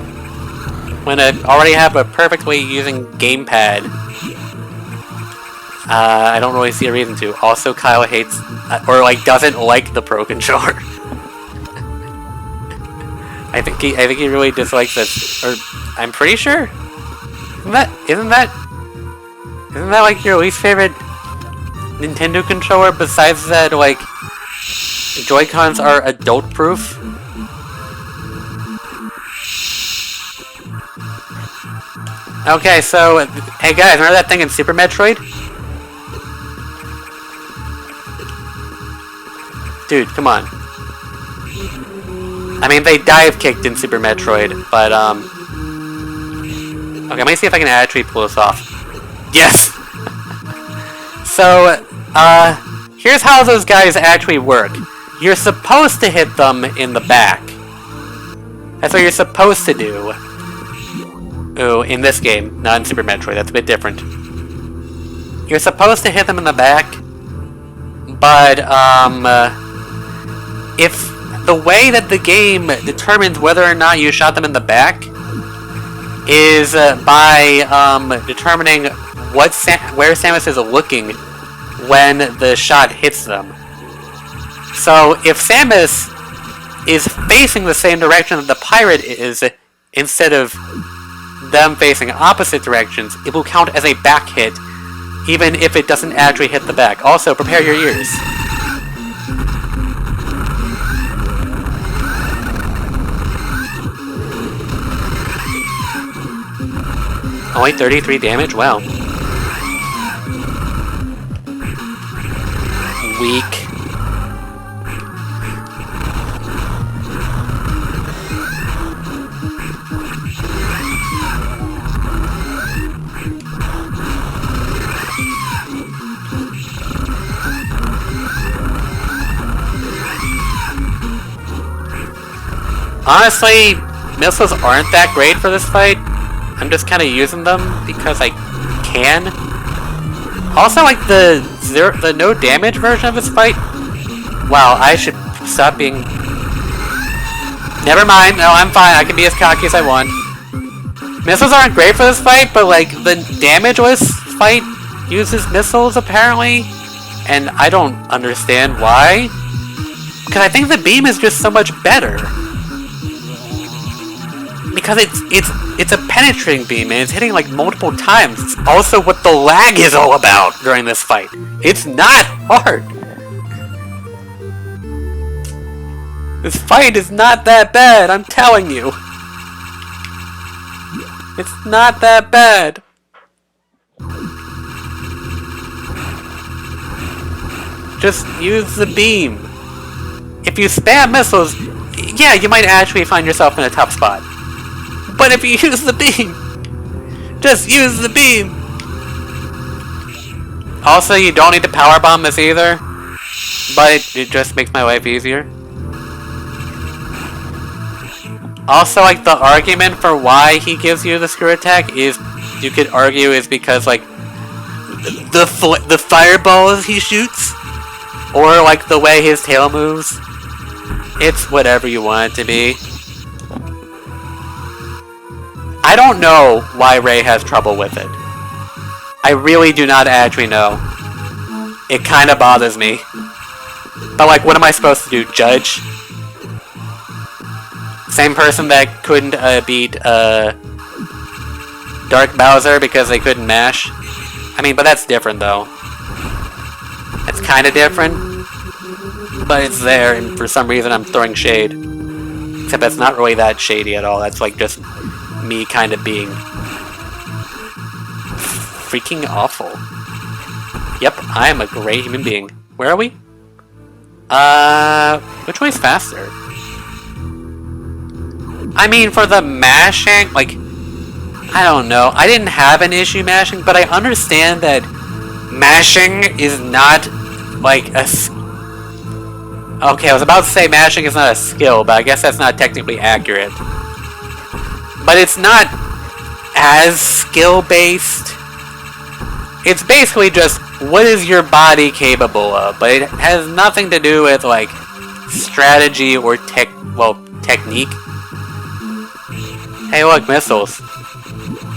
when I already have a perfectly using gamepad, I don't really see a reason to. Also, Kyle hates, or like doesn't like the Pro Controller. I think he really dislikes this, or I'm pretty sure. Isn't that like your least favorite Nintendo controller? Besides that, like Joy-Cons are adult-proof. Okay, so hey guys, remember that thing in Super Metroid? Dude, come on. I mean, they dive kicked in Super Metroid, but okay, let me see if I can actually pull this off. Yes! So, here's how those guys actually work. You're supposed to hit them in the back. That's what you're supposed to do. Ooh, in this game, not in Super Metroid, that's a bit different. You're supposed to hit them in the back, but, if the way that the game determines whether or not you shot them in the back is by determining where Samus is looking when the shot hits them. So if Samus is facing the same direction that the pirate is, instead of them facing opposite directions, it will count as a back hit, even if it doesn't actually hit the back. Also, prepare your ears. Only 33 damage? Wow. Weak. Honestly, missiles aren't that great for this fight. I'm just kind of using them because I can. Also, like the no damage version of this fight. Wow, I should stop being. Never mind. No, I'm fine. I can be as cocky as I want. Missiles aren't great for this fight, but like the damage-less fight uses missiles apparently, and I don't understand why. Because I think the beam is just so much better. Because it's a penetrating beam and it's hitting like multiple times. It's also what the lag is all about during this fight. It's not hard. This fight is not that bad, I'm telling you. It's not that bad. Just use the beam. If you spam missiles, yeah, you might actually find yourself in a tough spot. But if you use the beam, just use the beam. Also, you don't need to powerbomb this either, but it just makes my life easier. Also, like, the argument for why he gives you the screw attack is, you could argue, is because, like, the fireballs he shoots, or, like, the way his tail moves. It's whatever you want it to be. I don't know why Ray has trouble with it. I really do not actually know. It kind of bothers me. But like, what am I supposed to do? Judge? Same person that couldn't beat Dark Bowser because they couldn't mash? I mean, but that's different though. It's kind of different. But it's there, and for some reason I'm throwing shade. Except that's not really that shady at all. That's like just me kind of being freaking awful. Yep, I am a great human being. Where are we? Which way's faster? I mean, for the mashing, like, I don't know. I didn't have an issue mashing, but I understand that mashing is not, like, a... Okay, I was about to say mashing is not a skill, but I guess that's not technically accurate. But it's not as skill-based. It's basically just, what is your body capable of? But it has nothing to do with, like, strategy or technique. Hey look, missiles.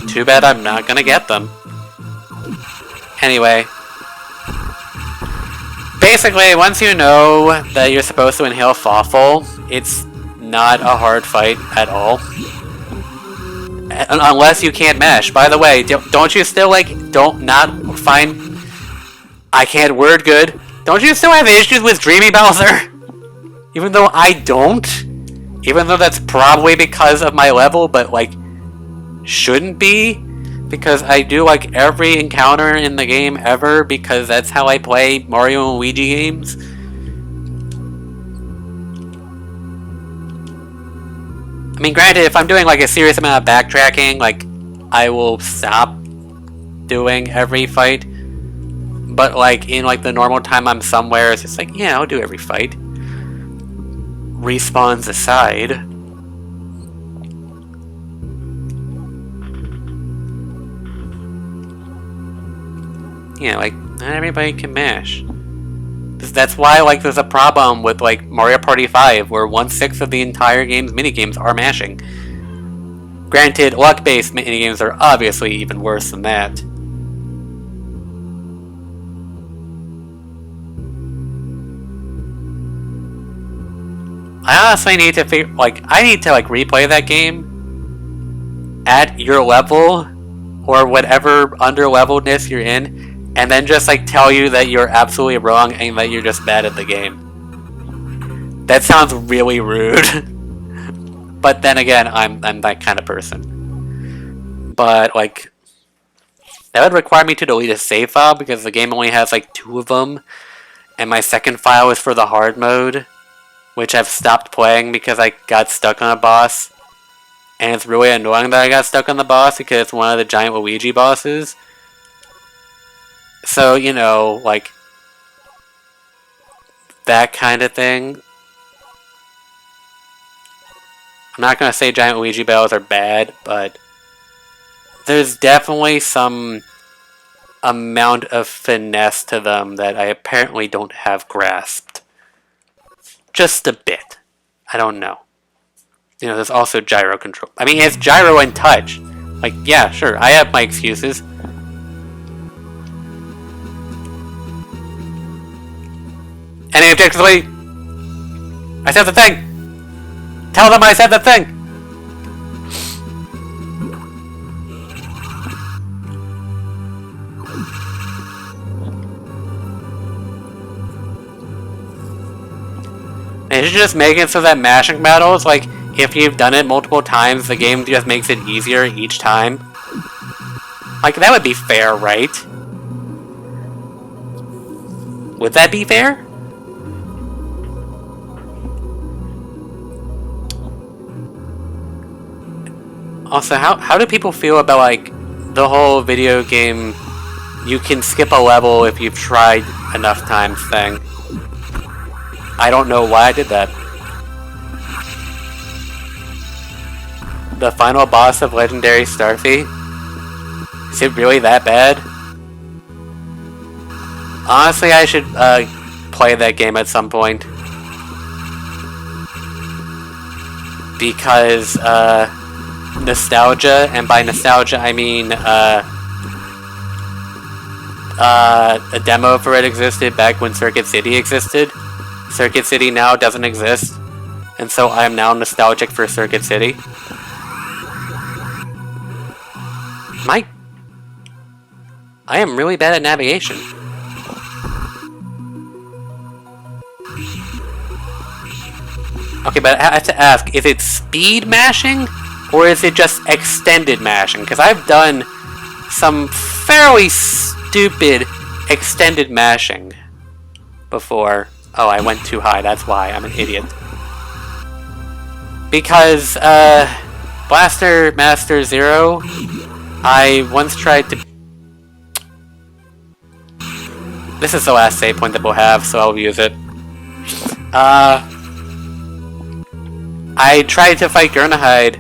Too bad I'm not gonna get them. Anyway. Basically, once you know that you're supposed to inhale Fawful, it's not a hard fight at all. Unless you can't mash. By the way, don't you still, like, I can't word good. Don't you still have issues with Dreamy Bowser? Even though I don't. Even though that's probably because of my level, but, like, shouldn't be. Because I do, like, every encounter in the game ever, because that's how I play Mario and Luigi games. I mean, granted, if I'm doing, like, a serious amount of backtracking, like, I will stop doing every fight. But, like, in, like, the normal time I'm somewhere, it's just like, yeah, I'll do every fight. Respawns aside. Yeah, like, not everybody can mash. That's why, like, there's a problem with, like, Mario Party 5, where 1/6 of the entire game's minigames are mashing. Granted, luck-based minigames are obviously even worse than that. I honestly need to figure, like, I need to, like, replay that game at your level, or whatever under-leveledness you're in, and then just, like, tell you that you're absolutely wrong and that you're just bad at the game. That sounds really rude. But then again, I'm that kind of person. But, like, that would require me to delete a save file, because the game only has, like, 2 of them, and my second file is for the hard mode, which I've stopped playing because I got stuck on a boss. And it's really annoying that I got stuck on the boss because it's one of the giant Luigi bosses. So, you know, like, that kind of thing. I'm not going to say giant Luigi battles are bad, but there's definitely some amount of finesse to them that I apparently don't have grasped. Just a bit. I don't know. You know, there's also gyro control. I mean, it's gyro and touch. Like, yeah, sure, I have my excuses. Any objectively? I said the thing! Tell them I said the thing! They should just make it so that mashing battles, like, if you've done it multiple times, the game just makes it easier each time. Like, that would be fair, right? Would that be fair? Also, how do people feel about, like, the whole video game, you can skip a level if you've tried enough times thing? I don't know why I did that. The final boss of Legendary Starfy? Is it really that bad? Honestly, I should play that game at some point. Because, nostalgia, and by nostalgia I mean, a demo for it existed back when Circuit City existed. Circuit City now doesn't exist, and so I am now nostalgic for Circuit City. I am really bad at navigation. Okay, but I have to ask, is it speed mashing, or is it just extended mashing? Because I've done some fairly stupid extended mashing before. Oh, I went too high, that's why. I'm an idiot. Because, Blaster Master Zero, I once tried to... This is the last save point that we'll have, so I'll use it. I tried to fight Gurnahide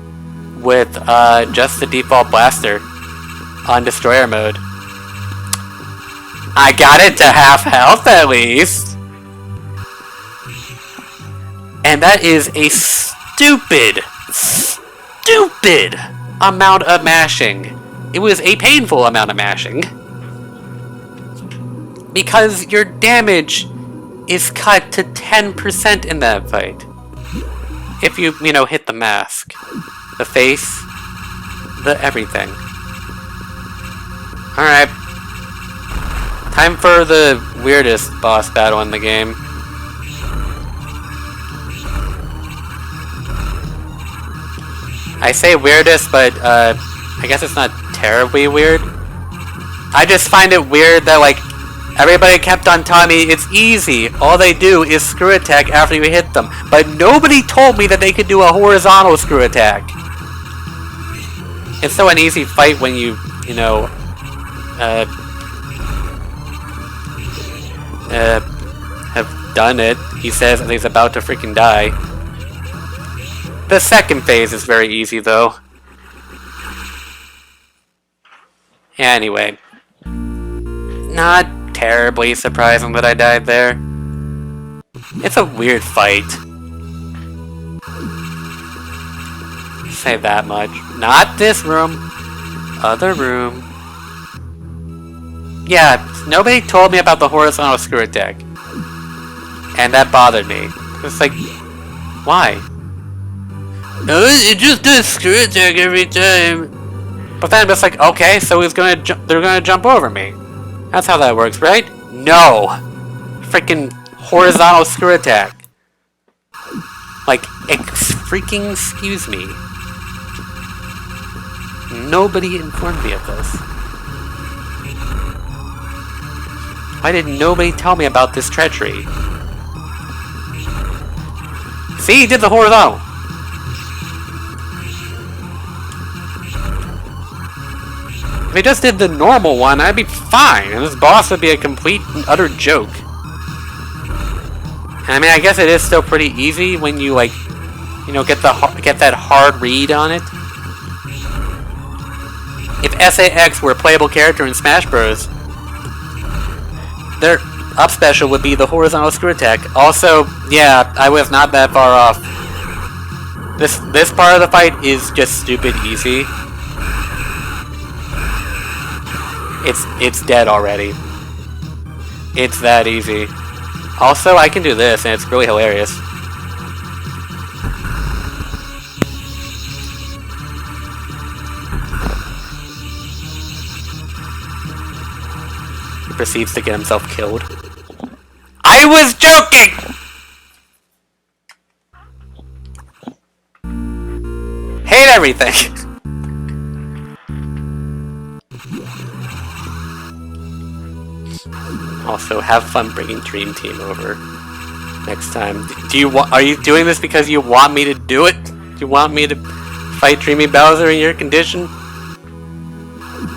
with, just the default blaster on Destroyer mode. I got it to half health at least! And that is a stupid amount of mashing. It was a painful amount of mashing. Because your damage is cut to 10% in that fight. If you know, hit the mask, the face, the everything. Alright. Time for the weirdest boss battle in the game. I say weirdest, but I guess it's not terribly weird. I just find it weird that, like, everybody kept on telling me it's easy. All they do is screw attack after you hit them. But nobody told me that they could do a horizontal screw attack. It's so an easy fight when you know, have done it. He says and he's about to freaking die. The second phase is very easy, though. Anyway. Not terribly surprising that I died there. It's a weird fight. Say that much. Not this room. Other room. Yeah, nobody told me about the horizontal screw attack. And that bothered me. It's like, why? No, it just does screw attack every time. But then it's like, okay, so they're gonna jump over me. That's how that works, right? No! Freaking horizontal screw attack. Like, freaking excuse me. Nobody informed me of this. Why did nobody tell me about this treachery? See, he did the horizontal. If he just did the normal one, I'd be fine, and this boss would be a complete and utter joke. And I mean, I guess it is still pretty easy when you, like, you know, get that hard read on it. If SAX were a playable character in Smash Bros., their up special would be the horizontal screw attack. Also, yeah, I was not that far off. This part of the fight is just stupid easy. It's dead already. It's that easy. Also, I can do this, and it's really hilarious. He proceeds to get himself killed. I was joking! Hate everything! Also, have fun bringing Dream Team over next time. Are you doing this because you want me to do it? Do you want me to fight Dreamy Bowser in your condition?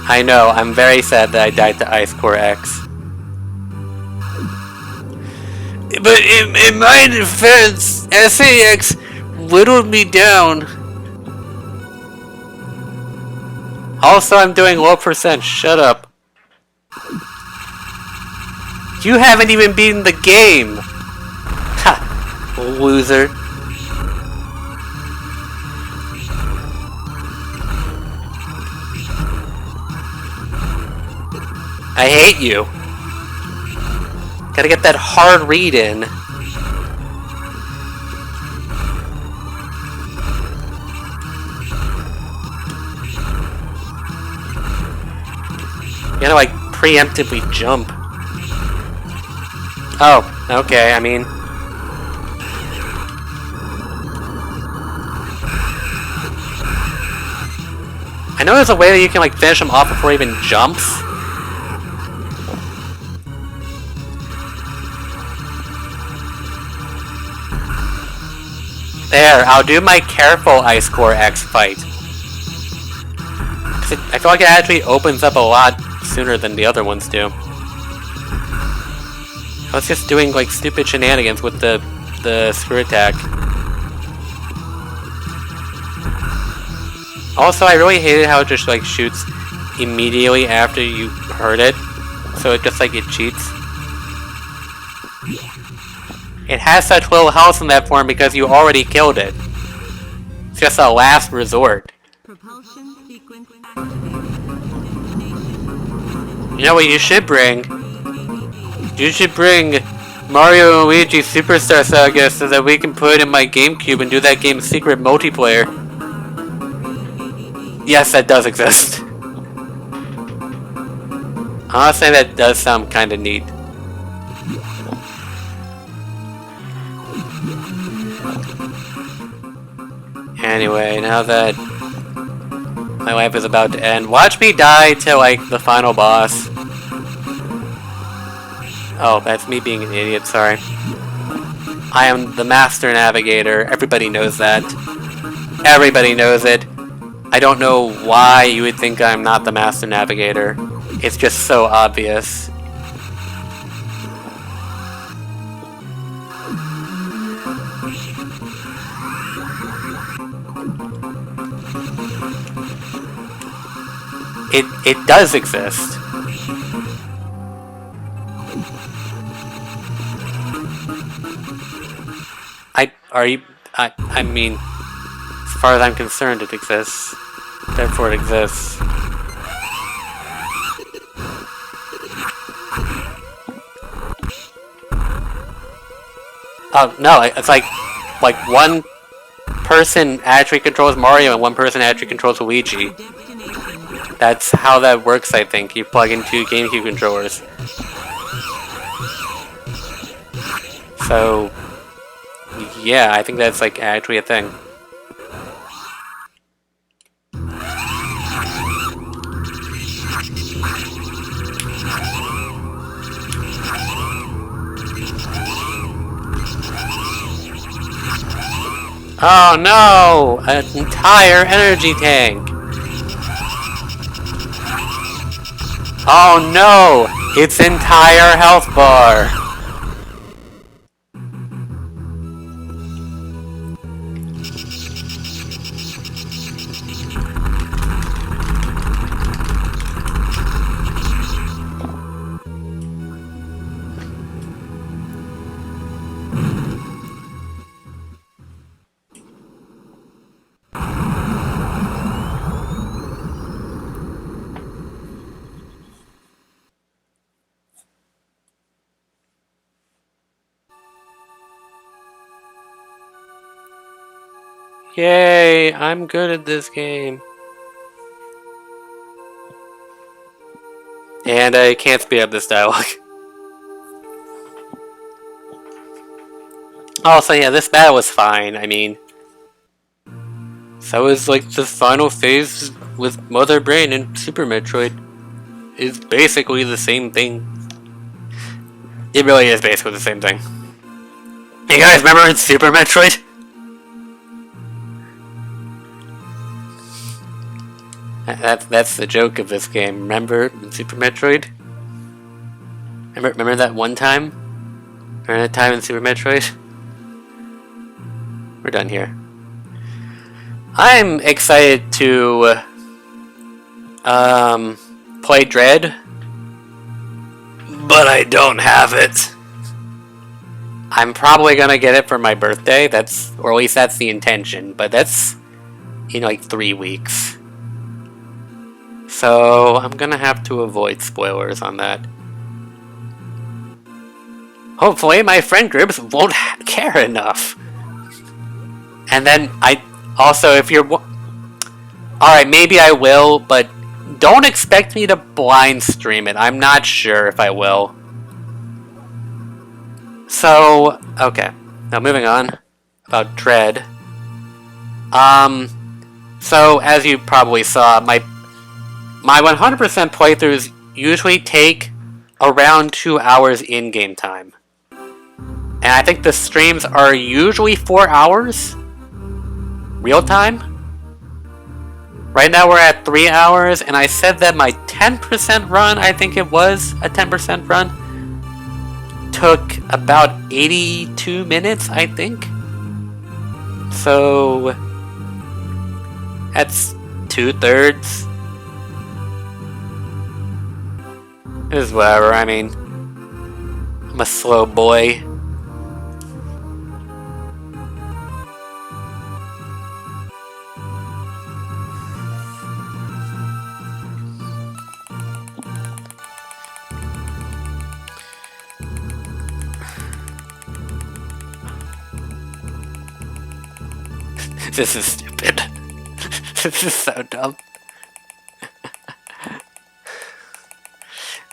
I know, I'm very sad that I died to Ice Core X. But in my defense, SAX whittled me down. Also, I'm doing low percent. Shut up. You haven't even beaten the game! Ha! Loser. I hate you. Gotta get that hard read in. You gotta, like, preemptively jump. Oh, okay, I mean... I know there's a way that you can, like, finish him off before he even jumps. There, I'll do my careful Ice Core X fight. I feel like it actually opens up a lot sooner than the other ones do. I was just doing like stupid shenanigans with the screw attack. Also, I really hated how it just like shoots immediately after you hurt it. So it just like it cheats. It has such little health in that form because you already killed it. It's just a last resort. Propulsion sequence activated. You know what you should bring? You should bring Mario and Luigi Superstar Saga so that we can put it in my GameCube and do that game's secret multiplayer. Yes, that does exist. Honestly, that does sound kinda neat. Anyway, now that my life is about to end, watch me die to like the final boss. Oh, that's me being an idiot, sorry. I am the Master Navigator, everybody knows that. Everybody knows it. I don't know why you would think I'm not the Master Navigator. It's just so obvious. It does exist. I mean, as far as I'm concerned, it exists. Therefore, it exists. Oh, no, it's like one person actually controls Mario and one person actually controls Luigi. That's how that works, I think. You plug in two GameCube controllers. So, yeah, I think that's like actually a thing. Oh no! An entire energy tank! Oh no! Its entire health bar! Yay, I'm good at this game. And I can't speed up this dialogue. Also, yeah, this battle was fine, I mean. So is like the final phase with Mother Brain and Super Metroid is basically the same thing. It really is basically the same thing. Hey guys, remember in Super Metroid? That's the joke of this game. Remember in Super Metroid? Remember that one time? Remember that time in Super Metroid? We're done here. I'm excited to play Dread, but I don't have it. I'm probably gonna get it for my birthday. Or at least that's the intention. But that's in like 3 weeks. So I'm gonna have to avoid spoilers on that. Hopefully my friend groups won't care enough. And then if you're... Alright, maybe I will, but don't expect me to blind stream it. I'm not sure if I will. So, okay. Now moving on. About Dread. So, as you probably saw, my 100% playthroughs usually take around 2 hours in-game time. And I think the streams are usually 4 hours. real time. Right now we're at 3 hours, and I said that my 10% run, I think it was a 10% run, took about 82 minutes, I think. So that's 2/3. It is whatever, I mean, I'm a slow boy. This is stupid. This is so dumb.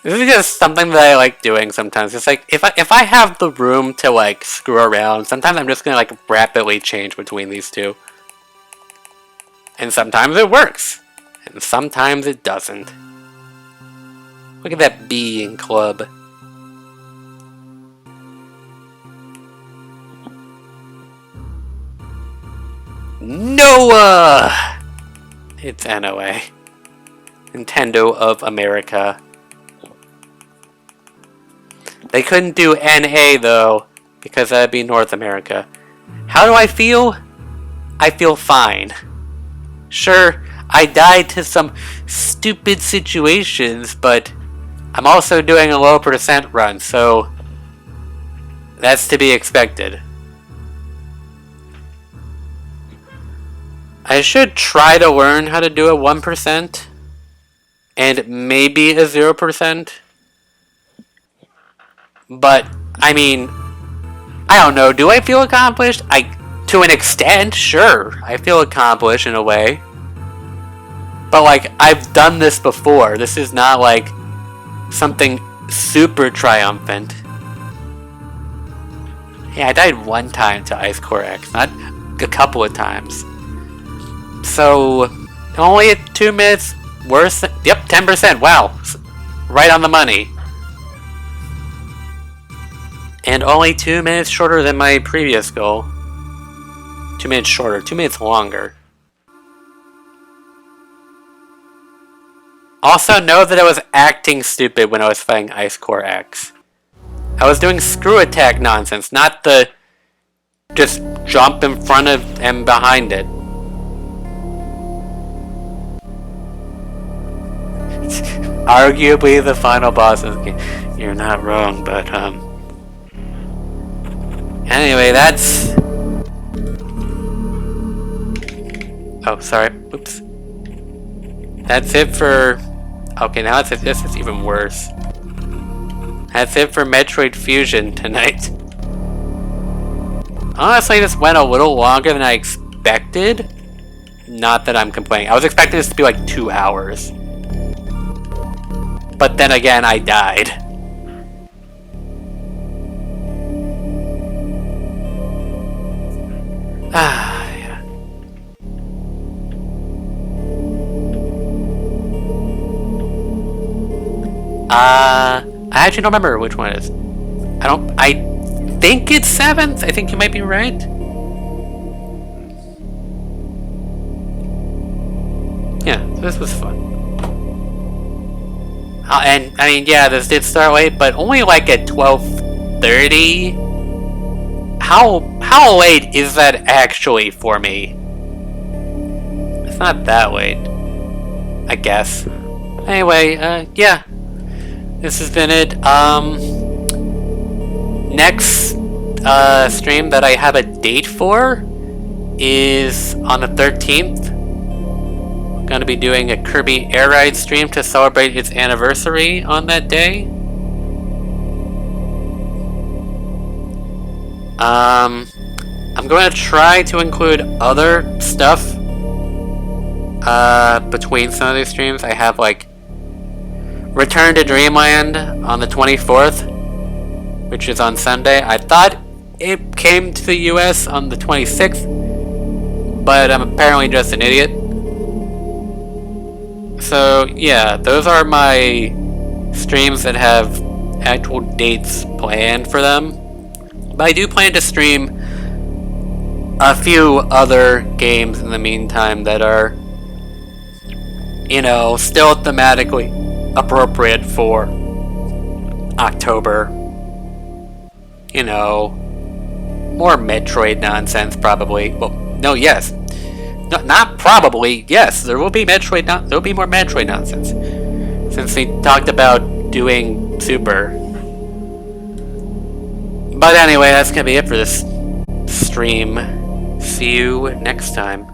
This is just something that I like doing sometimes. It's like, if I have the room to like screw around, sometimes I'm just gonna like rapidly change between these two. And sometimes it works. And sometimes it doesn't. Look at that bee in club. Noah! It's NOA. Nintendo of America. They couldn't do NA though, because that'd be North America. How do I feel? I feel fine. Sure, I died to some stupid situations, but I'm also doing a low percent run, so that's to be expected. I should try to learn how to do a 1% and maybe a 0%. But, I mean, I don't know, do I feel accomplished? To an extent, sure, I feel accomplished in a way. But like, I've done this before. This is not like something super triumphant. Yeah, I died one time to Ice Core X, not a couple of times. So, only at 2 minutes worse than, yep, 10%, wow, right on the money. And only 2 minutes shorter than my previous goal. 2 minutes shorter, 2 minutes longer. Also, know that I was acting stupid when I was fighting Ice Core X. I was doing screw attack nonsense, not the just jump in front of and behind it. Arguably the final boss of the game. You're not wrong, but anyway, that's... Oh, sorry. Oops. That's it for... Okay, now this is even worse. That's it for Metroid Fusion tonight. Honestly, this went a little longer than I expected. Not that I'm complaining. I was expecting this to be like 2 hours. But then again, I died. Ah, yeah. I actually don't remember which one it is. I think it's 7th. I think you might be right. Yeah, so this was fun. And, I mean, yeah, this did start late, but only like at 12:30. How late is that actually for me? It's not that late, I guess. Anyway, yeah. This has been it. Next stream that I have a date for is on the 13th. I'm going to be doing a Kirby Air Ride stream to celebrate its anniversary on that day. I'm going to try to include other stuff between some of these streams. I have like Return to Dreamland on the 24th, which is on Sunday. I thought it came to the US on the 26th, but I'm apparently just an idiot. So yeah, those are my streams that have actual dates planned for them. But I do plan to stream a few other games in the meantime that are, you know, still thematically appropriate for October. You know, more Metroid nonsense probably. Well, no, yes. No, not probably. Yes, there will be Metroid. There will be more Metroid nonsense. Since we talked about doing Super. But anyway, that's gonna be it for this stream. See you next time.